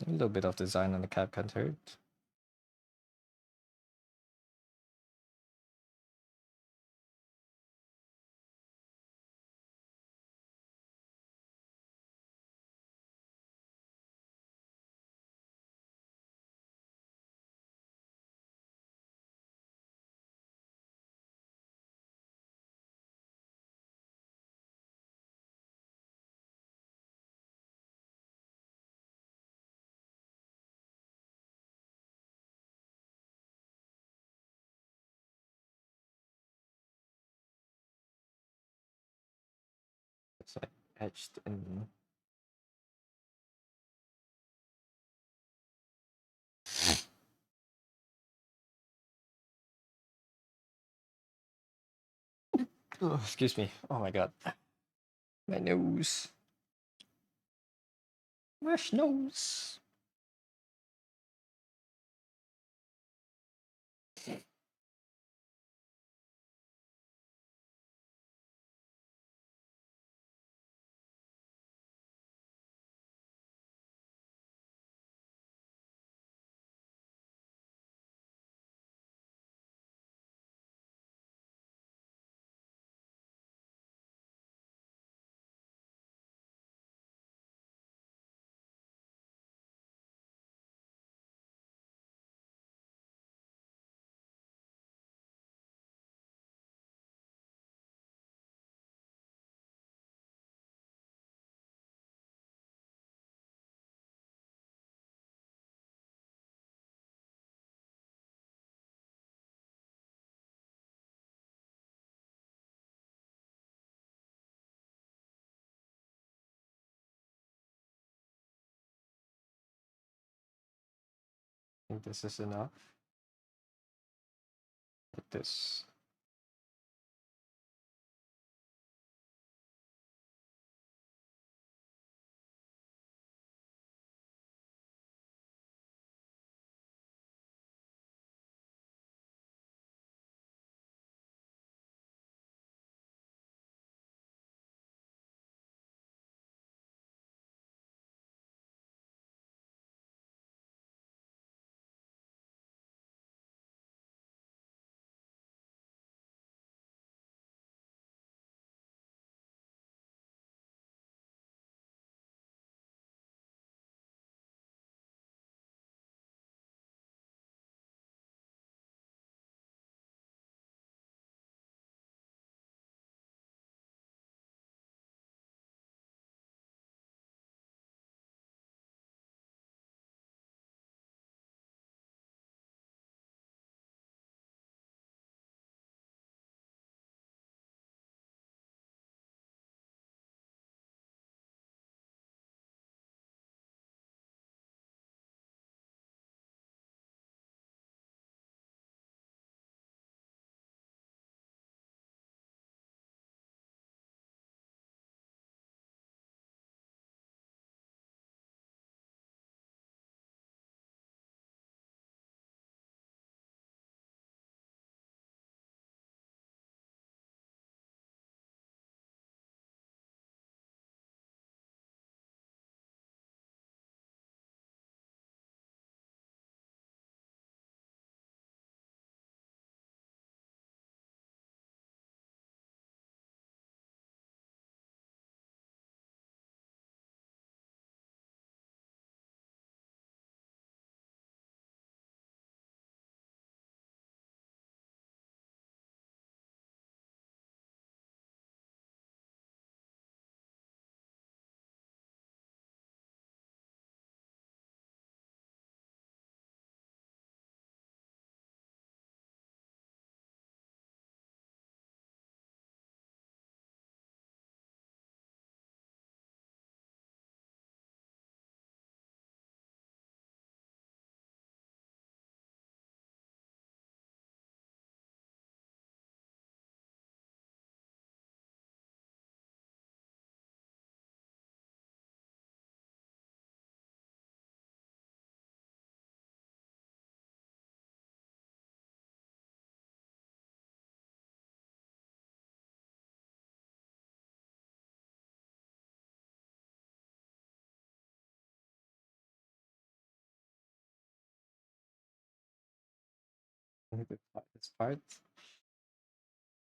A little bit of design on the cap can't hurt. It's like etched in. Oh, excuse me. Oh my god. My nose. My nose. I think this is enough. Like this.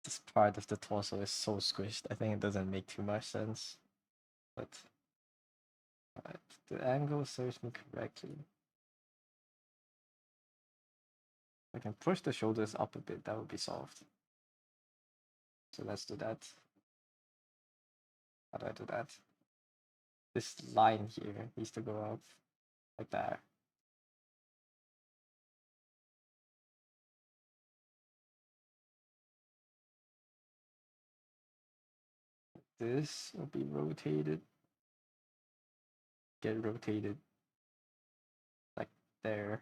This part of the torso is so squished. I think it doesn't make too much sense. But the angle serves me correctly. I can push the shoulders up a bit, that would be soft. So let's do that. How do I do that? This line here needs to go up like that. This will be rotated. Get rotated like there.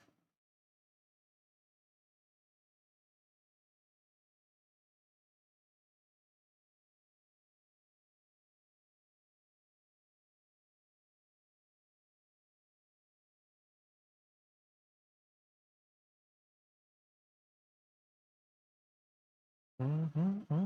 Mm-hmm.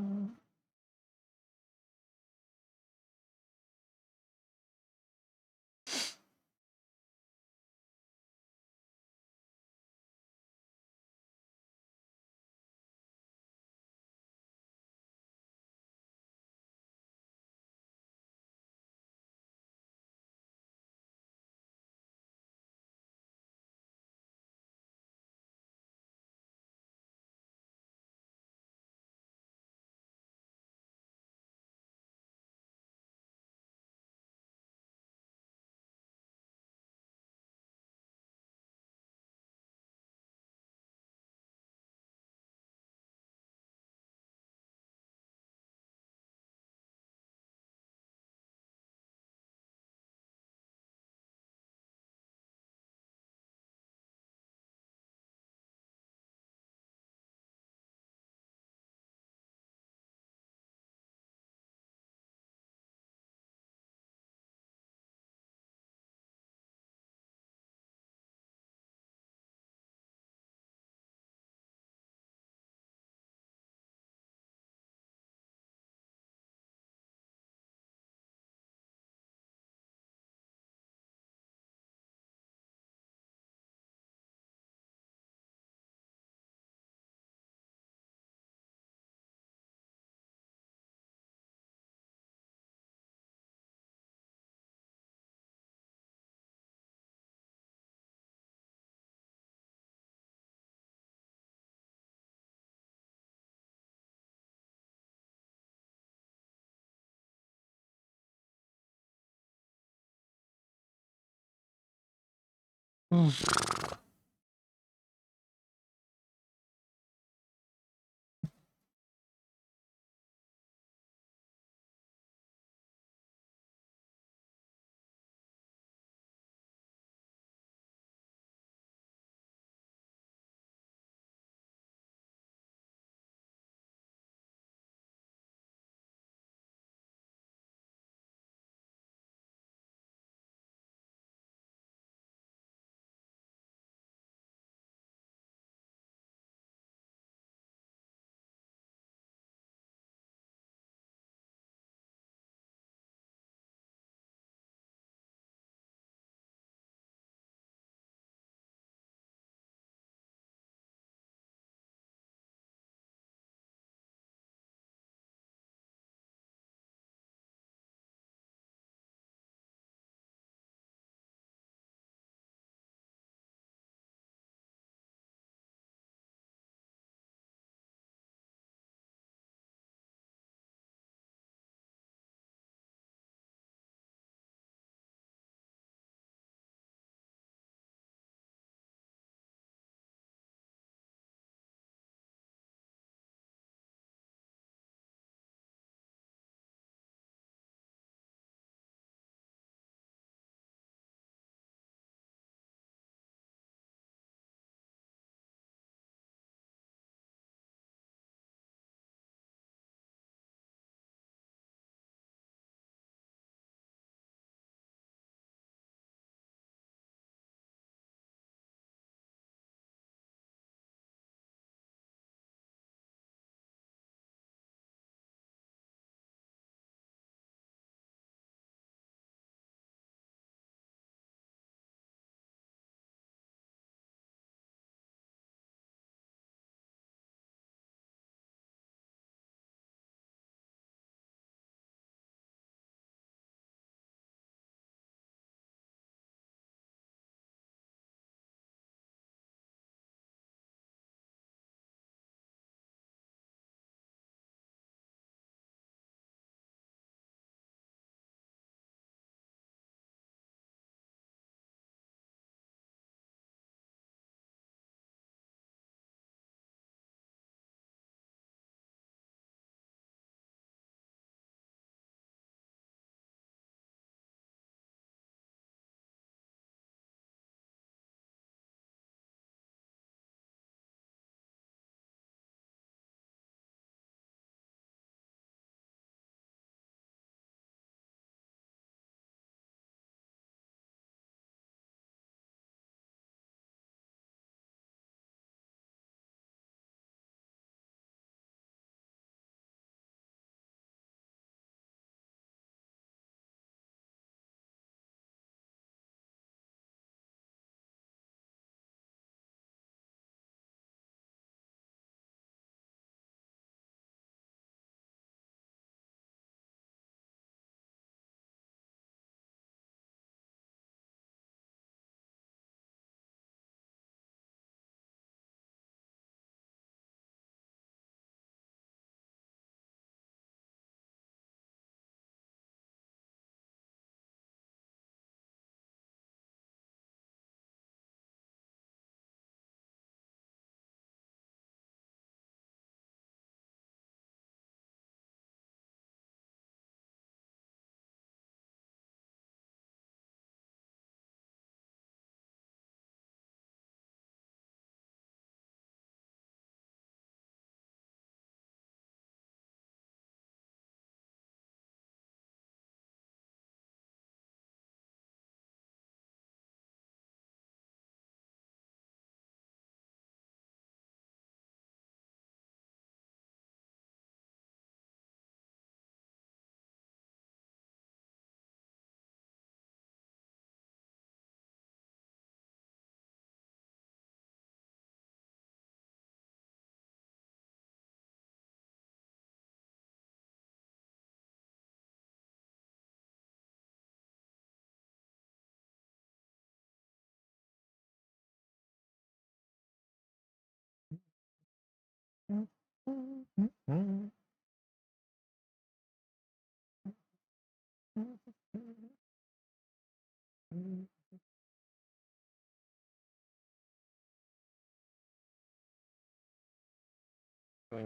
Going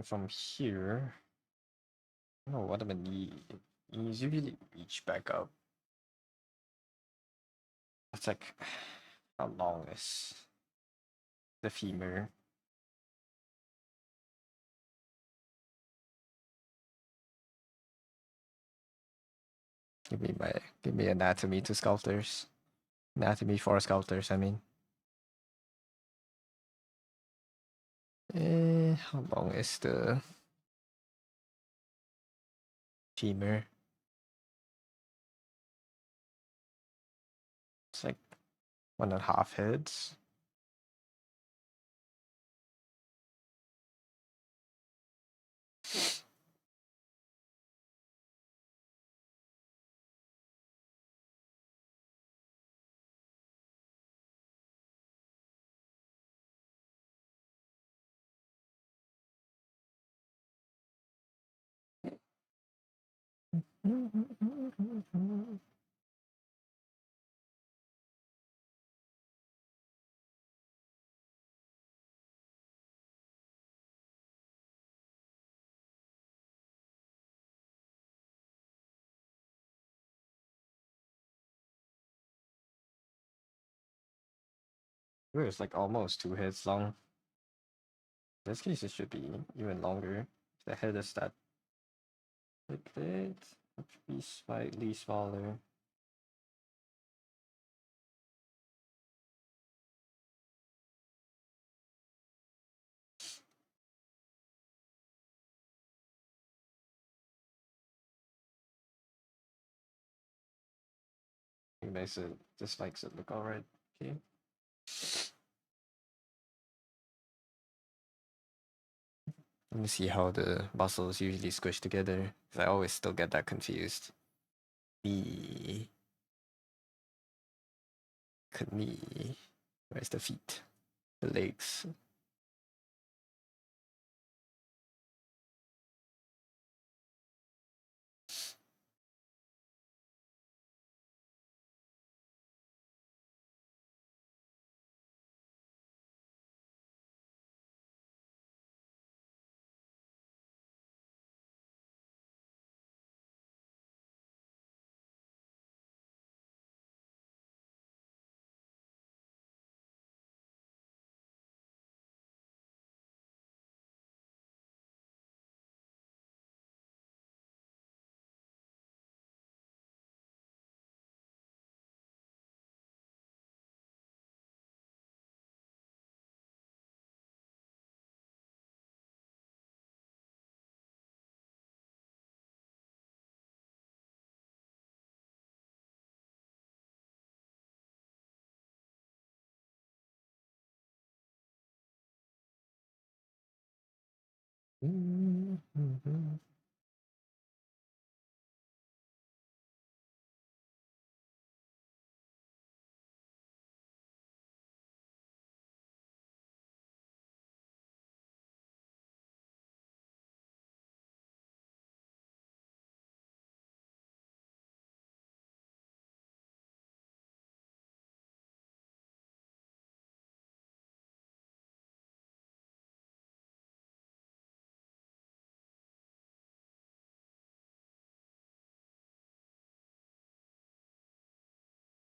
from here. Oh, what am I need? Easily reach back up. That's like how long is the femur? Give me anatomy to sculptors. Anatomy for sculptors, I mean. How long is the femur? It's like 1.5 heads. It's like almost 2 heads long. In this case, it should be even longer. The head is that bit. It should be slightly smaller. It makes it just makes it look alright. Okay. Let me see how the muscles usually squish together. Cause I always still get that confused. The knee. Where's the feet? The legs.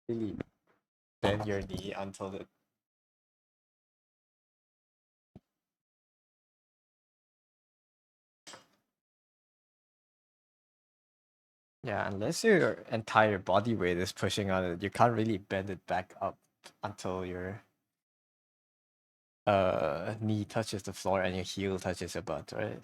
Really bend your knee until the yeah, unless your entire body weight is pushing on it, you can't really bend it back up until your knee touches the floor and your heel touches your butt, right?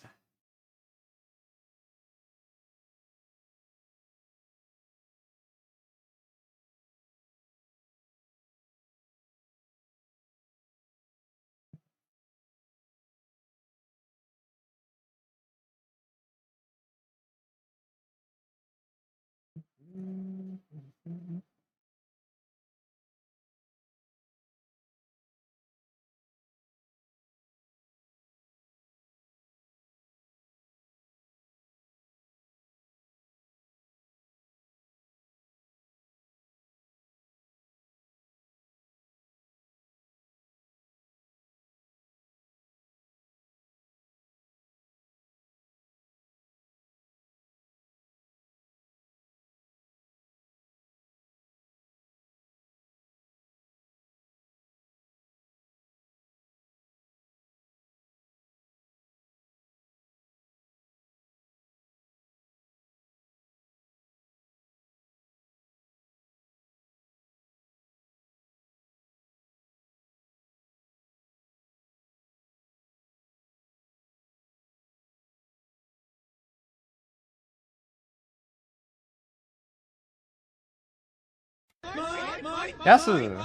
Yasu!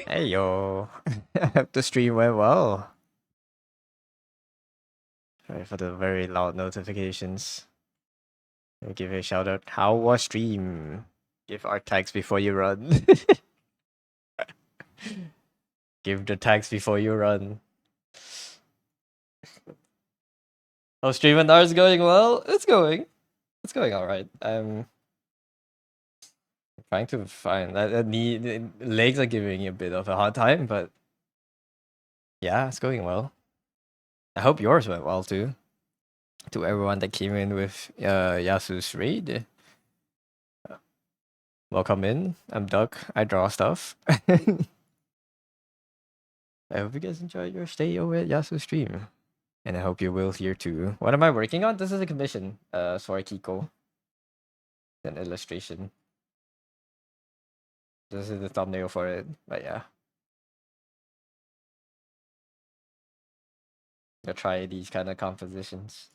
Hey yo! I hope the stream went well. Sorry for the very loud notifications. I'll give you a shout out. How was stream? Give our tags before you run. Give the tags before you run. Oh, stream and ours going well? It's going alright. I'm trying to find that legs are giving you a bit of a hard time, but yeah, it's going well. I hope yours went well too. To everyone that came in with Yasu's raid. Welcome in. I'm Duck. I draw stuff. I hope you guys enjoy your stay over at Yasu's stream. And I hope you will here too. What am I working on? This is a commission. Sorry, Kiko. An illustration. This is the thumbnail for it. But yeah. I'll try these kind of compositions.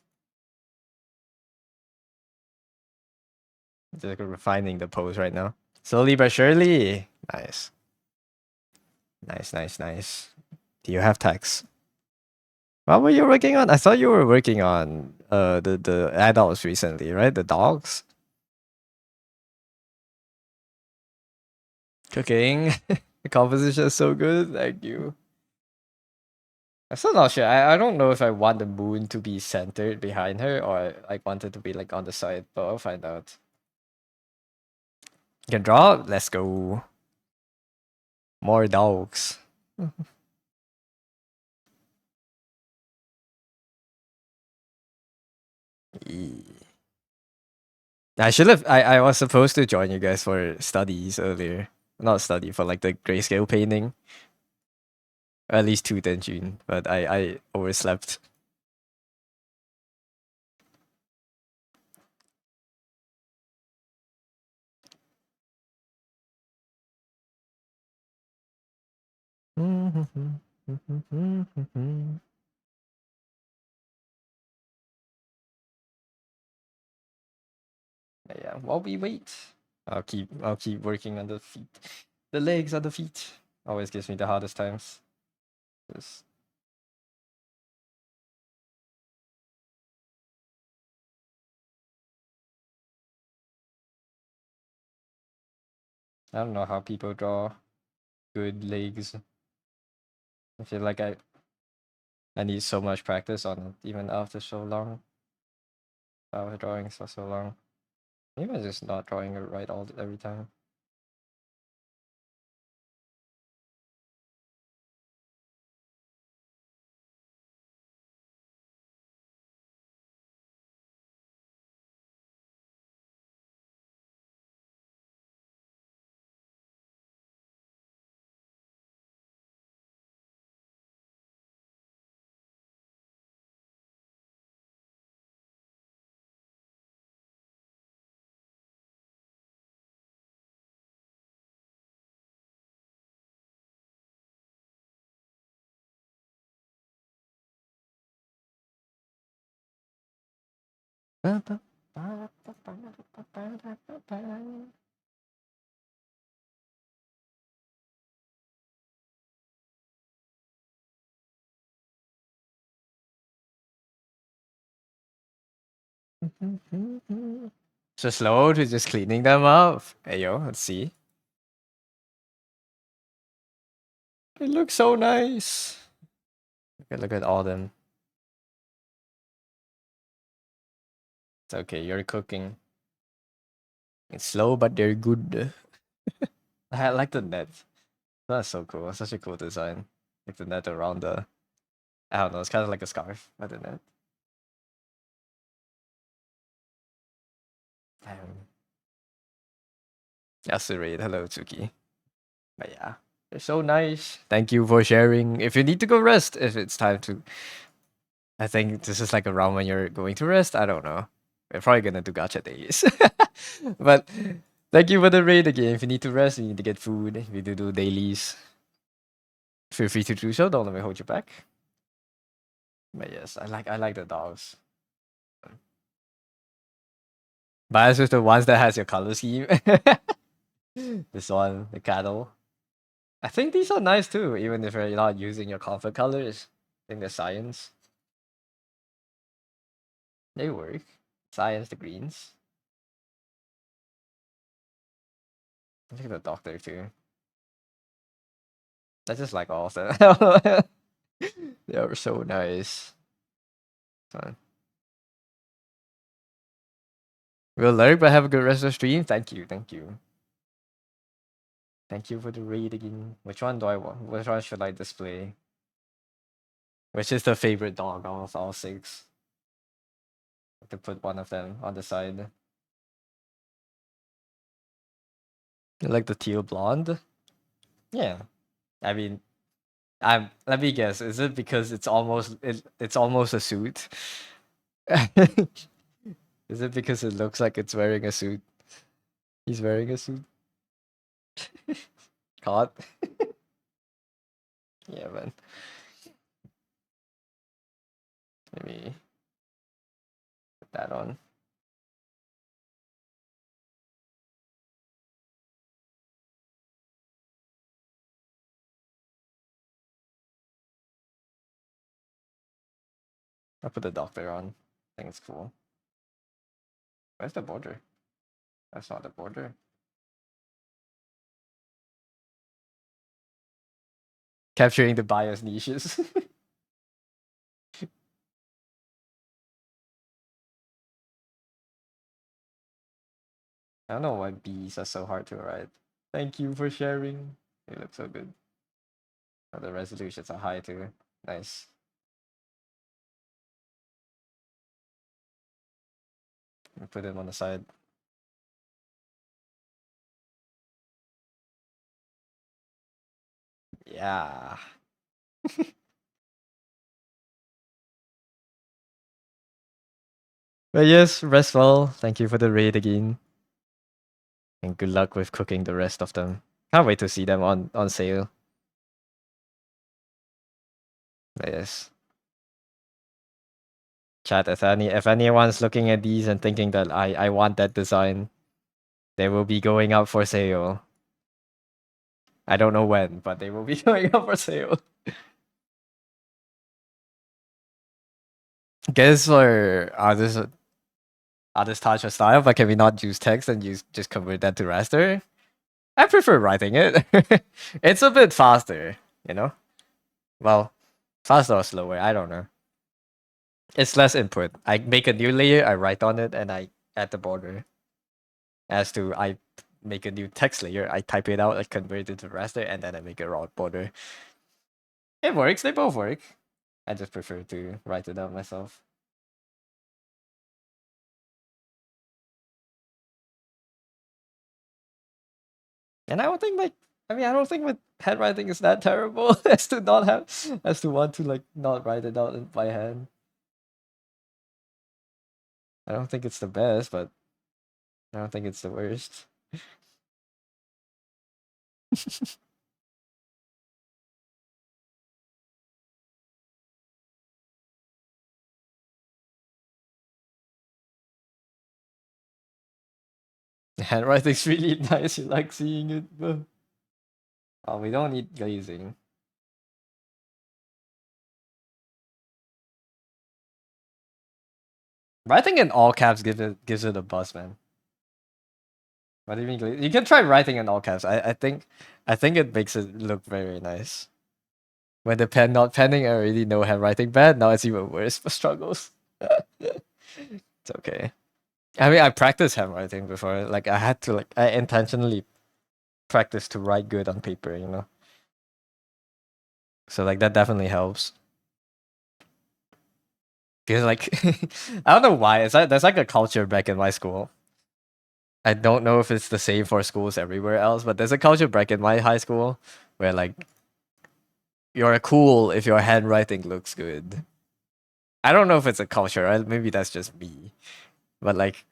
Just refining the pose right now. Slowly but surely. Nice. Nice. Do you have tags? What were you working on? I thought you were working on the adults recently, right? The dogs. Cooking. The composition is so good. Thank you. I'm still not sure. I don't know if I want the moon to be centered behind her or I want it to be like on the side, but I'll find out. You can draw? Let's go. More dogs. I should have. I was supposed to join you guys for studies earlier. Not study, for like the grayscale painting. Or at least 2 June, but I overslept. Yeah, while we wait, I'll keep working on the feet. The legs on the feet always gives me the hardest times. Just I don't know how people draw good legs. I feel like I need so much practice on it, even after so long. I was drawing for so long. Maybe I'm just not drawing it right every time. So slow to just cleaning them up. Hey yo, let's see. It looks so nice. Look at all them. It's okay, you're cooking. It's slow, but they're good. I like the net. That's so cool. Such a cool design. Like the net around the. I don't know. It's kind of like a scarf, but the net. Yasurade, hello Tsuki. But yeah, they're so nice. Thank you for sharing. If you need to go rest, if it's time to. I think this is like around when you're going to rest. I don't know. We're probably gonna do gacha days. But thank you for the raid again. If you need to rest, you need to get food. If you do dailies, feel free to do so. Don't let me hold you back. But yes, I like the dogs. Bias with the ones that has your color scheme. This one, the cattle. I think these are nice too, even if you're not using your comfort colors. I think the science. They work. Science, the greens. I think the doctor too. I just like all of them. They are so nice. Fun. We'll learn, but have a good rest of the stream. Thank you, thank you. Thank you for the raid again. Which one do I want? Which one should I display? Which is the favorite dog of all six? To put one of them on the side. You like the teal blonde? Yeah. I mean, let me guess. Is it because it's almost a suit? Is it because it looks like it's wearing a suit? He's wearing a suit. Caught. Yeah, man. Let me put that on. I'll put the doctor on. I think it's cool. Where's the border? That's not the border. Capturing the bias niches. I don't know why bees are so hard to write. Thank you for sharing. They look so good. Oh, the resolutions are high too. Nice. Put them on the side. Yeah. But yes, rest well. Thank you for the raid again. And good luck with cooking the rest of them. Can't wait to see them on sale. But yes. Chat, if anyone's looking at these and thinking that I want that design, they will be going up for sale. I don't know when, but they will be going up for sale. Guess for artist touch or style, but can we not use text and just convert that to raster? I prefer writing it. It's a bit faster, you know? Well, faster or slower, I don't know. It's less input. I make a new layer, I write on it, and I add the border. As to I make a new text layer, I type it out, I convert it to raster, and then I make a raw border. It works, they both work. I just prefer to write it out myself. And I don't think I don't think my handwriting is that terrible as to not have as to want to like not write it out by hand. I don't think it's the best, but I don't think it's the worst. The handwriting's really nice. You like seeing it, but oh, we don't need glazing. Writing in all caps gives it a buzz, man. What do you mean? You can try writing in all caps. I think it makes it look very nice. When the pen not penning, I already know handwriting bad. Now it's even worse for struggles. It's okay. I mean, I practiced handwriting before. Like I had to I intentionally practice to write good on paper, you know. So like that definitely helps. Because like I don't know why. It's like there's like a culture back in my school. I don't know if it's the same for schools everywhere else, but there's a culture back in my high school where like you're cool if your handwriting looks good. I don't know if it's a culture, right? Maybe that's just me. But like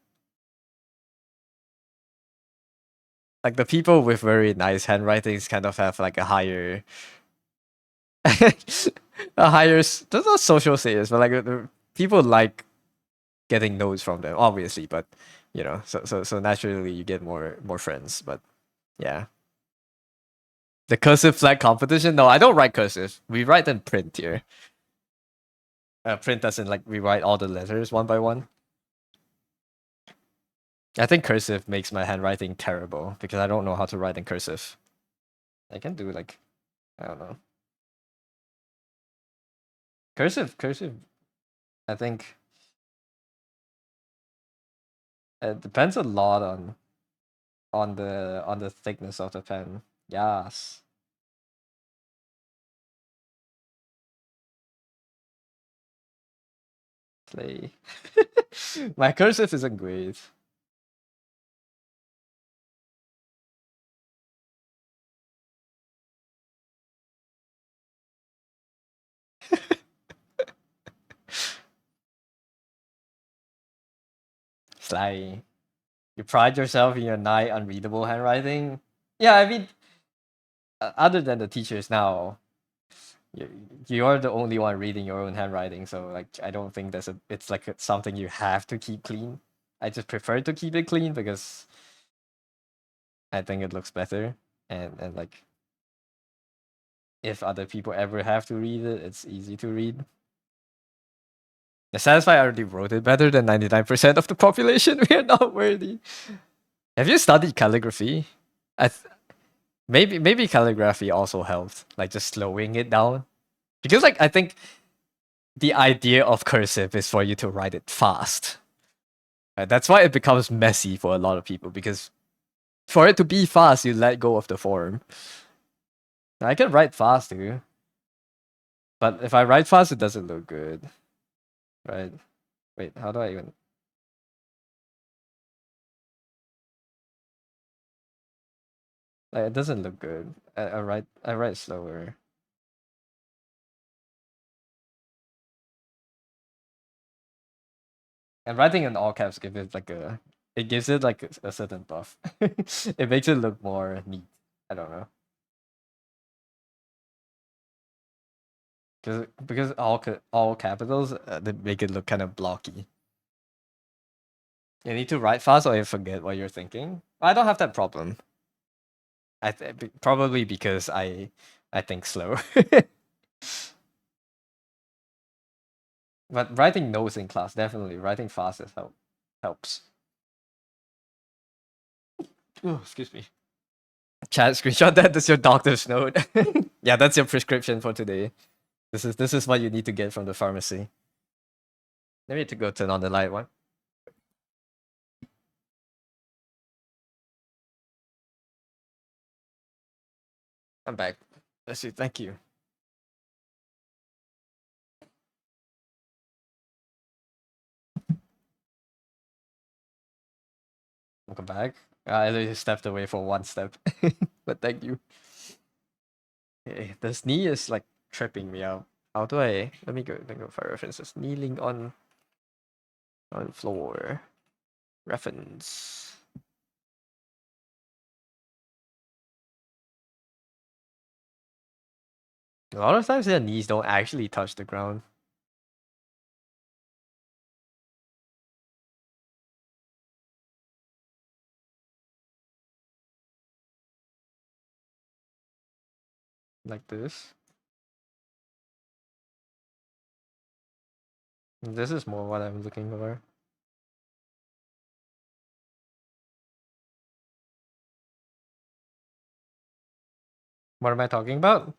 the people with very nice handwritings kind of have like a higher a higher there's no social status, but like the people like getting notes from them, obviously, but you know. So naturally you get more friends. But yeah, the cursive flag competition. No, I don't write cursive. We write in print here. Print doesn't like we write all the letters one by one. I think cursive makes my handwriting terrible because I don't know how to write in cursive. I can do like, I don't know. Cursive. I think it depends a lot on the thickness of the pen. Yes. Play. My cursive isn't great. Sly. You pride yourself in your nigh unreadable handwriting. Yeah, I mean, other than the teachers now, you, you're the only one reading your own handwriting. So like, I don't think it's like something you have to keep clean. I just prefer to keep it clean because I think it looks better, and like if other people ever have to read it, it's easy to read. The Satisfy already wrote it better than 99% of the population. We are not worthy. Have you studied calligraphy? I th- maybe calligraphy also helped, like just slowing it down. Because like I think the idea of cursive is for you to write it fast. That's why it becomes messy for a lot of people because for it to be fast, you let go of the form. I can write fast too, but if I write fast, it doesn't look good, right? Wait, how do I even? Like, it doesn't look good. I write slower. And writing in all caps gives it like it gives it like a certain buff. It makes it look more neat. I don't know. Because all capitals they make it look kind of blocky. You need to write fast or you forget what you're thinking. I don't have that problem. Probably because I think slow. But writing notes in class definitely writing fast helps. Oh, excuse me. Chat screenshot that. That's your doctor's note. Yeah, that's your prescription for today. This is what you need to get from the pharmacy. Let me to go turn on the light one. I'm back. Let's see. Thank you. Welcome back. I literally stepped away for one step, but thank you. Okay, this knee is like tripping me out. How do I? Let me go for references. Kneeling on floor. Reference. A lot of times their knees don't actually touch the ground. Like this. This is more what I'm looking for. What am I talking about?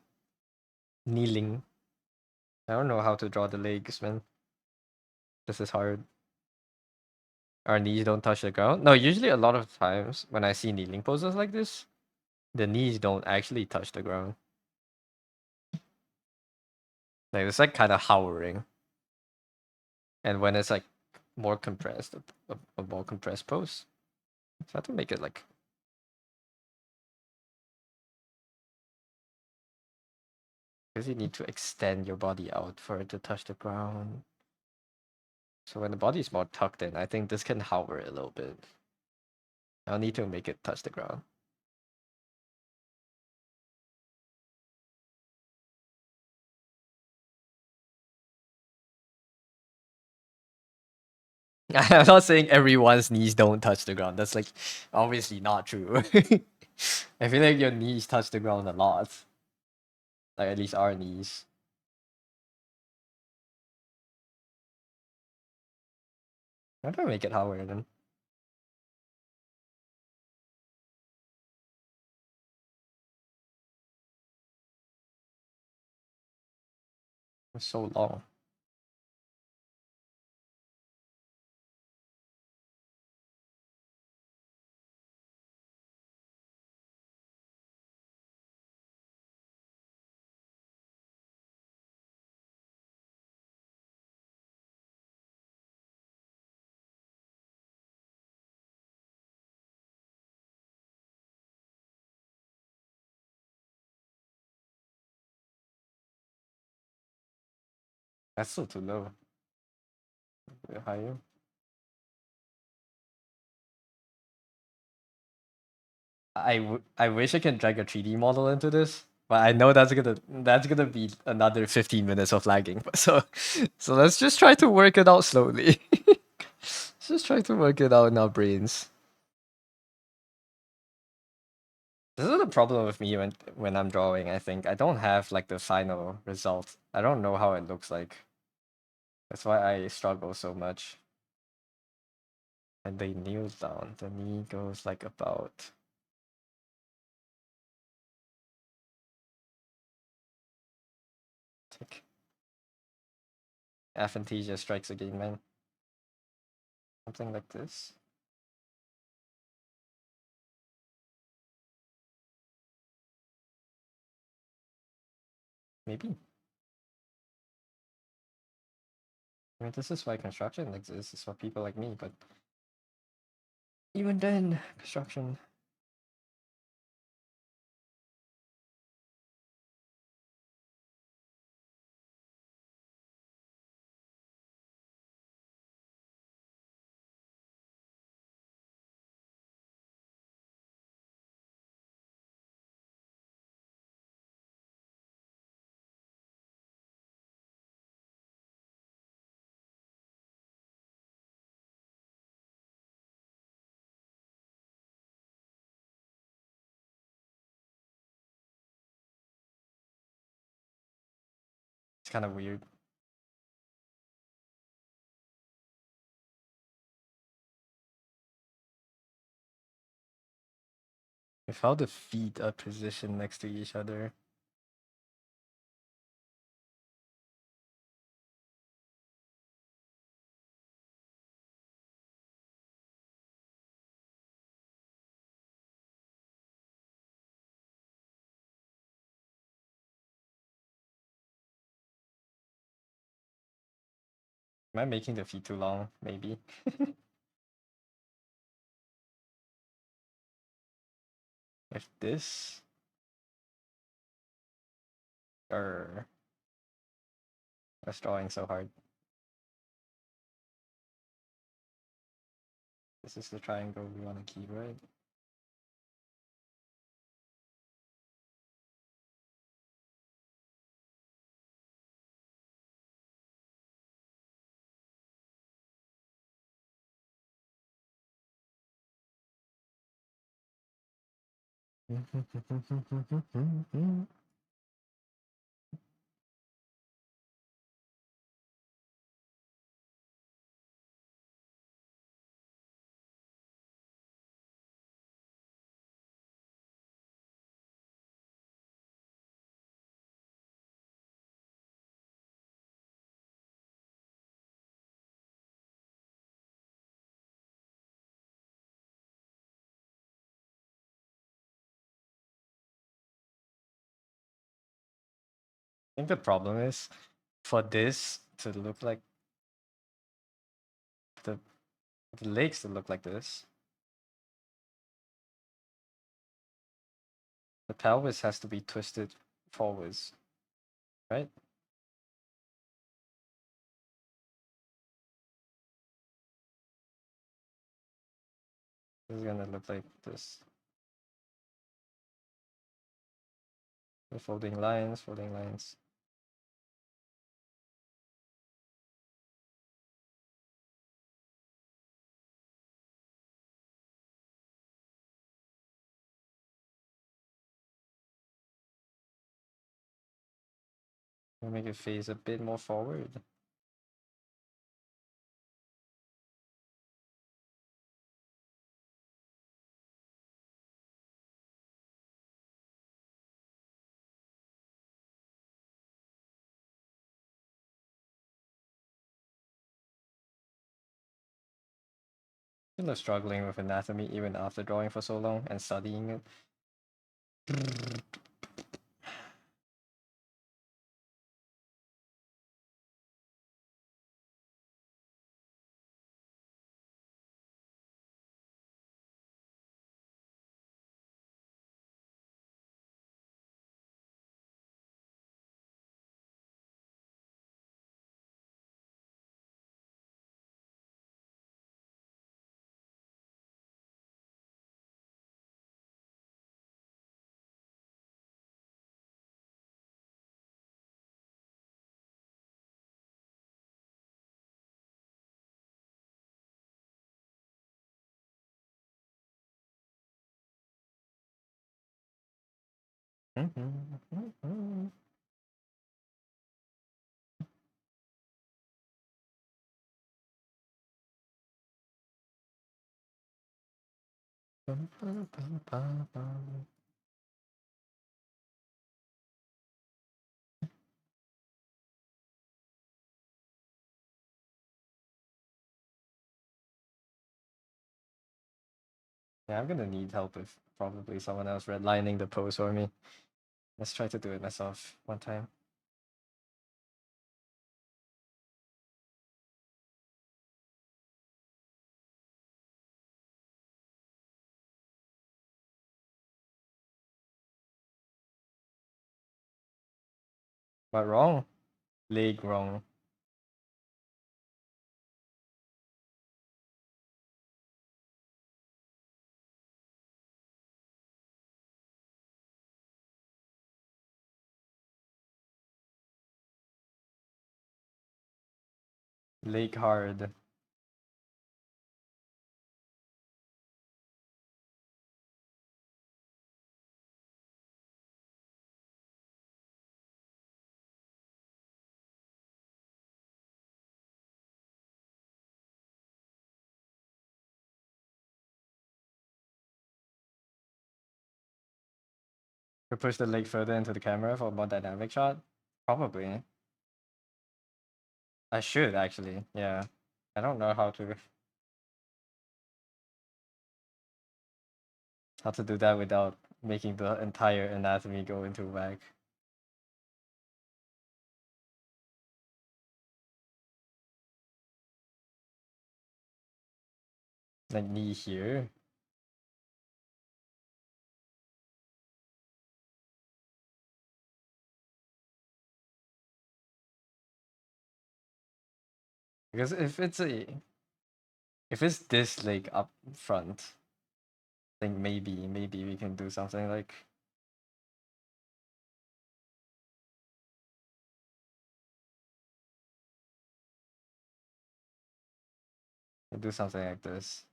Kneeling. I don't know how to draw the legs, man. This is hard. Our knees don't touch the ground. No, usually a lot of times when I see kneeling poses like this, the knees don't actually touch the ground. Like it's like kind of hovering. And when it's like more compressed, a more compressed pose, so I have to make it like. Because you need to extend your body out for it to touch the ground. So when the body is more tucked in, I think this can hover a little bit. I'll need to make it touch the ground. I'm not saying everyone's knees don't touch the ground. That's like obviously not true. I feel like your knees touch the ground a lot. Like at least our knees. How do I make it higher then? It's so long. That's still too low. A bit higher. I wish I can drag a 3D model into this, but I know that's gonna be another 15 minutes of lagging. So let's just try to work it out slowly. Let's just try to work it out in our brains. This is the problem with me when I'm drawing, I think. I don't have like the final result. I don't know how it looks like. That's why I struggle so much. And they kneel down. The knee goes like about. Tick. Aphantasia strikes again, man. Something like this. Maybe. I mean, this is why construction exists. It's for people like me, but even then, construction. It's kind of weird. If how the feet are positioned next to each other. Am I making the feet too long? Maybe. If this. Or. That's drawing so hard. This is the triangle we want to keep, right? I think the problem is for this to look like the legs to look like this. The pelvis has to be twisted forwards, right? This is gonna look like this. The folding lines, folding lines. Make it face a bit more forward. Still struggling with anatomy even after drawing for so long and studying it. Yeah, I'm gonna need help with probably someone else redlining the pose for me. Let's try to do it myself one time. But wrong. Leg wrong. Leg hard. Could push the leg further into the camera for a more dynamic shot? Probably. I should actually, yeah. I don't know how to do that without making the entire anatomy go into whack. Like knee here. Because if it's this leg up front, I think maybe we can do something like do something like this.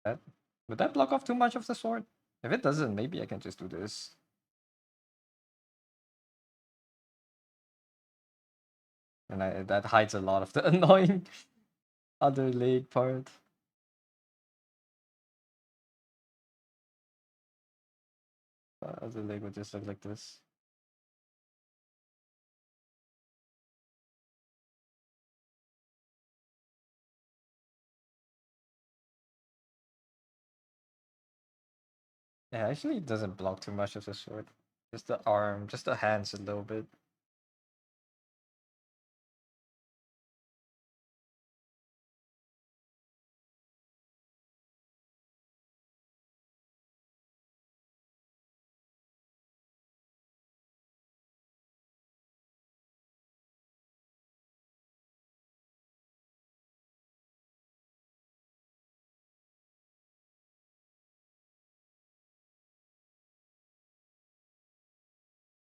That would that block off too much of the sword? If it doesn't, maybe I can just do this. And that hides a lot of the annoying other leg part. Other leg would just look like this. Yeah, actually it doesn't block too much of the sword. Just the arm, just the hands a little bit.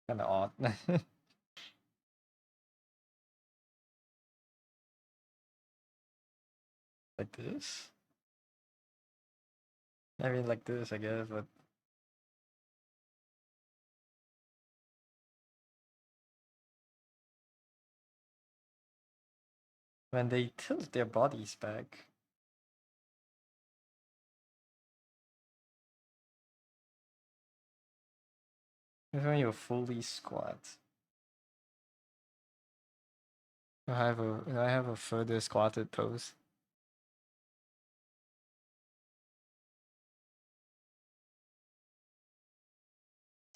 Kinda odd. Like this? I mean, like this, I guess, but when they tilt their bodies back, it's when you fully squat. I have a further squatted pose.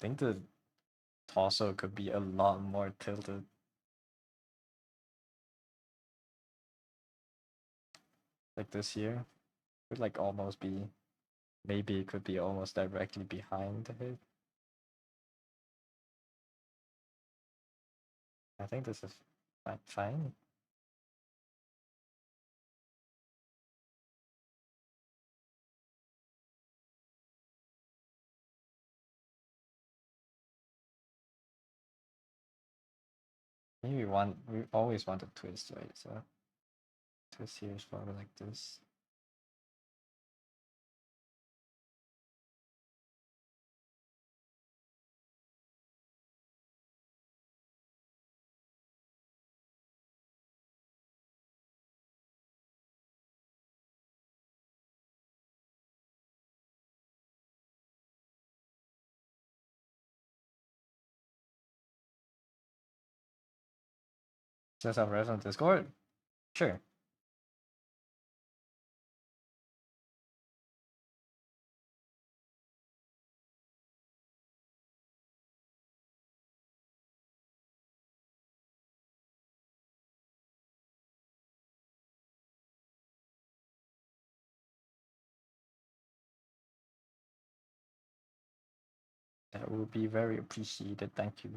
I think the torso could be a lot more tilted. Like this here. Could like almost be, maybe it could be almost directly behind the head. I think this is fine. Maybe we always want a twist, right? So twist here is probably like this. Since I'm res on Discord? Sure. That would be very appreciated. Thank you.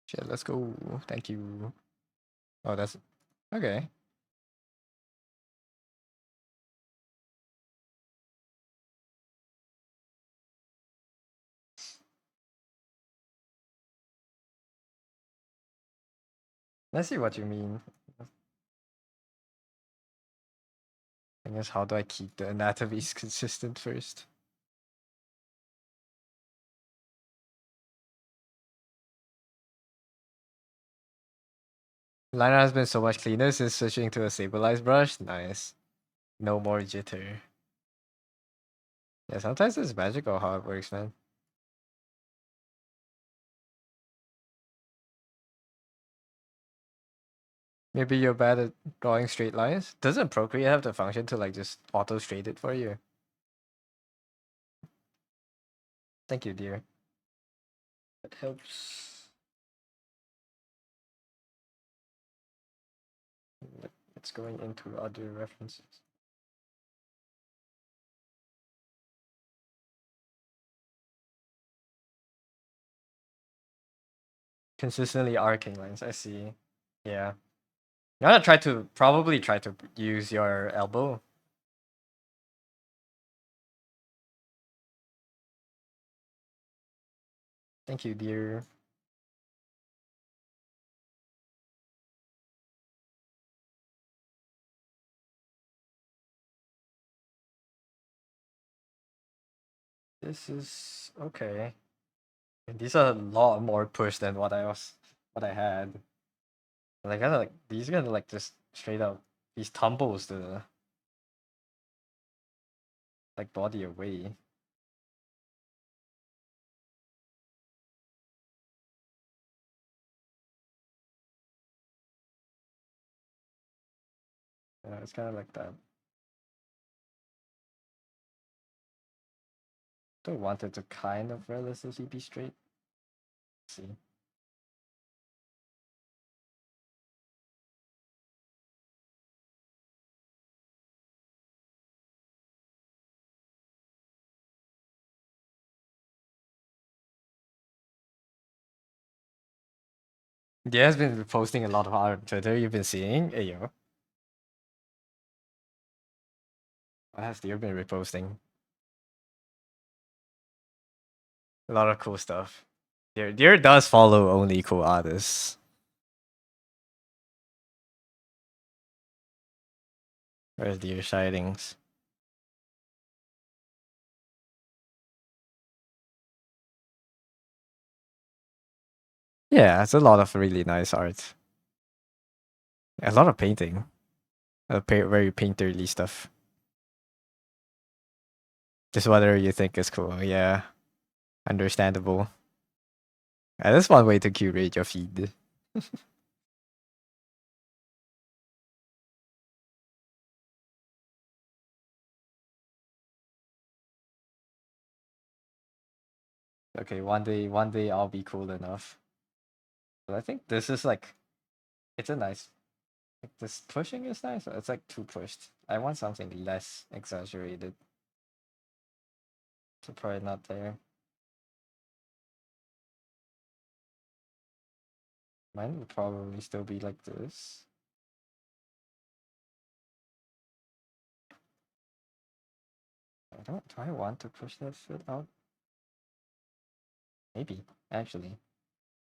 Shit, let's go. Thank you. Oh, that's okay. Let's see what you mean. I guess how do I keep the anatomies consistent first? Liner has been so much cleaner since switching to a stabilized brush. Nice. No more jitter. Yeah, sometimes it's magical how it works, man. Maybe you're bad at drawing straight lines. Doesn't Procreate have the function to like just auto straight it for you? Thank you, dear. That helps. It's going into other references. Consistently arcing lines, I see. Yeah. I'm gonna probably try to use your elbow. Thank you, dear. This is okay. These are a lot more push than what I had. Like I like these gonna like just straight up these tumbles the like body away. Yeah, it's kind of like that. Don't want it to kind of relatively be straight. Let's see. Yeah, has been posting a lot of art on Twitter. You've been seeing. Hey yo, what has Deer been reposting? A lot of cool stuff. Deer does follow only cool artists. Where's Deer sightings? Yeah, it's a lot of really nice art. A lot of painting. Very painterly stuff. Just whatever you think is cool. Yeah, understandable. That's one way to curate your feed. Okay, one day I'll be cool enough. But I think this is like, it's a nice. Like this pushing is nice. It's like too pushed. I want something less exaggerated. So probably not there. Mine would probably still be like this. Do I want to push that foot out? Maybe, actually.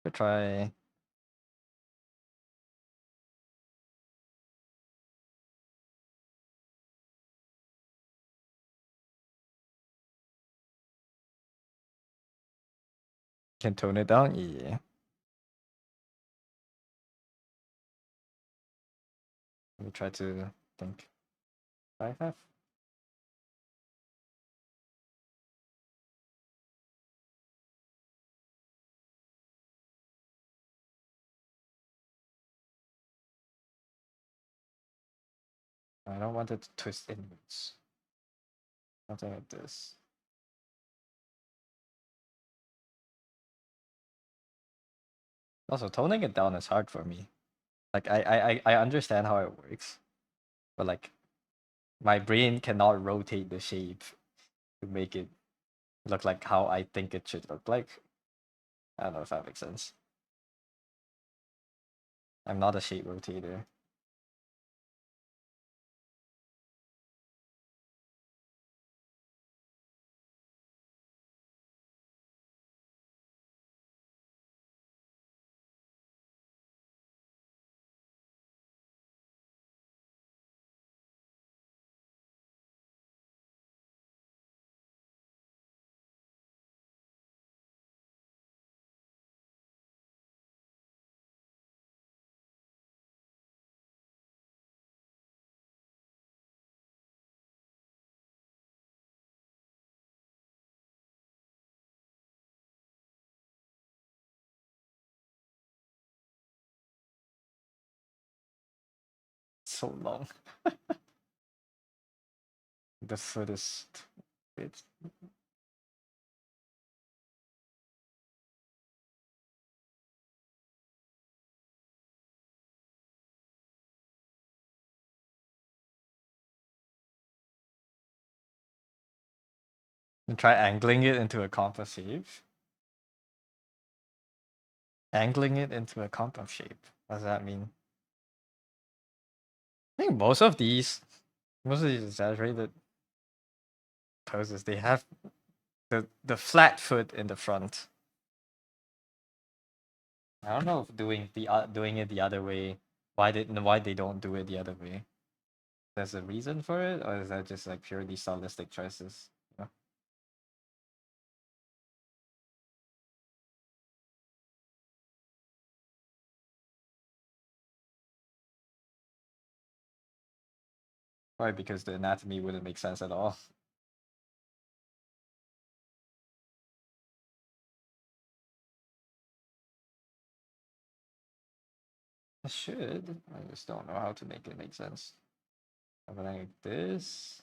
Could try. Can tone it down? Yeah. Let me try to think. 5F? I don't want it to twist inwards. Something like this. Also, toning it down is hard for me. Like I understand how it works, but like my brain cannot rotate the shape to make it look like how I think it should look like. I don't know if that makes sense. I'm not a shape rotator. So long. The foot is bit. And try angling it into a compass shape. Angling it into a compass shape. What does that mean? I think most of these exaggerated poses, they have the flat foot in the front. I don't know if doing it the other way. Why they don't do it the other way? There's a reason for it, or is that just like purely stylistic choices? You know? Probably because the anatomy wouldn't make sense at all. It should. I just don't know how to make it make sense. Something like this.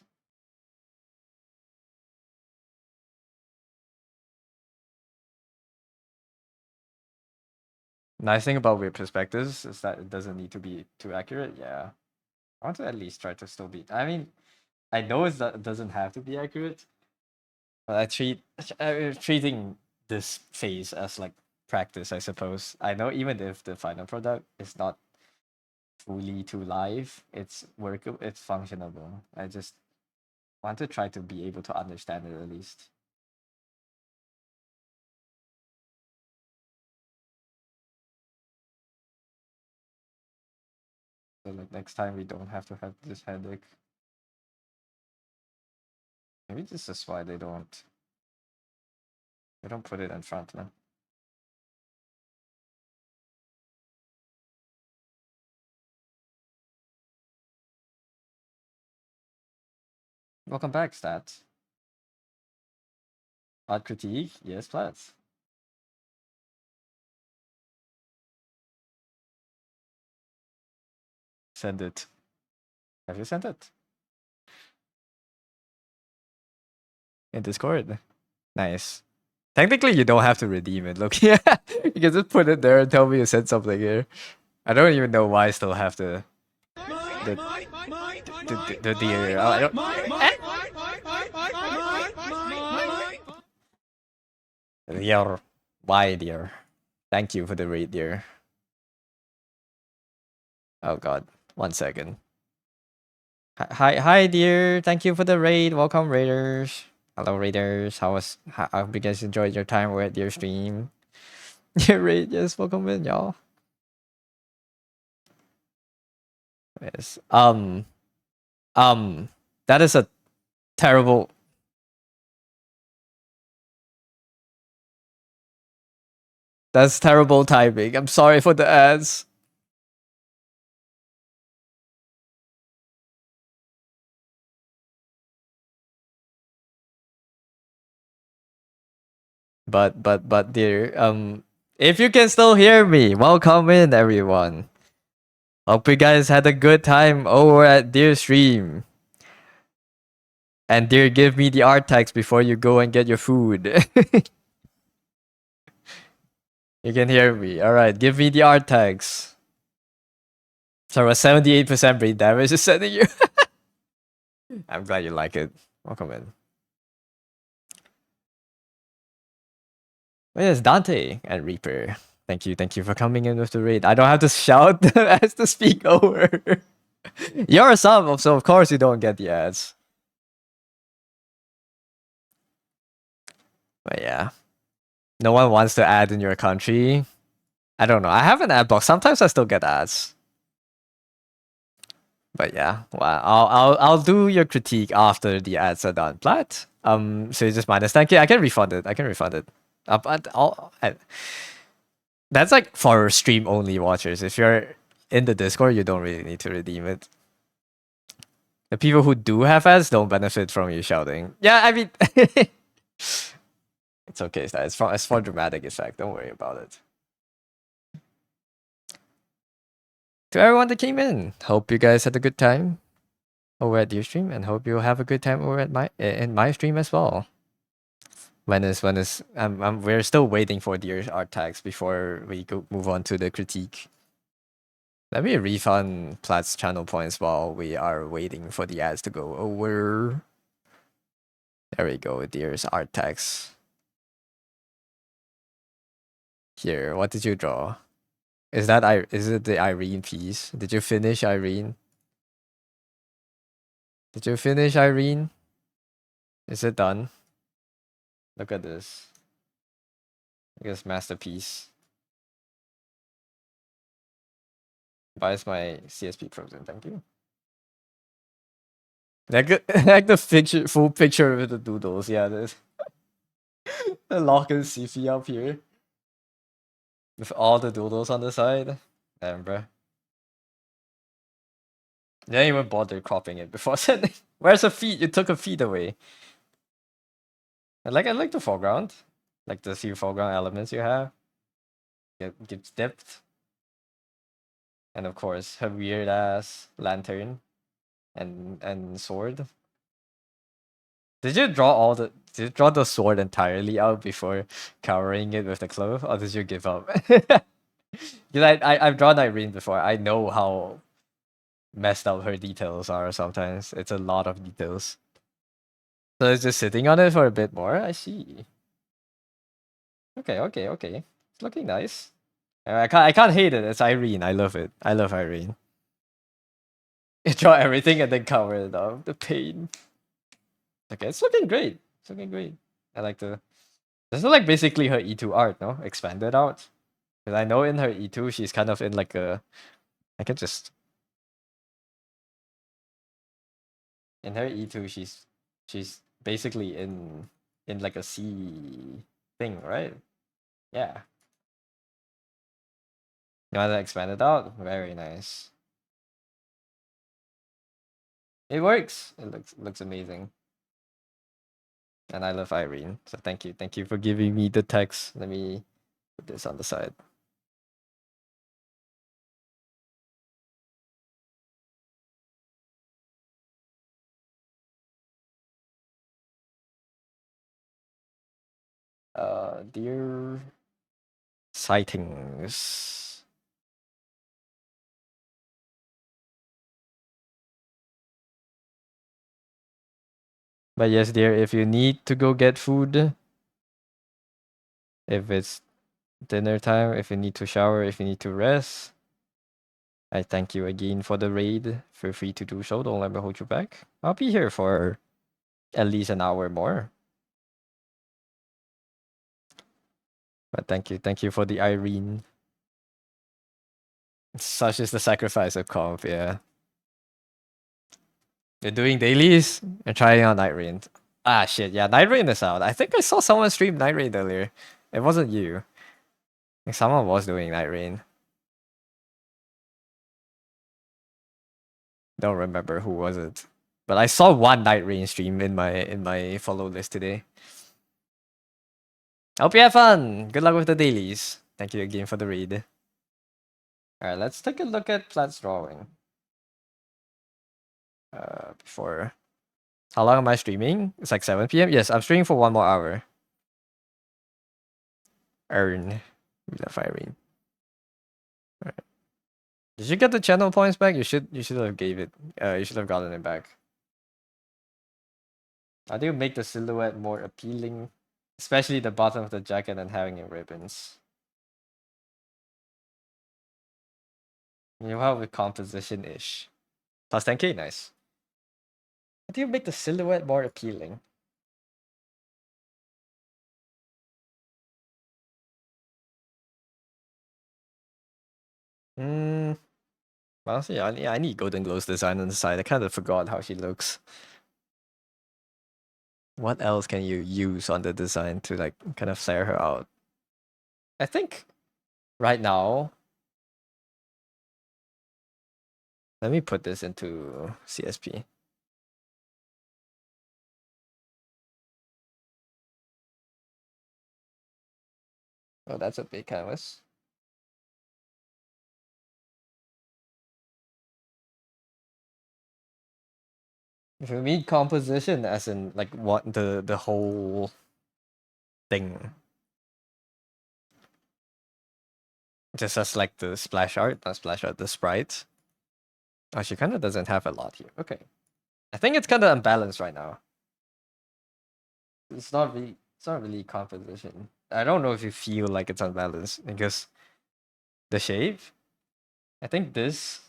Nice thing about weird perspectives is that it doesn't need to be too accurate. Yeah. I want to at least try to still be. I mean, I know it doesn't have to be accurate, but treating this phase as like practice, I suppose. I know even if the final product is not fully to live, it's workable, it's functionable. I just want to try to be able to understand it at least. So like next time we don't have to have this headache. Maybe this is why they don't put it in front, man. Welcome back, Stats. Art critique, yes, Plats. Send it. Have you sent it? In Discord. Nice. Technically, you don't have to redeem it. Look, yeah, you can just put it there and tell me you said something here. I don't even know why I still have the the deer. I don't. Dear, why dear? Thank you for the raid, dear. Oh God, 1 second. Hi, dear. Thank you for the raid. Welcome, raiders. Hello, raiders. I hope you guys enjoyed your time with your stream. Your raid, yes. Welcome in, y'all. Yes. That is a terrible. That's terrible timing. I'm sorry for the ads. But dear, if you can still hear me, welcome in everyone. Hope you guys had a good time over at Dear Stream. And dear, give me the art text before you go and get your food. You can hear me. Alright, give me the art tags. So a 78% brain damage is sending you. I'm glad you like it. Welcome in. Oh, yes, Dante and Reaper. Thank you for coming in with the raid. I don't have to shout as to speak over. You're a sub, so of course you don't get the ads. But yeah. No one wants to add in your country. I don't know. I have an ad block. Sometimes I still get ads. But yeah, well, I'll do your critique after the ads are done. Plat. So you just minus. Thank you. I can refund it. I can refund it. That's like for stream only watchers. If you're in the Discord, you don't really need to redeem it. The people who do have ads don't benefit from you shouting. Yeah, I mean, it's okay. It's for dramatic effect. Don't worry about it. To everyone that came in, hope you guys had a good time over at your stream, and hope you'll have a good time over at my stream as well. We're still waiting for the art tags before we go move on to the critique. Let me refund Plat's channel points while we are waiting for the ads to go over. There we go. There's art tags. Here, what did you draw? Is it the Irene piece? Did you finish Irene? Did you finish, Irene? Is it done? Look at this. Look at this masterpiece. Buys my CSP frozen, thank you. Like, like the picture, full picture with the doodles. Yeah, there's the lock and CP up here with all the doodles on the side. Damn, bro. You didn't even bother cropping it before sending. Where's the feet? You took a feet away. I like the foreground, like the few foreground elements you have. It gives depth, and of course her weird ass lantern and sword. Did you draw all the? Did you draw the sword entirely out before covering it with the cloth, or did you give up? Because I've drawn Irene before. I know how messed up her details are sometimes. It's a lot of details. So it's just sitting on it for a bit more. I see. Okay. It's looking nice. I can't hate it. It's Irene. I love it. I love Irene. You draw everything and then cover it up. The pain. Okay, it's looking great. It's looking great. I like the. This is like basically her E2 art, no? Expanded out. Because I know in her E2 she's kind of in like a. I can just. In her E2 she's basically in like a C thing, right? Yeah. You want to expand it out? Very nice. It works. It looks amazing. And I love Irene. So thank you. Thank you for giving me the text. Let me put this on the side. Dear sightings. But yes, dear, if you need to go get food, if it's dinner time, if you need to shower, if you need to rest, I thank you again for the raid. Feel free to do so. Don't let me hold you back. I'll be here for at least an hour more. But thank you. Thank you for the Irene. Such is the sacrifice of comp, yeah. You're doing dailies and trying out Night Rain. Ah, shit. Yeah, Night Rain is out. I think I saw someone stream Night Rain earlier. It wasn't you. I think someone was doing Night Rain. Don't remember who was it. But I saw one Night Rain stream in my follow list today. Hope you have fun. Good luck with the dailies. Thank you again for the raid. Alright, let's take a look at Plat's drawing. Before. How long am I streaming? It's like 7 p.m. Yes, I'm streaming for 1 more hour. Earn. We love Irene. Alright. Did you get the channel points back? You should have gave it. You should have gotten it back. How do you make the silhouette more appealing? Especially the bottom of the jacket and having it ribbons. You help with composition-ish. Plus 10k, nice. How do you make the silhouette more appealing? Honestly, I need Golden Glow's design on the side. I kind of forgot how she looks. What else can you use on the design to like kind of flare her out? I think right now. Let me put this into CSP. Oh, that's a big canvas. If you mean composition, as in like what the whole thing, just as like the splash art, not splash art, the sprite. Oh, she kind of doesn't have a lot here. Okay, I think it's kind of unbalanced right now. It's not really composition. I don't know if you feel like it's unbalanced because the shape. I think this,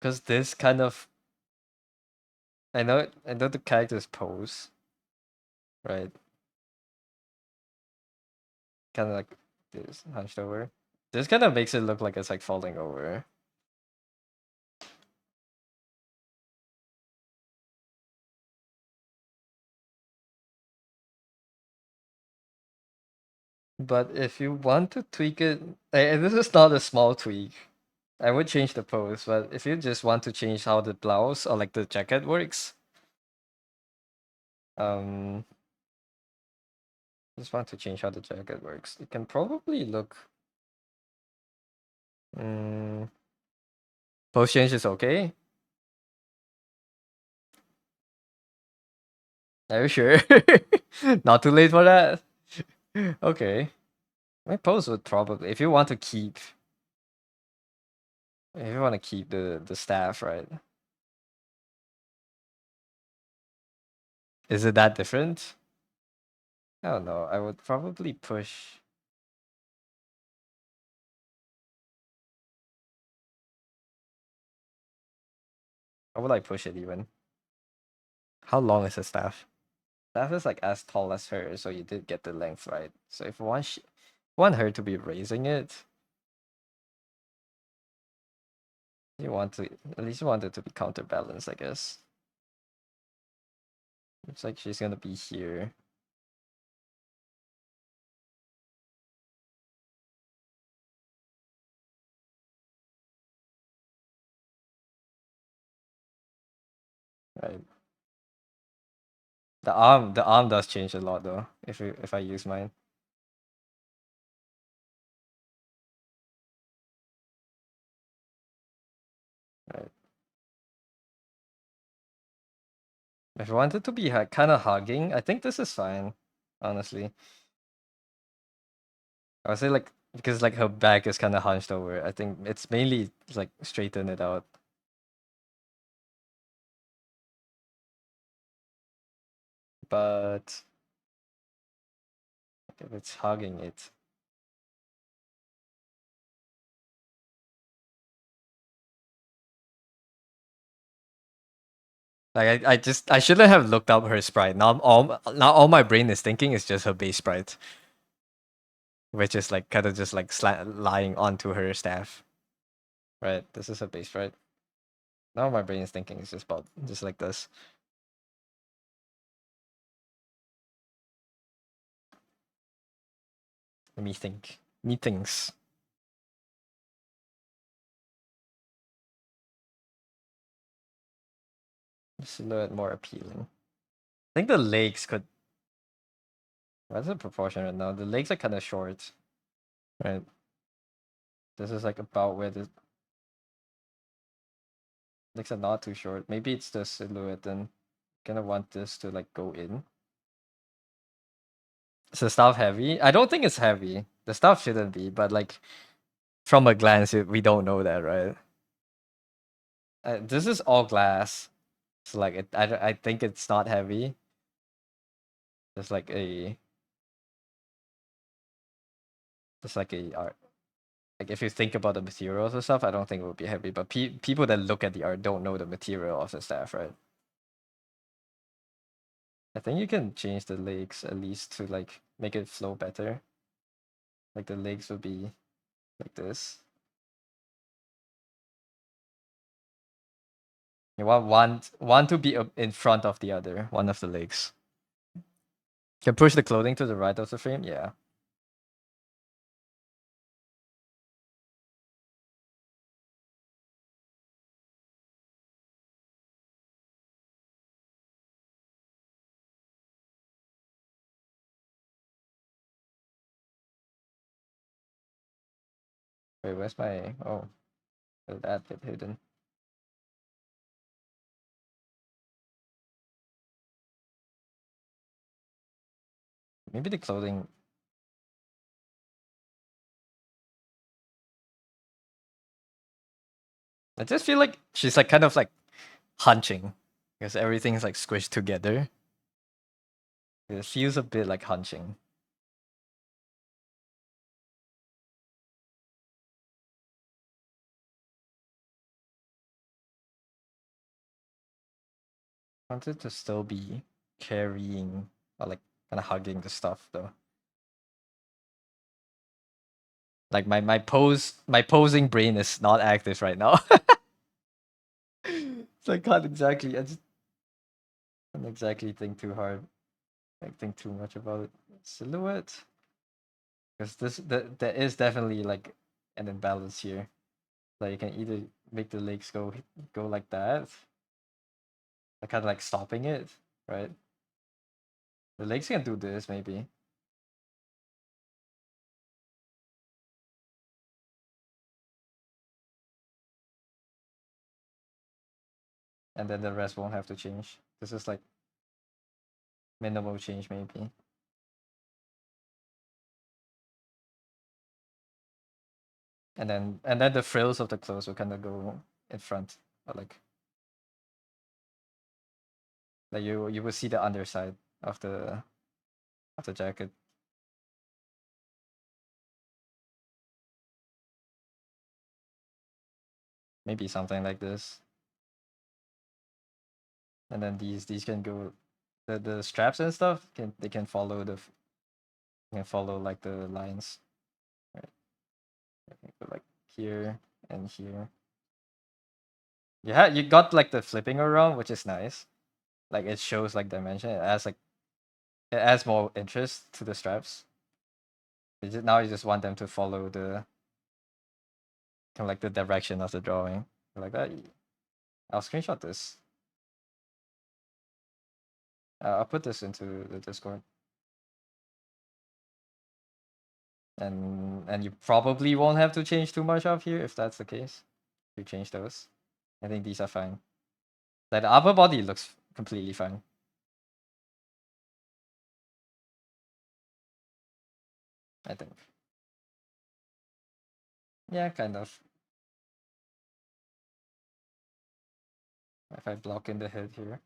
because this kind of I know the character's pose, right? Kind of like this hunched over. This kind of makes it look like it's like falling over. But if you want to tweak it, this is not a small tweak. I would change the pose, but if you just want to change how the blouse or like the jacket works, um, just want to change how the jacket works. It can probably look. Pose change is okay. Are you sure? Not too late for that. Okay. My pose would probably, if you want to keep, if you want to keep the staff, right? Is it that different? I don't know. I would probably push. How would I push it even? How long is the staff? Staff is like as tall as her, so you did get the length right. So if you want, want her to be raising it, you want to at least you want it to be counterbalanced, I guess. Looks like she's gonna be here. Right. The arm does change a lot though, if I use mine. Right. If I wanted to be kind of hugging, I think this is fine, honestly. I would say like because like her back is kind of hunched over. I think it's mainly like straighten it out. But if it's hugging it, like I shouldn't have looked up her sprite. Now all my brain is thinking is just her base sprite, which is like kind of just like lying onto her staff. Right, this is her base sprite. Now my brain is thinking is just about just like this. Let me think. Me thinks. Silhouette more appealing. I think the legs could. What's the proportion right now? The legs are kind of short, right? This is like about where the legs are not too short. Maybe it's the silhouette. Then gonna want this to like go in. Is the stuff heavy? I don't think it's heavy. The stuff shouldn't be, but like from a glance, we don't know that, right? This is all glass, so like I think it's not heavy. It's like a, it's like a art. Like if you think about the materials and stuff, I don't think it would be heavy. But people that look at the art don't know the material of the staff, right? I think you can change the legs at least to like make it flow better. Like the legs would be like this. You want one to be in front of the other, one of the legs. Can push the clothing to the right of the frame, yeah. Wait, where's my, oh, that bit hidden. Maybe the clothing. I just feel like she's like kind of like hunching because everything's like squished together. It feels a bit like hunching. wanted to still be carrying or like kind of hugging the stuff though. Like my posing brain is not active right now. So I can't exactly I just can't exactly think too hard. Like think too much about it. Silhouette. Because there is definitely like an imbalance here. Like you can either make the legs go like that. Like kind of like stopping it, right? The legs can do this maybe. And then the rest won't have to change. This is like minimal change maybe. And then the frills of the clothes will kind of go in front, or like you will see the underside of the jacket. Maybe something like this. And then these can go the straps and stuff can follow can follow like the lines. Right. Go like here and here. Yeah, you got like the flipping around, which is nice. Like it shows like dimension. It adds more interest to the straps. Now you just want them to follow the kind of like the direction of the drawing. Like that. I'll screenshot this. I'll put this into the Discord. And you probably won't have to change too much up here if that's the case. You change those. I think these are fine. Like the upper body looks completely fine. I think. Yeah, kind of. If I block in the head here.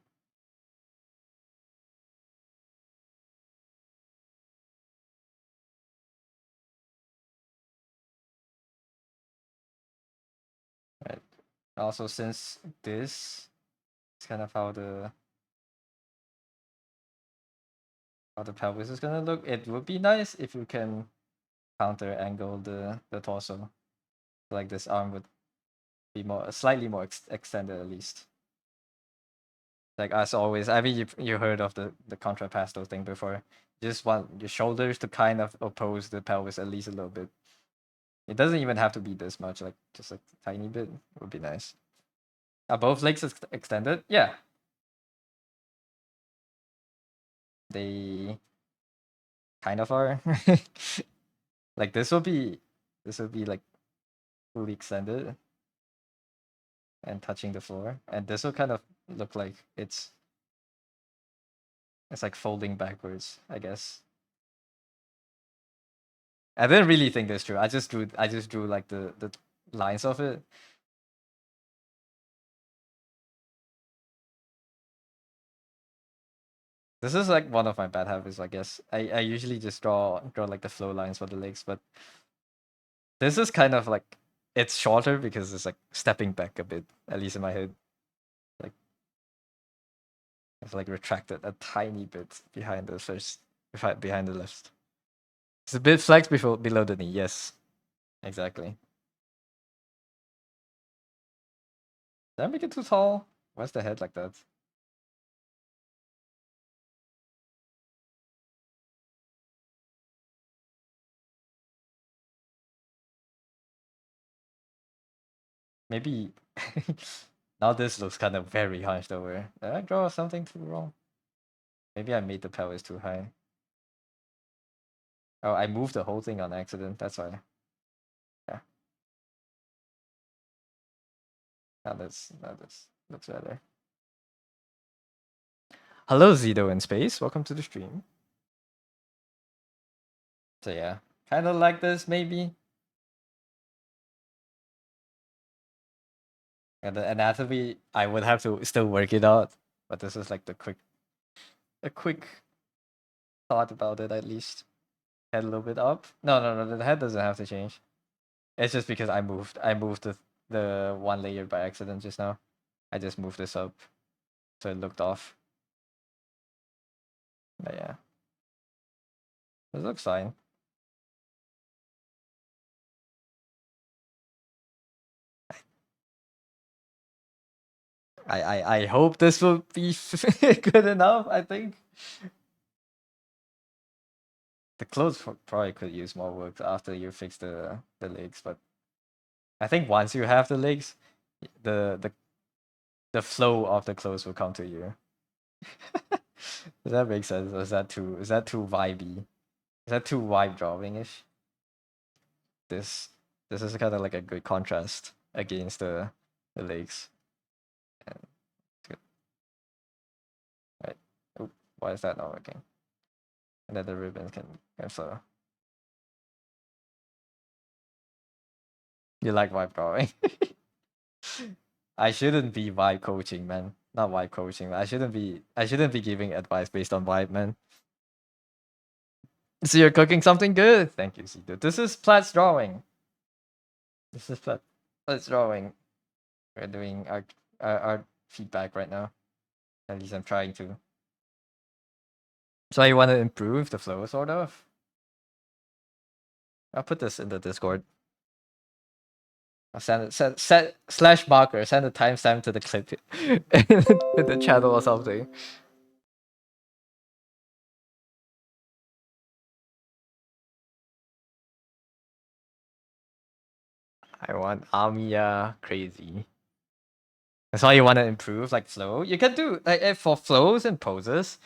Right. Also, since this is kind of how the pelvis is gonna look, it would be nice if you can counter angle the torso. Like this arm would be more slightly more extended at least. Like as always, I mean you heard of the contrappasto thing before. You just want your shoulders to kind of oppose the pelvis at least a little bit. It doesn't even have to be this much, like just a tiny bit would be nice. Are both legs extended? Yeah. They kind of are. Like this will be like fully extended and touching the floor. And this will kind of look like it's like folding backwards, I guess. I didn't really think this through. I just drew like the lines of it. This is like one of my bad habits, I guess. I usually just draw like the flow lines for the legs, but this is kind of like it's shorter because it's like stepping back a bit, at least in my head. Like it's like retracted a tiny bit behind the first behind the left. It's a bit flexed before below the knee, yes. Exactly. Did I make it too tall? Why's the head like that? Maybe now this looks kind of very hunched over. Did I draw something too wrong? Maybe I made the pelvis too high. Oh, I moved the whole thing on accident. That's why. Yeah. Now this looks better. Hello, Zido in space. Welcome to the stream. So yeah, kind of like this maybe. And the anatomy, I would have to still work it out, but this is like a quick thought about it at least. Head a little bit up. No. The head doesn't have to change. It's just because I moved the one layer by accident just now. I just moved this up. so it looked off. But yeah, this looks fine. I hope this will be good enough. I think the clothes probably could use more work after you fix the legs, but I think once you have the legs, the the the flow of the clothes will come to you. Does that make sense? Or is that too vibey? Is that too vibe dropping ish? This this is kind of like a good contrast against the legs. And it's good. Right. Oop, why is that not working? And then the ribbons can flow. You like vibe drawing? I shouldn't be vibe coaching, man. Not vibe coaching. I shouldn't be giving advice based on vibe, man. So you're cooking something good. Thank you, Cito. This is Plat's drawing. This is Plat's drawing. We're doing our feedback right now. At least I'm trying to. So you want to improve the flow, sort of? I'll put this in the Discord. I'll set slash marker, send a timestamp to the clip in the channel or something. I want Amiya crazy. That's why you want to improve like flow. You can do like for flows and poses,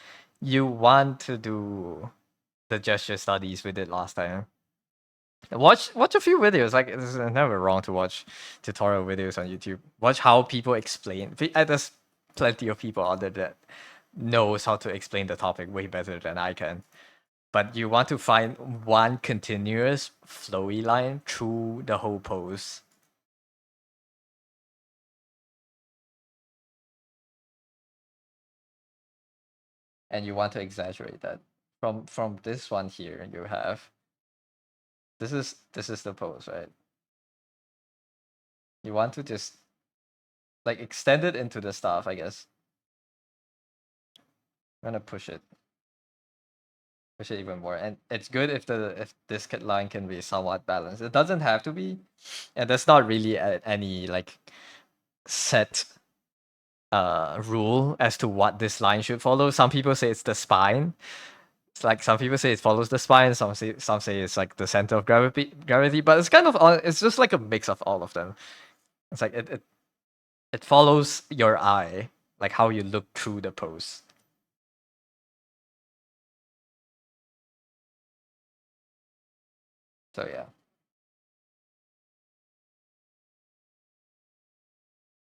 you want to do the gesture studies we did last time. Watch a few videos. Like it's never wrong to watch tutorial videos on YouTube. Watch how people explain. There's plenty of people out there that knows how to explain the topic way better than I can. But you want to find one continuous flowy line through the whole pose. And you want to exaggerate that. From this one here, you have this is the pose, right? You want to just like extend it into the staff, I guess. I'm gonna push it even more, and it's good if this line can be somewhat balanced. It doesn't have to be, and there's not really any like set rule as to what this line should follow. Some people say it's the spine. It's like some people say it follows the spine. Some say it's like the center of gravity. But it's kind of it's just like a mix of all of them. It's like it follows your eye, like how you look through the pose. So yeah,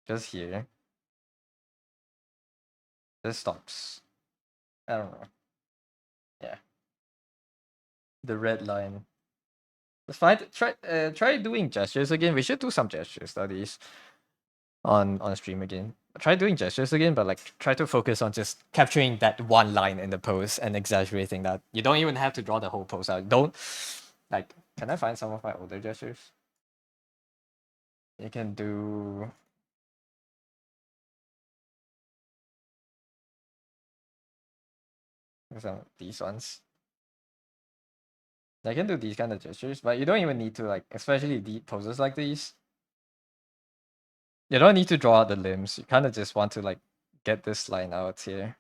just here. This stops. I don't know. Yeah, the red line. Let's try doing gestures again. We should do some gesture studies on stream again. Try doing gestures again, but like try to focus on just capturing that one line in the pose and exaggerating that. You don't even have to draw the whole pose out. Don't like. Can I find some of my older gestures? You can do. Some these ones. I can do these kind of gestures, but you don't even need to like, especially deep poses like these. You don't need to draw out the limbs. You kind of just want to like get this line out here,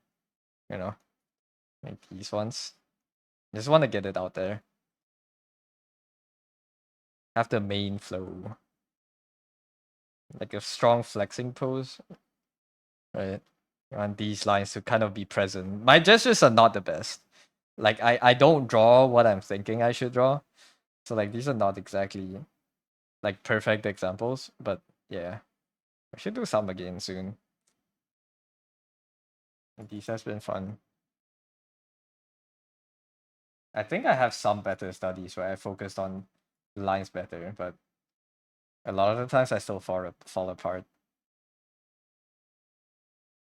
you know, like these ones. Just want to get it out there. Have the main flow, like a strong flexing pose, right? You want these lines to kind of be present. My gestures are not the best. Like I don't draw what I'm thinking I should draw. So like these are not exactly like perfect examples, but yeah. I should do some again soon. These has been fun. I think I have some better studies where I focused on lines better, but a lot of the times I still fall apart.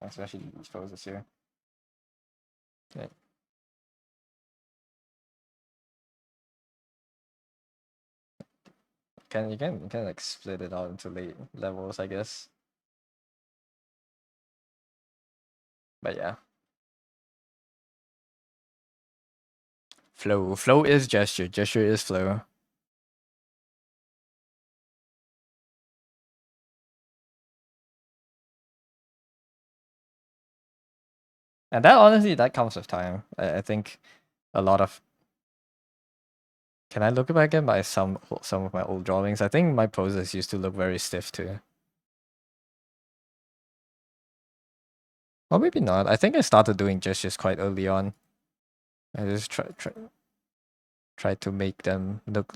Especially these poses here. Okay. You can like split it out into late levels, I guess. But yeah. Flow. Flow is gesture. Gesture is flow. And that honestly, that comes with time. I think a lot of. Can I look back at my some of my old drawings? I think my poses used to look very stiff too. Or maybe not. I think I started doing gestures quite early on. I just try to make them look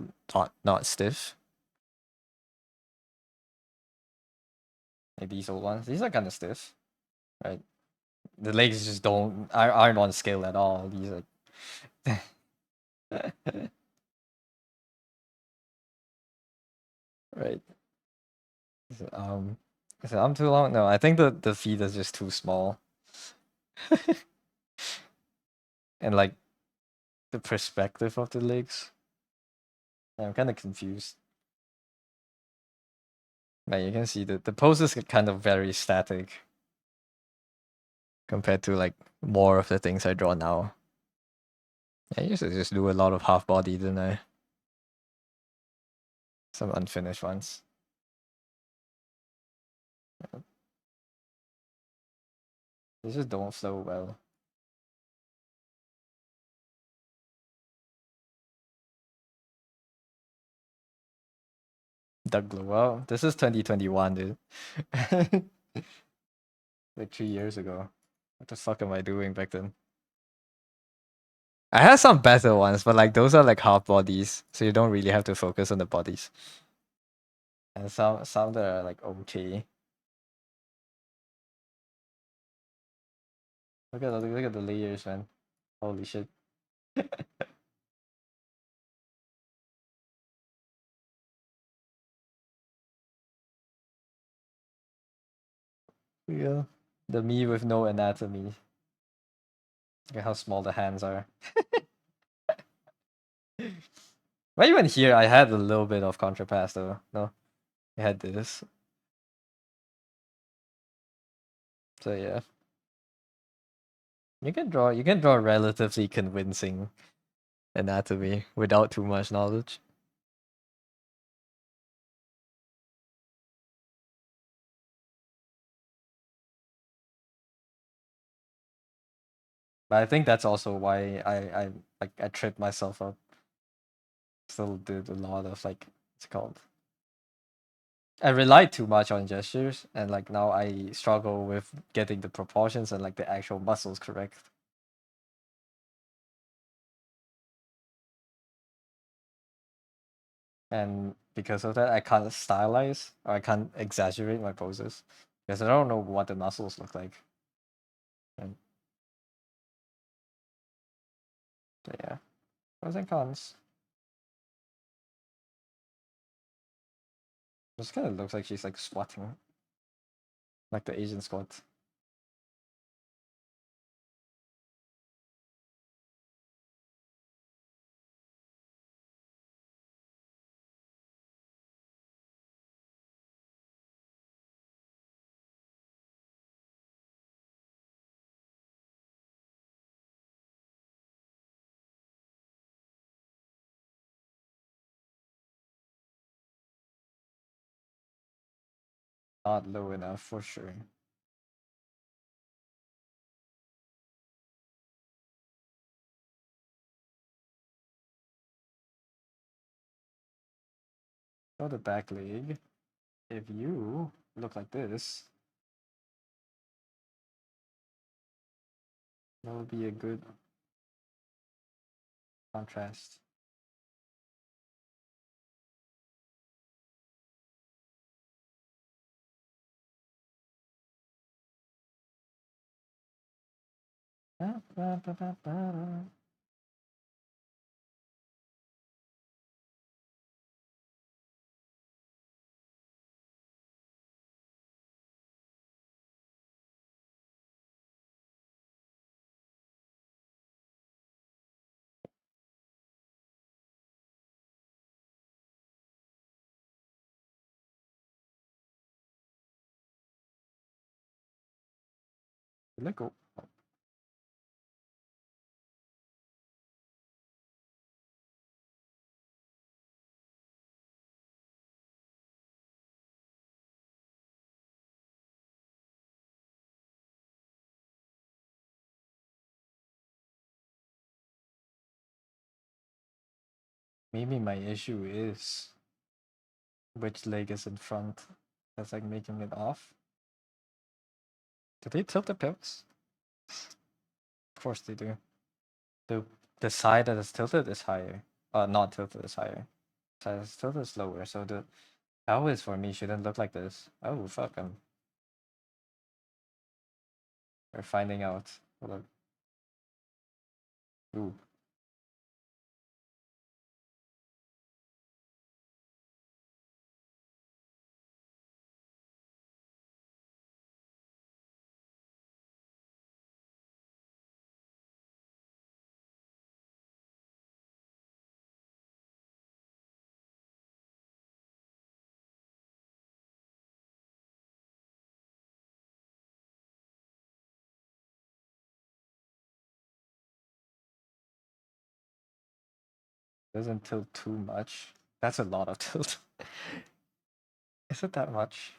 not stiff. Like these old ones. These are kind of stiff, right? The legs just aren't on scale at all. These are. Right. So, so I'm too long. No, I think the feet is just too small, and like the perspective of the legs. I'm kind of confused. Like you can see the poses are kind of very static compared to like more of the things I draw now. I used to just do a lot of half body, didn't I? Some unfinished ones. They just don't flow well. Duck glue. Well, this is 2021, dude. Like 3 years ago. What the fuck am I doing back then? I had some better ones, but like those are like half bodies, so you don't really have to focus on the bodies. And some that are like okay. Look at the layers, man. Holy shit. Yeah. The me with no anatomy. Look at how small the hands are. But even here, I had a little bit of contrapass though. No, I had this. So yeah, you can draw relatively convincing anatomy without too much knowledge. But I think that's also why I tripped myself up. Still did a lot of like what's it called. I relied too much on gestures, and like now I struggle with getting the proportions and like the actual muscles correct. And because of that, I can't stylize or I can't exaggerate my poses because I don't know what the muscles look like. And so yeah, pros and cons. This kind of looks like she's like squatting, like the Asian squat. Not low enough for sure. So the back leg, if you look like this, that would be a good contrast. Let go. Maybe my issue is which leg is in front. That's like making it off. Do they tilt the pivots? Of course they do. The the side that is tilted is higher. Not tilted is higher. Side that's tilted is lower. So the pelvis for me shouldn't look like this. Oh fuck! We're finding out. Hold on. Ooh. Doesn't tilt too much. That's a lot of tilt. Is it that much?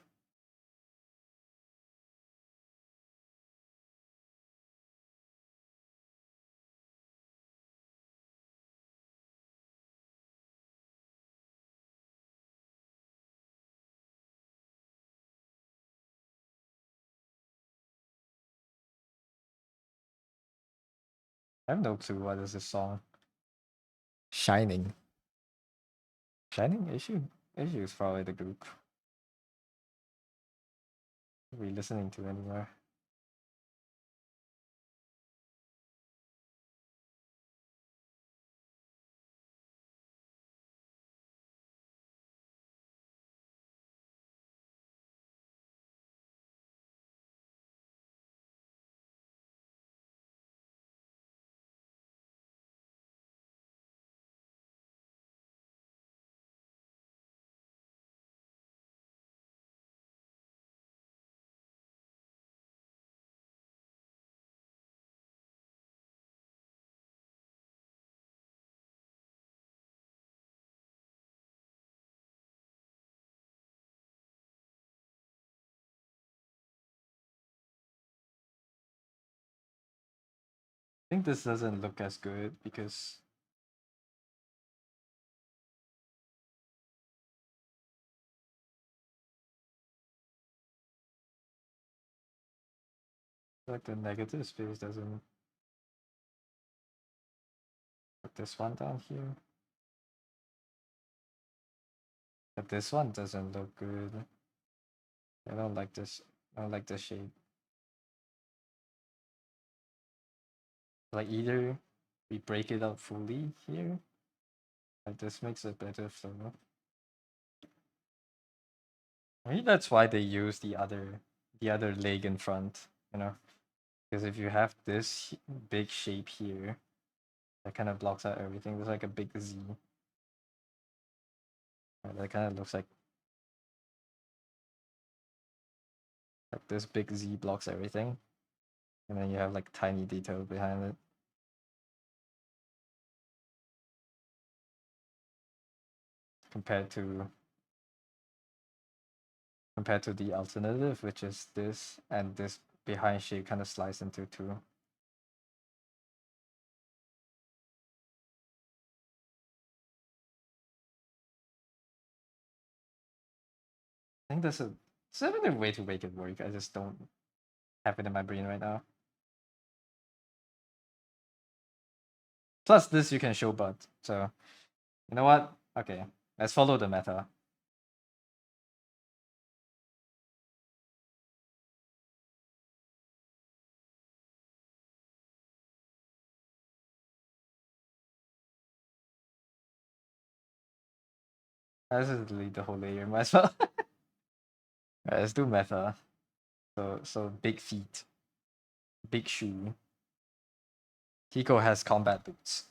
I have no clue what is this song. Shining. Shining issue? Issue is probably the group. What are we listening to anymore? I think this doesn't look as good because like the negative space doesn't put this one down here. But this one doesn't look good. I don't like this. I don't like this shape. Like either we break it up fully here. Like this makes a better flow. Maybe that's why they use the other leg in front, you know? Because if you have this big shape here, that kind of blocks out everything. There's like a big Z. That kind of looks like this big Z blocks everything. And then you have like tiny details behind it. Compared to the alternative, which is this, and this behind shape kind of slice into two. I think there's another way to make it work. I just don't have it in my brain right now. Plus this you can show butt. So you know what? Okay. Let's follow the meta. Let's just delete the whole layer, might as well. Alright, let's do meta. So big feet. Big shoe. Hiko has combat boots.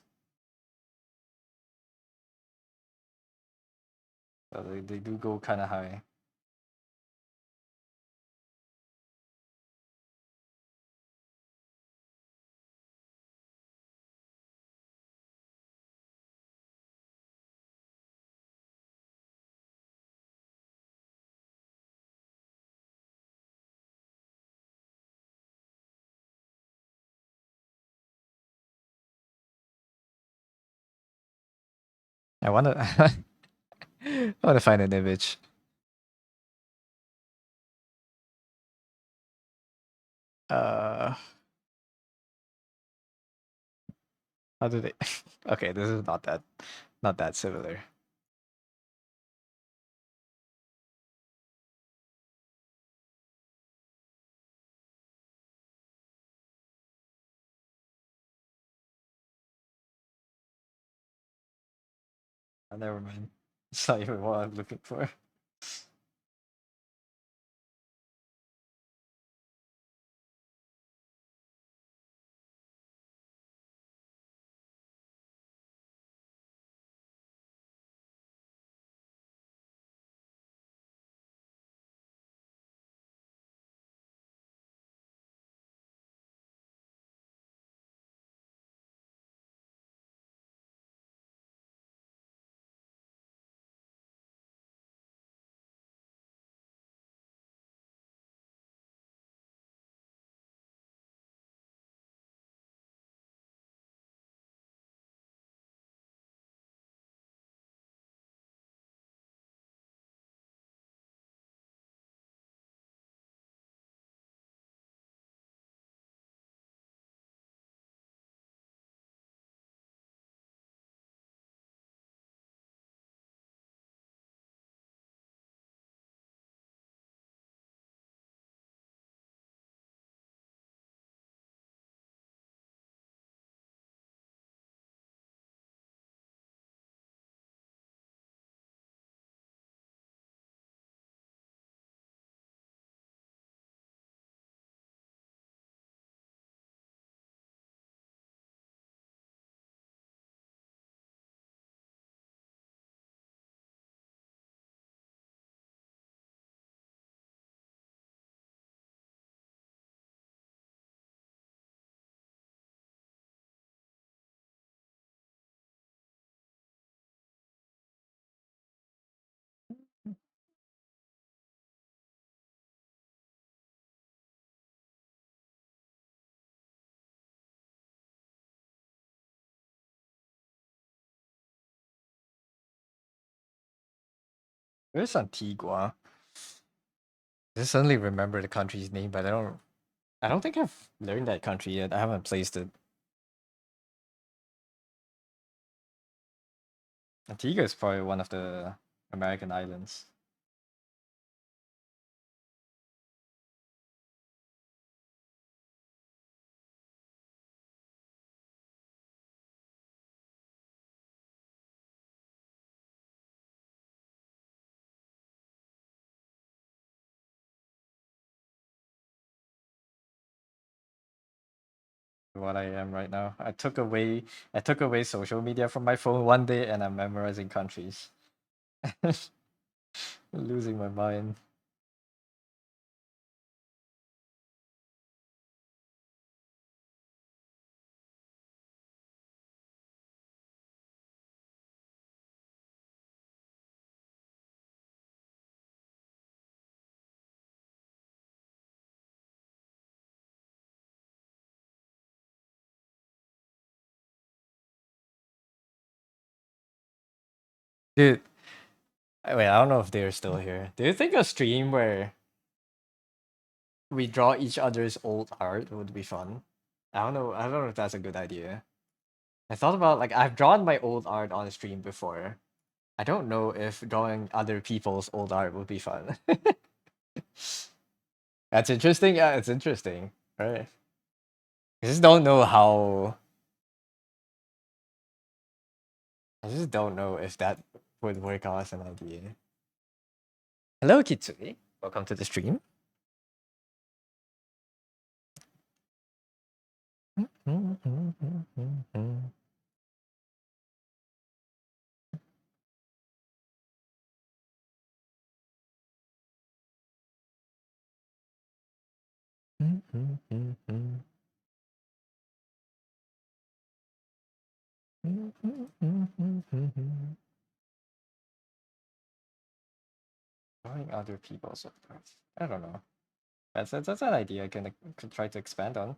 So they do go kinda high. I wanna I wanna find an image. Uh, how do they? Okay, this is not that similar. Never mind. It's not even what I'm looking for. Where's Antigua? I just suddenly remember the country's name, but I don't think I've learned that country yet. I haven't placed it. Antigua is probably one of the American islands. What I am right now. I took away social media from my phone one day and I'm memorizing countries. Losing my mind. Dude, wait, I don't know if they're still here. Do you think a stream where we draw each other's old art would be fun? I don't know if that's a good idea. I thought about like I've drawn my old art on stream before. I don't know if drawing other people's old art would be fun. That's interesting. Yeah, it's interesting. Right. I just don't know how I just don't know if that would work out as an idea. Hello, Kitsui. Welcome to the stream. Drawing other people's art. I don't know. That's an idea I can could try to expand on.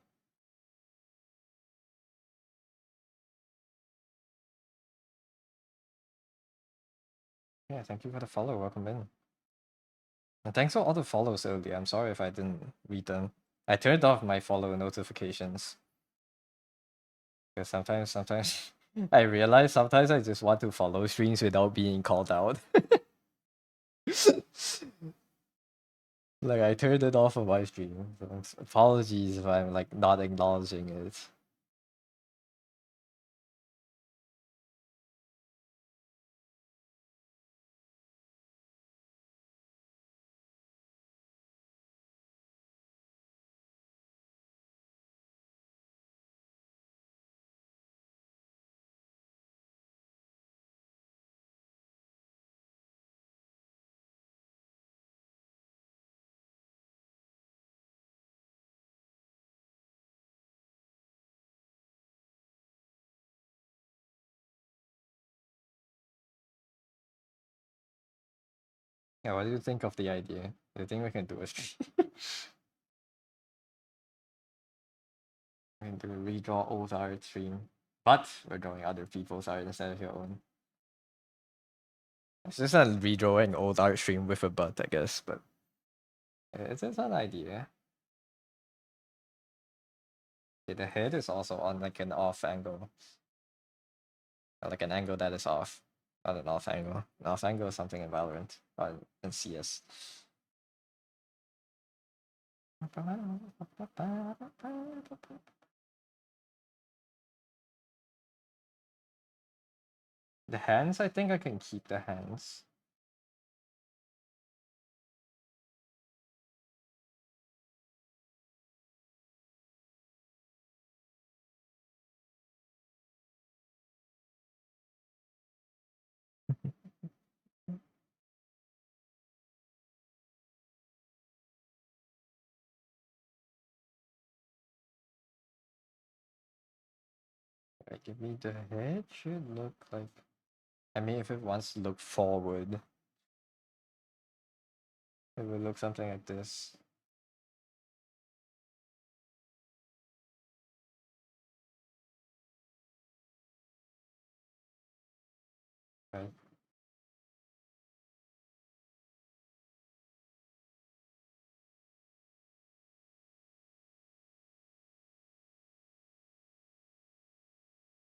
Yeah, thank you for the follow. Welcome in. And thanks for all the follows earlier. I'm sorry if I didn't read them. I turned off my follow notifications because sometimes I realize sometimes I just want to follow streams without being called out. Like I turned it off of my stream. So apologies if I'm like not acknowledging it. Yeah, what do you think of the idea? Do you think we can do a stream? We can do a redraw old art stream. But we're drawing other people's art instead of your own. It's just a redrawing old art stream with a butt, I guess, but it's an idea. Okay, the head is also on like an off angle. Like an angle that is off. Not an off angle. An off angle is something in Valorant. Or in CS. The hands, I think I can keep the hands. Right, give me the head. Should look like. I mean, if it wants to look forward, it would look something like this. Right.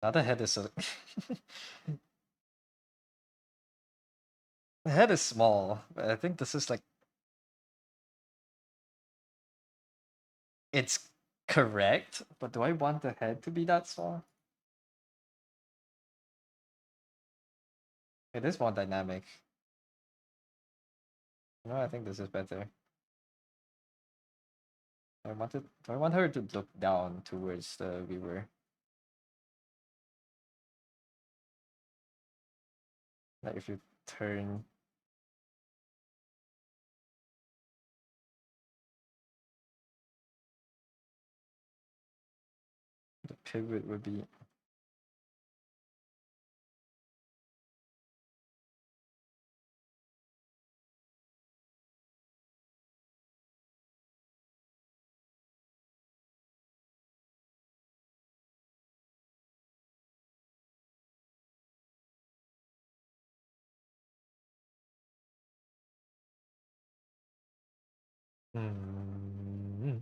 Now the head is a the head is small, but I think this is like it's correct, but do I want the head to be that small? It is more dynamic. No, I think this is better. I want her to look down towards the viewer. Like if you turn the pivot would be hmm.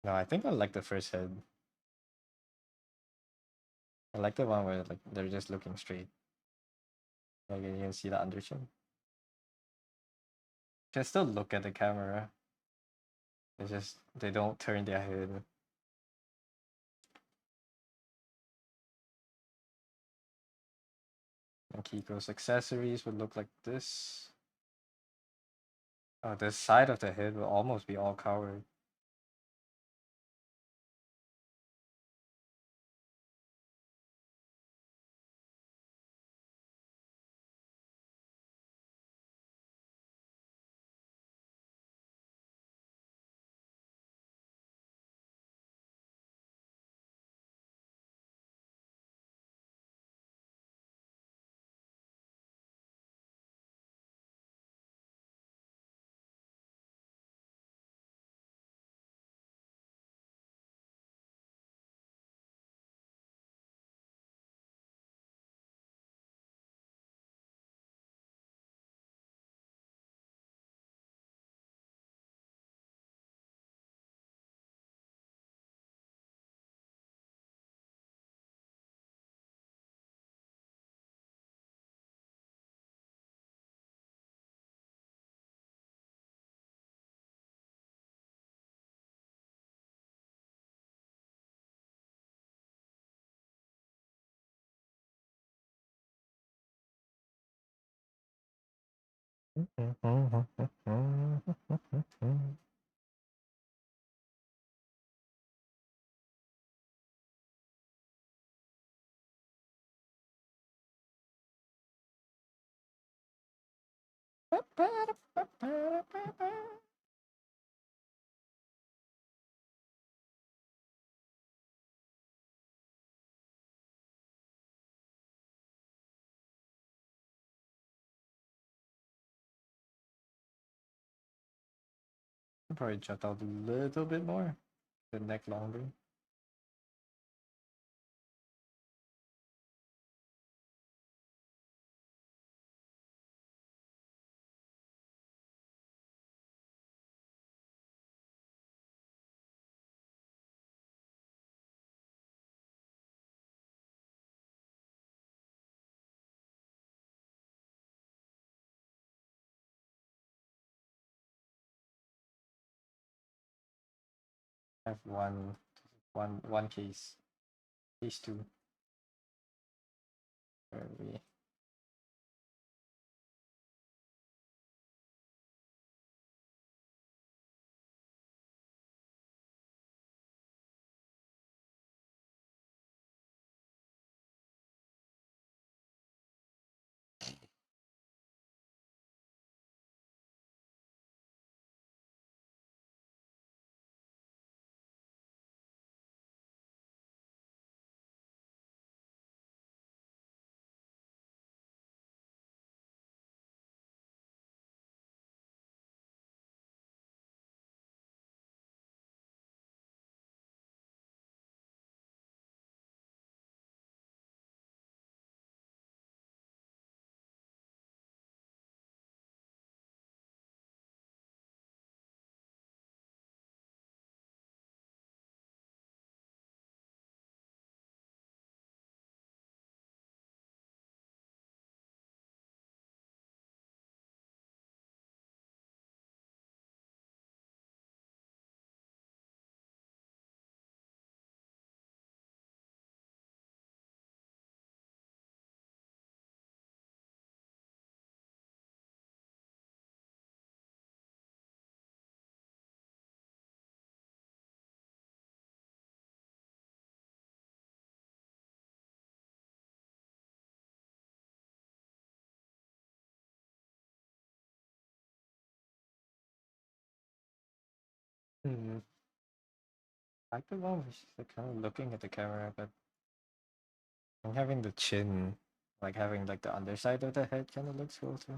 No, I think I like the first head. I like the one where like they're just looking straight. Like you can see the underchin. Can still look at the camera. It's just they don't turn their head. And Kiko's accessories would look like this. Oh, this side of the head will almost be all covered. I'll probably jut out a little bit more. The neck longer. I have one case. Case two. Where are we? Hmm. I like the one where she's like kind of looking at the camera, but I'm having the chin, like having like the underside of the head kind of looks cool too.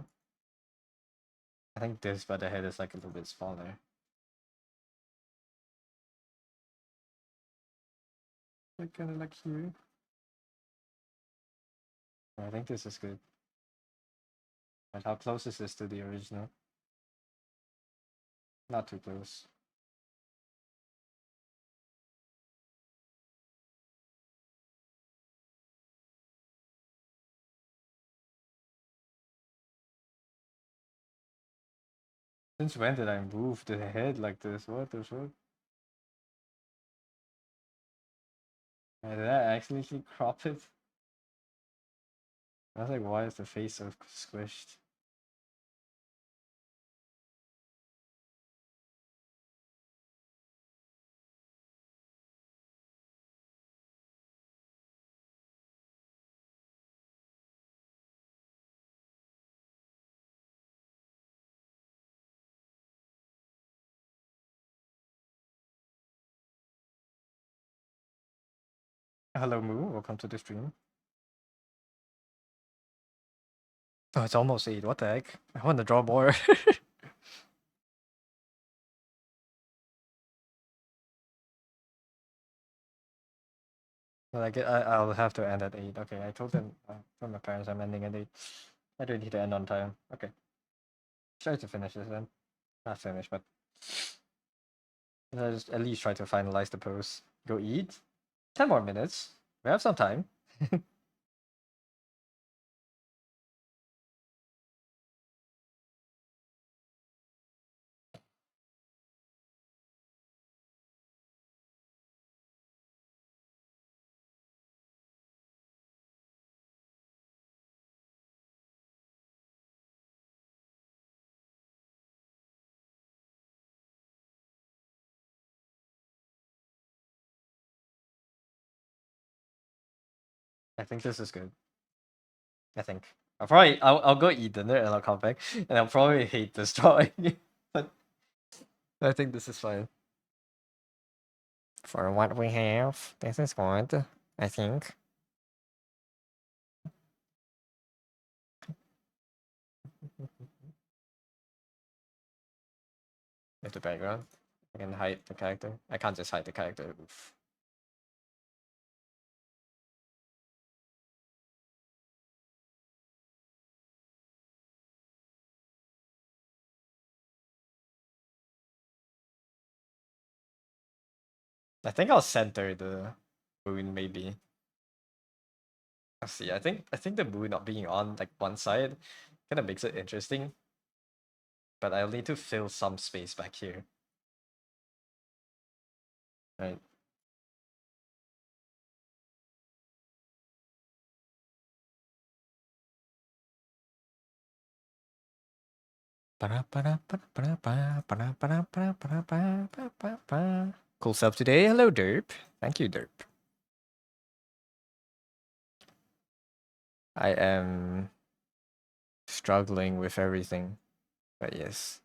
I think this, but the head is like a little bit smaller. Like kind of like here. I think this is good. But how close is this to the original? Not too close. Since when did I move the head like this? What the fuck? Did I actually crop it? I was like, why is the face so squished? Hello, Moo. Welcome to the stream. Oh, it's almost 8. What the heck? I want to draw more. But I'll have to end at 8. Okay, I told them, told my parents I'm ending at 8. I don't need to end on time. Okay. Try to finish this then. Not finish, but just at least try to finalize the post. Go eat. 10 more minutes. We have some time. I think this is good. I think. I'll go eat dinner and I'll come back and I'll probably hate this drawing. But I think this is fine. For what we have, this is good, I think. With the background. I can hide the character. I can't just hide the character. Oof. I think I'll center the moon maybe. Let's see. I think the moon not being on like one side kind of makes it interesting. But I'll need to fill some space back here. Right. Cool sub today. Hello, Derp. Thank you, Derp. I am struggling with everything. But yes.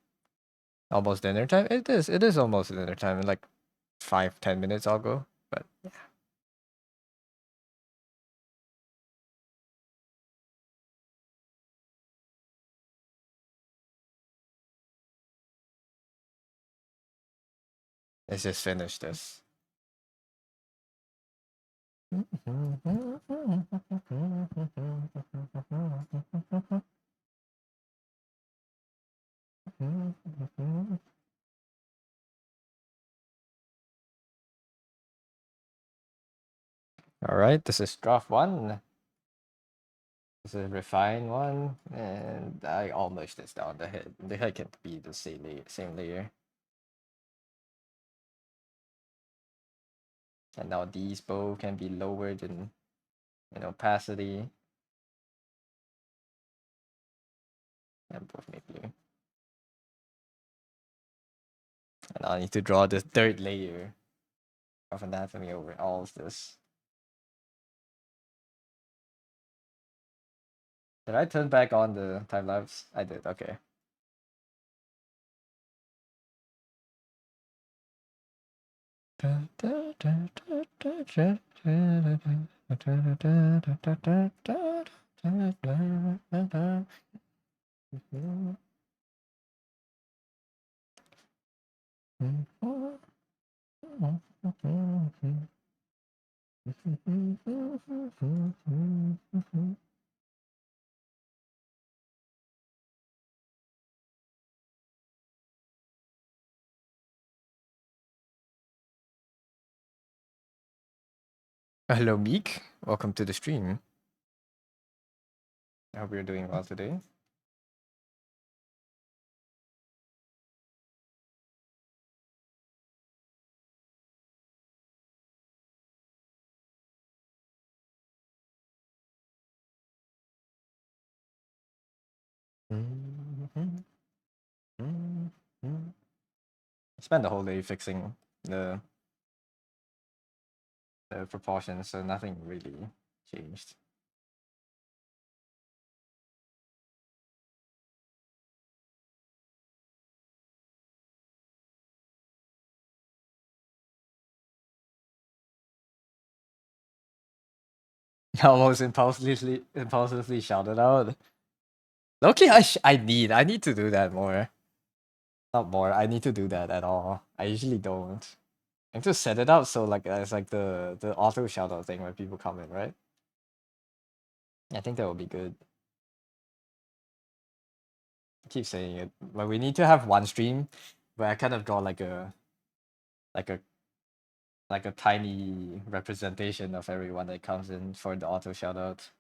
Almost dinner time? It is almost dinner time. In like 5-10 minutes I'll go. But yeah. Let's just finish this. All right, this is draft one. This is refine one, and I almost this down the head. The head can be the same layer. And now these both can be lowered in opacity. And both maybe. And I need to draw the third layer of anatomy over all of this. Did I turn back on the time lapse? I did, okay. Hello, Meek. Welcome to the stream. I hope you're doing well today. I spent the whole day fixing the proportions, so nothing really changed. I almost impulsively shouted out. Okay, I need to do that more. Not more. I need to do that at all. I usually don't. I need to set it up so like it's like the auto shout out thing when people come in, right? I think that would be good. I keep saying it, but we need to have one stream where I kind of draw like a like a tiny representation of everyone that comes in for the auto shout out.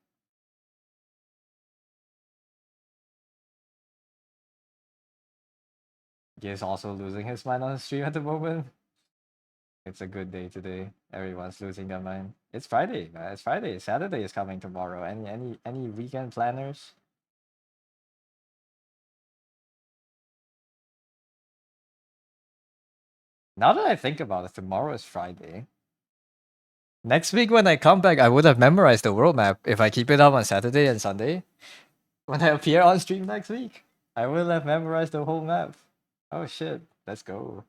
He is also losing his mind on the stream at the moment. It's a good day today. Everyone's losing their mind. It's Friday, man. It's Friday. Saturday is coming tomorrow. Any weekend planners? Now that I think about it, tomorrow is Friday. Next week when I come back, I would have memorized the world map if I keep it up on Saturday and Sunday. When I appear on stream next week, I will have memorized the whole map. Oh shit, let's go.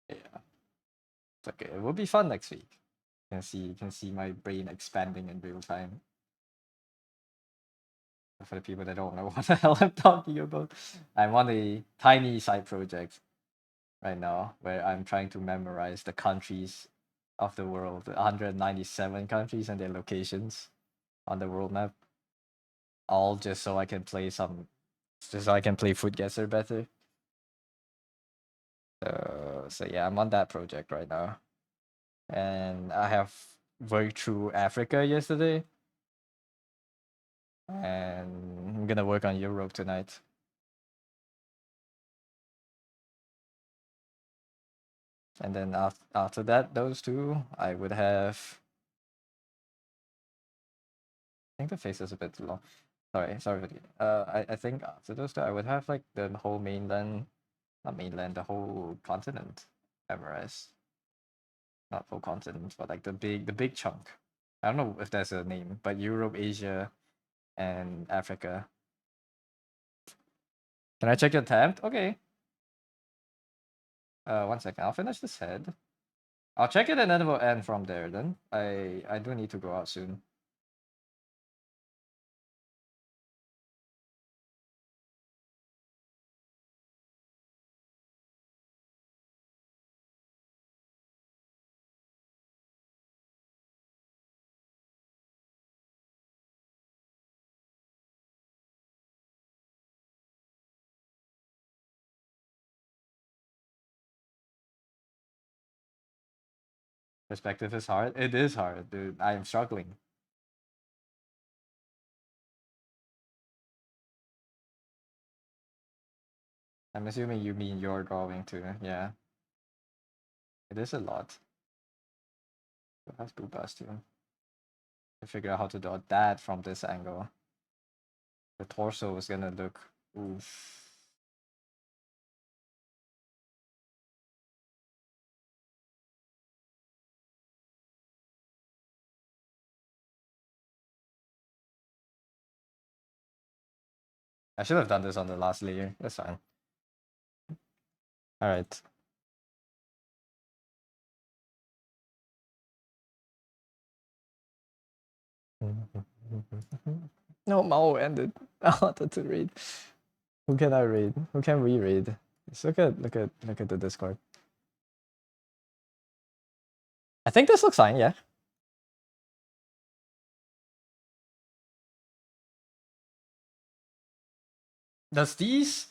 Yeah, it's okay. It will be fun next week. You can see my brain expanding in real time. For the people that don't know what the hell I'm talking about, I'm on a tiny side project right now where I'm trying to memorize the countries of the world, 197 countries and their locations on the world map, all just so I can play Food Guesser better. So yeah, I'm on that project right now, and I have worked through Africa yesterday, and I'm gonna work on Europe tonight. And then after that, those two, I would have. I think the face is a bit too long. Sorry for the. I think after those two, I would have like the whole mainland, not mainland, the whole continent memorized. Not full continent, but like the big chunk. I don't know if there's a name, but Europe, Asia, and Africa. Can I check your tab? Okay. 1 second. I'll finish this head. I'll check it and then we'll end from there. Then I do need to go out soon. Perspective is hard. It is hard, dude. I am struggling. I'm assuming you mean your drawing too. Yeah, it is a lot. It has boopas too. To figure out how to draw that from this angle. The torso is gonna look. Oof. I should have done this on the last layer. That's fine. All right. No, Mao ended. I wanted to read. Who can I read? Who can we read? Let's look at the Discord. I think this looks fine. Yeah. Does these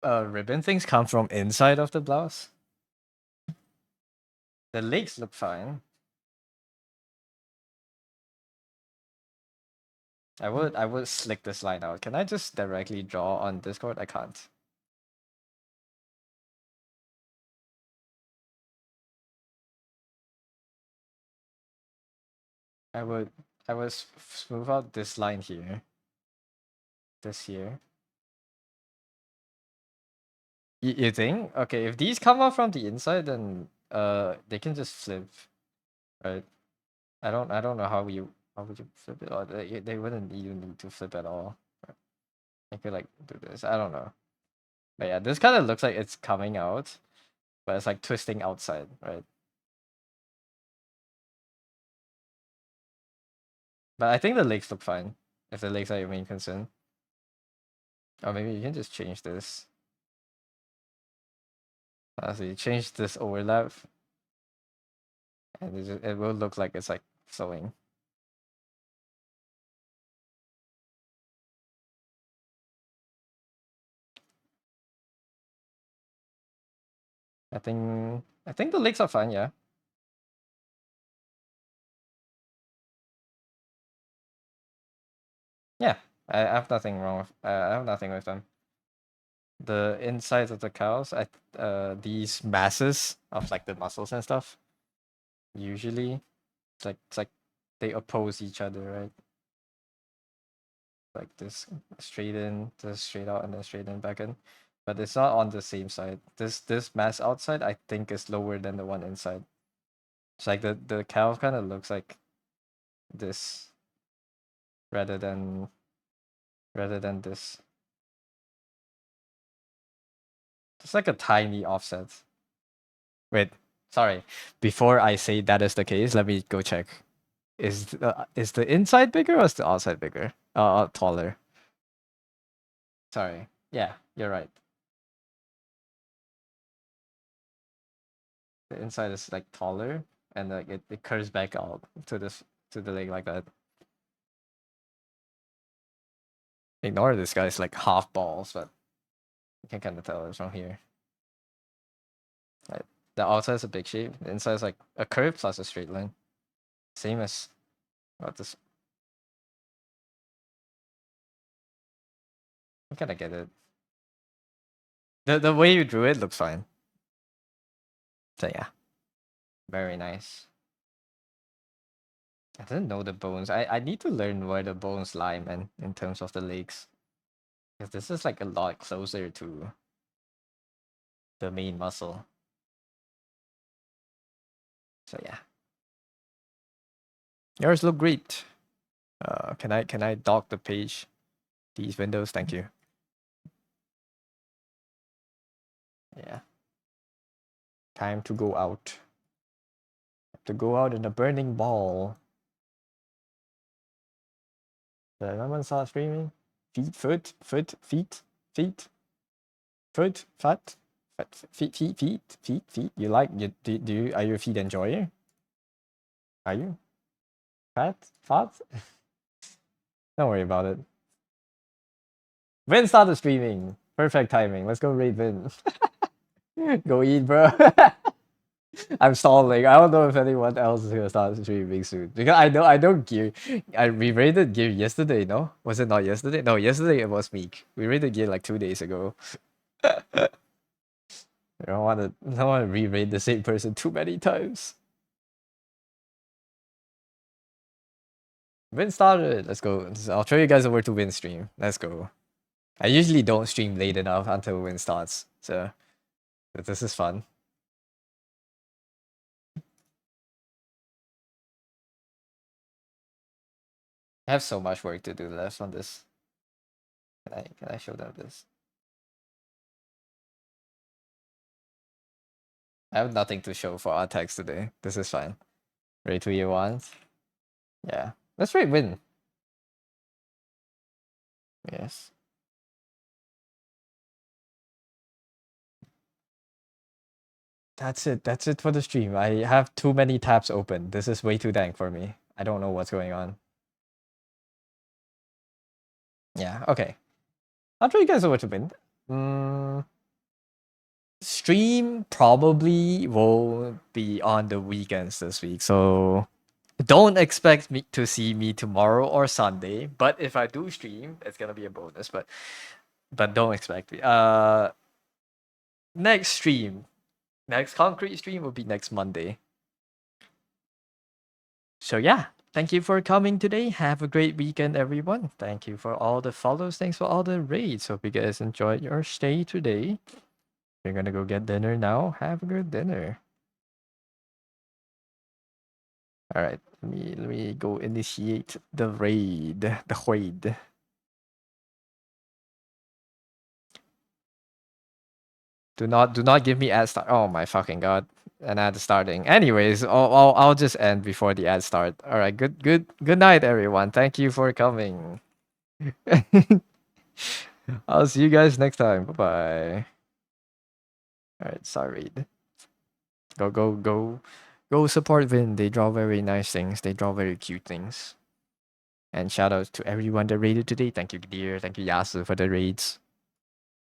ribbon things come from inside of the blouse? The legs look fine. I would slick this line out. Can I just directly draw on Discord? I can't. I would smooth out this line here. This here. You think? Okay, if these come out from the inside, then they can just flip, right? I don't know how would you flip it, or they wouldn't even need to flip at all. I could like do this. I don't know. But yeah, this kind of looks like it's coming out, but it's like twisting outside, right? But I think the legs look fine. If the legs are your main concern. Or maybe you can just change this. Honestly, change this overlap, and it will look like it's like sewing. I think the legs are fine, yeah. Yeah, I have nothing wrong with. I have nothing with them. The insides of the cows, these masses of like the muscles and stuff. Usually, it's like they oppose each other, right? Like this straight in, this straight out, and then straight in back in. But it's not on the same side. This mass outside, I think, is lower than the one inside. It's like the cow kind of looks like this rather than this. It's like a tiny offset. Wait, sorry. Before I say that is the case, let me go check. Is the inside bigger or is the outside bigger? Taller. Sorry. Yeah, you're right. The inside is like taller, and like it curves back out to the leg like that. Ignore this guy's like half balls, but you can kind of tell it's from here. Right. The outside is a big shape. The inside is like a curve plus a straight line. Same as what this. I kind of get it. The way you drew it looks fine. So yeah, very nice. I didn't know the bones. I need to learn where the bones lie, man, in terms of the legs. Because this is like a lot closer to the main muscle. So yeah. Yours look great. Can I dock the page? These windows, thank you. Yeah. Time to go out. To go out in a burning ball. Did anyone start streaming? Feet, foot, feet, foot, fat, feet. You like do you are you a feet enjoyer? Are you? Fat? Don't worry about it. Vin started streaming. Perfect timing. Let's go raid Vin. Go eat, bro. I'm stalling. I don't know if anyone else is gonna start streaming soon. Because I know Gear. We raided Gear yesterday, no? Was it not yesterday? No, yesterday it was Meek. We raided Gear like 2 days ago. I don't wanna re-raid the same person too many times. Vin started. Let's go. I'll show you guys over to Vin stream. Let's go. I usually don't stream late enough until Win starts, so this is fun. I have so much work to do left on this. Can I show them this? I have nothing to show for our text today. This is fine. Rate 2 year ones. Yeah. Let's rate Win. Yes. That's it. That's it for the stream. I have too many tabs open. This is way too dank for me. I don't know what's going on. Yeah, okay. I'll show you guys over to Win. Stream probably will be on the weekends this week, so don't expect me to see me tomorrow or Sunday. But if I do stream, it's gonna be a bonus. But don't expect me. Next stream, next concrete stream will be next Monday. So yeah, thank you for coming today. Have a great weekend, everyone. Thank you for all the follows. Thanks for all the raids. Hope you guys enjoyed your stay today. You're gonna go get dinner now. Have a good dinner. All right, let me go initiate the raid, the raid. Do not give me ad start. Oh my fucking god, an ad starting. Anyways, I'll just end before the ad start. All right, good night, everyone. Thank you for coming. I'll see you guys next time. Bye bye. All right, sorry. Go support Vin. They draw very nice things. They draw very cute things. And shout out to everyone that raided today. Thank you, Dear. Thank you, Yasu, for the raids.